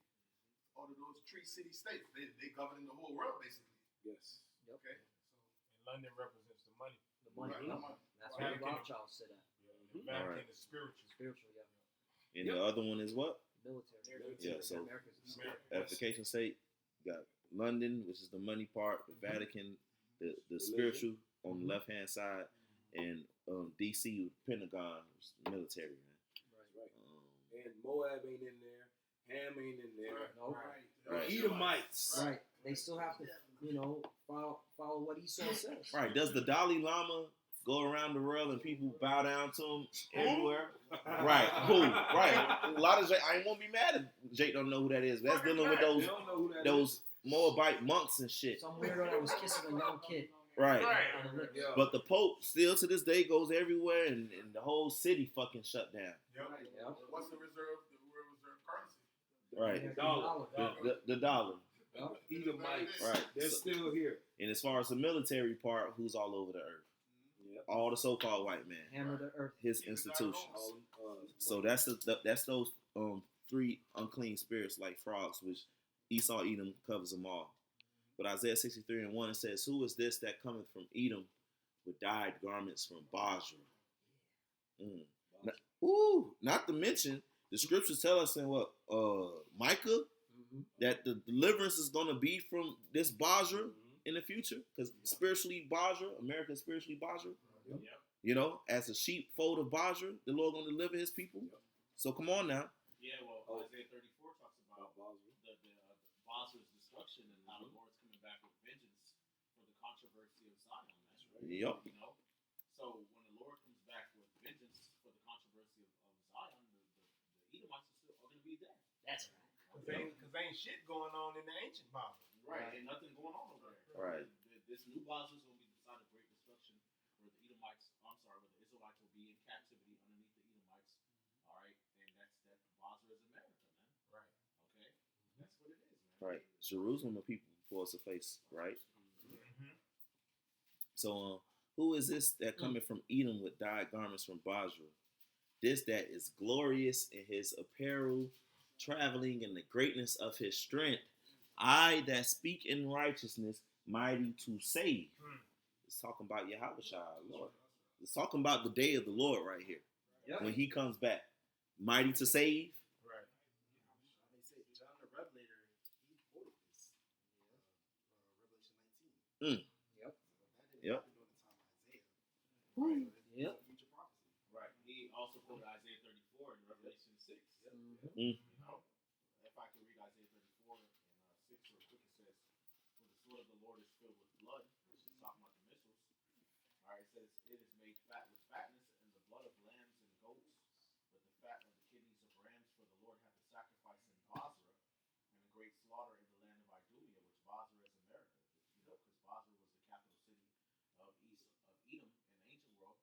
S6: All of those three city-states, they govern the whole world, basically.
S3: Yes.
S6: Okay?
S5: And London represents the money.
S1: The money.
S6: Right,
S1: Yep.
S6: the money.
S1: That's where the
S5: Vatican.
S1: Rothschilds sit at.
S5: The Vatican
S2: Alright.
S5: is spiritual.
S1: Spiritual, yeah.
S2: And the other one is what?
S1: Military.
S2: Yeah, so
S1: America's the
S5: America.
S2: edification state. Got London, which is the money part. The Vatican, the spiritual on the left hand side, and DC, Pentagon, which is military, man.
S3: Right. And Moab ain't in there. Ham ain't in there.
S1: No.
S2: Right.
S3: Edomites.
S1: Right. They still have to, follow what Esau says.
S2: Right. Does the Dalai Lama go around the world and people bow down to him everywhere? Right. Who? Right. A lot of I ain't won't be mad if Jake don't know who that is. That's dealing with
S3: They don't know who that
S2: those Moabite monks and shit.
S1: Some weirdo that was kissing a young kid
S2: Right.
S1: on the lips.
S3: Yeah.
S2: But the Pope still to this day goes everywhere, and the whole city fucking shut down.
S5: Yep.
S1: Yeah.
S6: What's the reserve currency?
S2: Right.
S1: Yeah,
S3: Dollar.
S2: The dollar.
S3: Edomites.
S2: Right.
S3: They're still here.
S2: And as far as the military part, who's all over the earth?
S3: Yep.
S2: All the so-called white man.
S1: Hammer the earth.
S2: His institutions.
S3: All,
S2: So that's those three unclean spirits like frogs, which Esau, Edom covers them all. But Isaiah 63:1 it says, "Who is this that cometh from Edom with dyed garments from Basra?" Not to mention the scriptures tell us in what Micah that the deliverance is going to be from this Basra in the future, because spiritually Basra, America is spiritually Basra. You know, as a sheepfold of Basra, the Lord going to deliver His people. So come on now.
S7: Yeah, well, Isaiah 34 talks about Basra's destruction and how the Lord's coming back with vengeance for the controversy of Zion. That's right.
S2: Yep.
S7: You know, so when the Lord comes back with vengeance for the controversy of Zion, the Edomites are still going to be there.
S1: That's right.
S5: Because ain't shit going on in the ancient Bible.
S7: Right, and nothing going on over there.
S2: Right.
S7: This new Basra is going to be the side of great destruction, where the Edomites, where the Israelites will be in captivity underneath the Edomites. All right, and that Basra is America, man.
S5: Right.
S7: Okay, that's what it is, man.
S2: Right. Jerusalem of people before us a face, right? So who is this that coming from Edom with dyed garments from Basra? This that is glorious in his apparel, traveling in the greatness of his strength. I that speak in righteousness, mighty to save. It's talking about Yahushua, Lord. It's talking about the day of the Lord right here.
S1: Yep.
S2: When He comes back. Mighty to save.
S8: Right. They say John the Revelator, he quoted this in Revelation 19.
S1: Yep.
S8: That didn't
S2: Yep.
S8: happen during the time of Isaiah. Right.
S1: Yep.
S8: It's a future prophecy.
S7: Right. He also quoted Isaiah 34 in Revelation 6.
S2: Mm.
S7: You know, if I can read Isaiah 34 and 6 real quick, it says, "For the sword of the Lord is filled with blood," which is talking about the missiles. All right, it says, "It is made fat with fatness, and the blood of lambs and goats, with the fat of the kidneys of rams. For the Lord hath a sacrifice in Basra, and a great slaughter in the land of Idumea," which Basra is America. You know, because Basra was the capital city of Edom in the ancient world.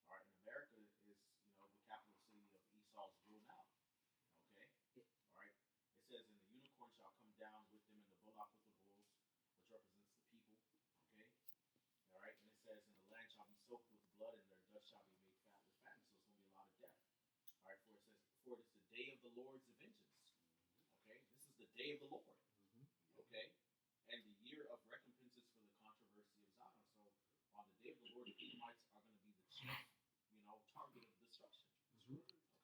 S7: All right, and America is, you know, the capital city of Esau's rule now. Okay, all right. It says, "And the unicorn shall come down with them, and the bullock with the bulls," which represents the people. Okay, all right. And it says, "And the land shall be soaked with blood, and their dust shall be made fat with fatness." So it's going to be a lot of death. All right. For it says, "For it is the day of the Lord's vengeance." Okay, this is the day of the Lord. Okay, and the year of recompenses for the controversy of Zion. So on the day of the Lord, the Edomites are going to be the chief, you know, target of destruction.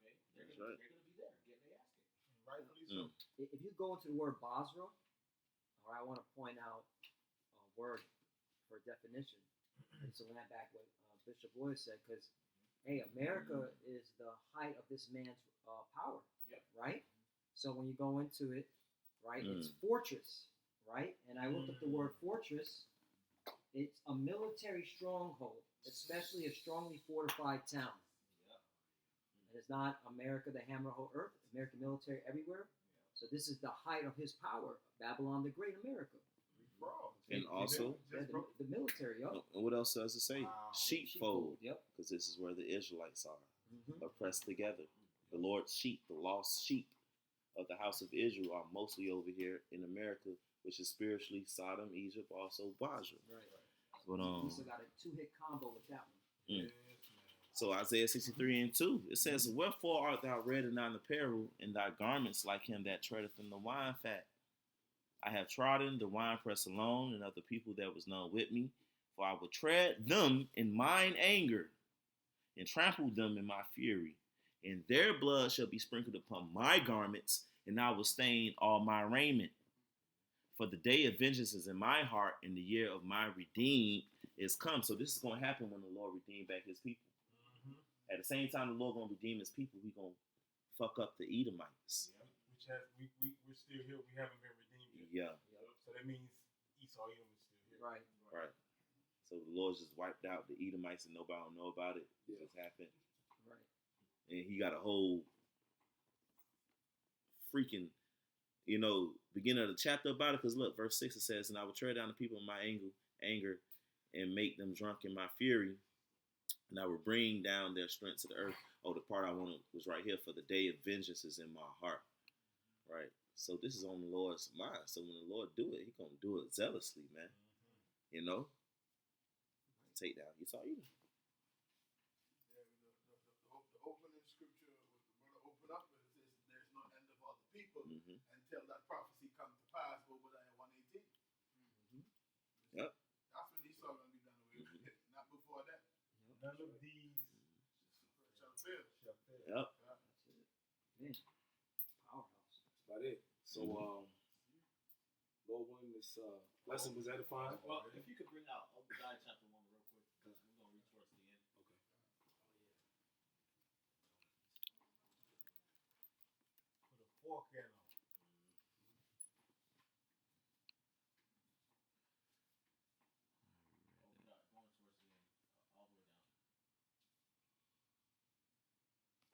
S7: Okay, they're going to be there getting their ass kicked.
S5: Rightfully so.
S1: If you go into the word Basra, or I want to point out a word for definition, and so that back what Bishop Boyd said, because hey, America is the height of this man's power, right? So when you go into it, right, it's fortress, right? And I looked up the word fortress. It's a military stronghold, especially a strongly fortified town. And it's not America, the hammer of whole earth, American military everywhere. So this is the height of his power, Babylon the Great, America.
S2: And also,
S1: The military, yup.
S2: and what else does it say? Sheepfold.
S1: Yep.
S2: Because this is where the Israelites are oppressed together. The Lord's sheep, the lost sheep of the house of Israel are mostly over here in America, which is spiritually Sodom, Egypt, also Basra.
S1: Right.
S2: But
S1: We still got a two-hit combo with that one.
S2: So Isaiah 63:2, it says, "Wherefore art thou red in thine apparel, and thy garments like him that treadeth in the wine fat? I have trodden the winepress alone, and of the people there was none with me. For I will tread them in mine anger, and trample them in my fury. And their blood shall be sprinkled upon my garments, and I will stain all my raiment. For the day of vengeance is in my heart, and the year of my redeem is come." So this is going to happen when the Lord redeem back his people. At the same time the Lord going to redeem his people, we going to fuck up the Edomites.
S5: Which we're still here. We haven't been redeemed
S2: Yeah.
S5: yet. So that means Esau, Edom is still here.
S1: Right.
S2: So the Lord just wiped out the Edomites and nobody will know about it. It just happened.
S1: Right.
S2: And he got a whole freaking, beginning of the chapter about it. Because look, verse 6, it says, "And I will tread down the people in my anger and make them drunk in my fury. And I will bring down their strength to the earth." Oh, the part I wanted was right here. "For the day of vengeance is in my heart." Right. So this is on the Lord's mind. So when the Lord do it, He gonna do it zealously, man. Take down Esau, Edom.
S6: Yeah, the opening scripture was the brother open up and it says there's no end of all the people until that prophecy come to pass over there in 118.
S2: Yep.
S6: That's when Esau gonna be done away with. Not before that.
S5: None of these
S6: fail.
S2: Yep.
S1: Man, powerhouse.
S3: That's about it. So, Lord willing, this lesson was edifying.
S7: Well, if you could bring out Obadiah chapter 1 real quick, because we're going to read towards the end.
S3: Okay.
S5: Put a fork in them.
S7: Going towards the end, all the way down.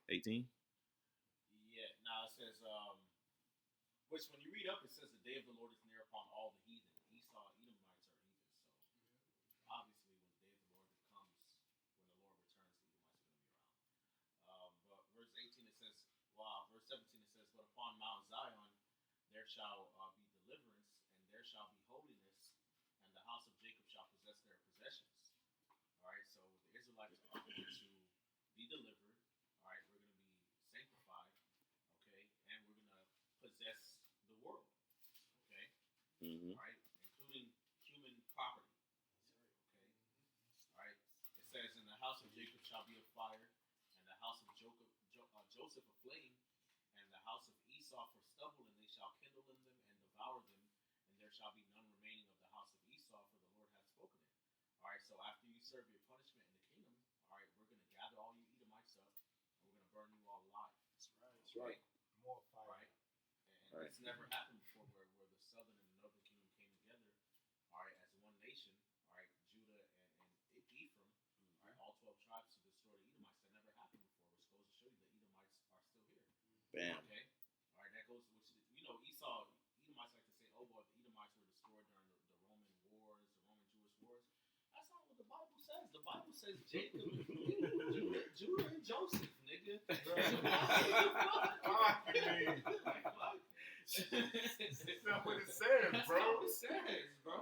S2: 18.
S7: Yeah, now it says, which when you read up, it says the day of the Lord is near upon all the heathen. Esau, Edomites are heathens. So obviously, when the day of the Lord comes, when the Lord returns, the Edomites are going to be around. But verse 18 it says, verse 17 it says, but upon Mount Zion there shall be deliverance, and there shall be holiness, and the house of Jacob shall possess their possessions. All right, so the Israelites are going to be delivered. All right, we're going to be sanctified. Okay, and we're going to possess the world. Okay,
S2: Mm-hmm.
S7: all right, including human property. Okay, all right. It says, "In the house of Jacob shall be a fire, and the house of Joseph a flame, and the house of Esau for stubble, and they shall kindle in them and devour them, and there shall be none remaining of the house of Esau, for the Lord hath spoken it." All right. So after you serve your punishment in the kingdom, all right, we're going to gather all you Edomites up, and we're going to burn you all alive.
S3: That's right. That's right.
S5: More fire.
S7: Right? And it's never happened before where the southern and the northern kingdom came together, all right, as one nation, all right, Judah and Ephraim, all right, all 12 tribes to destroy the Edomites. That never happened before, which goes to show you that Edomites are still here.
S2: Bam.
S7: Okay? All right, that goes, Esau, Edomites like to say, oh, well, the Edomites were destroyed during the Roman wars, the Roman Jewish wars. That's not what the Bible says. The Bible says Jacob, Judah and Joseph, nigga.
S6: That's not what it says,
S7: That's
S6: bro.
S7: not what it says, bro.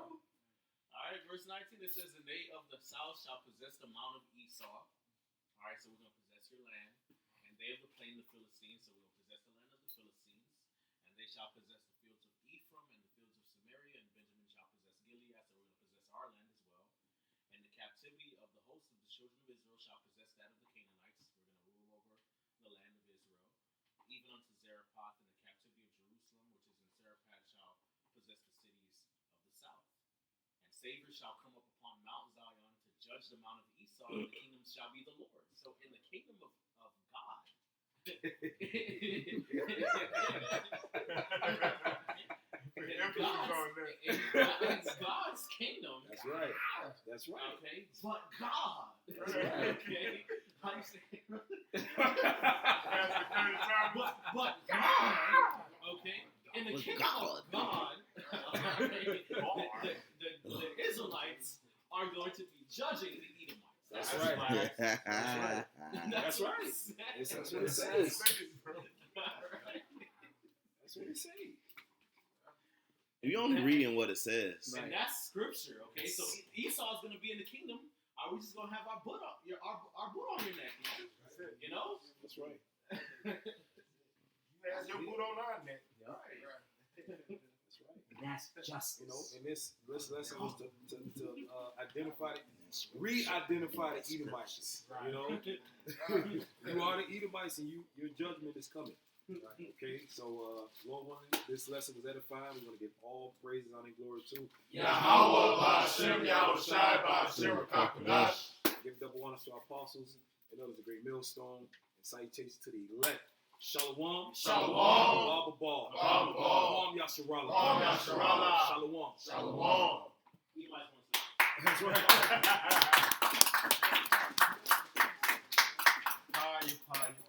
S7: Alright, verse 19 it says, "And they of the south shall possess the mount of Esau." Alright, so we're going to possess your land. "And they of the plain, the Philistines." So we're going to possess the land of the Philistines. "And they shall possess the fields of Ephraim and the fields of Samaria, and Benjamin shall possess Gilead." So we're going to possess our land as well. "And the captivity of the host of the children of Israel shall possess that of the Canaanites." We're going to rule over the land of Israel. "Even unto Zarephath, and the captivity of Jerusalem, which is in Zarephath, shall possess the cities of the south. And Savior shall come up upon Mount Zion to judge the mount of Esau, and the kingdom shall be the Lord." So in the kingdom of God, in God's kingdom.
S3: That's right. That's right.
S7: Okay, but God.
S3: That's right.
S7: Okay, how you say?
S6: But
S7: But God. Okay, in the
S2: But
S7: kingdom
S2: God.
S7: of God, the Israelites are going to be judging the Edomites.
S3: That's right.
S7: why-
S3: That's
S7: what
S3: right.
S7: it says.
S3: That's what it says.
S7: Right.
S3: That's what it says.
S2: You only reading what it says.
S7: And that's scripture, okay? So Esau's going to be in the kingdom. Are we just going to have our butt on your neck, man?
S3: That's it.
S7: You know?
S3: That's right.
S6: you have your boot on our neck.
S7: Right.
S3: That's right.
S1: That's justice.
S3: You know, and this lesson was to identify, re-identify the Edomites. You know, you are the Edomites, and your judgment is coming. Okay, so Lord willing, this lesson was edifying. We want to give all praises, honor, and glory to
S6: Yahweh Ba'Shem Yahushai Ba'Shem Rakakadash.
S3: Give double honors to our apostles and others, the great millstone, and salutations to the elect. Shalom.
S6: Shalom.
S3: Baba Ball.
S6: Baba Ball.
S3: Kwam Yasharala.
S6: Kwam Yasharala.
S3: Shalom.
S6: Shalom.
S7: Edomites want to say.
S3: That's right.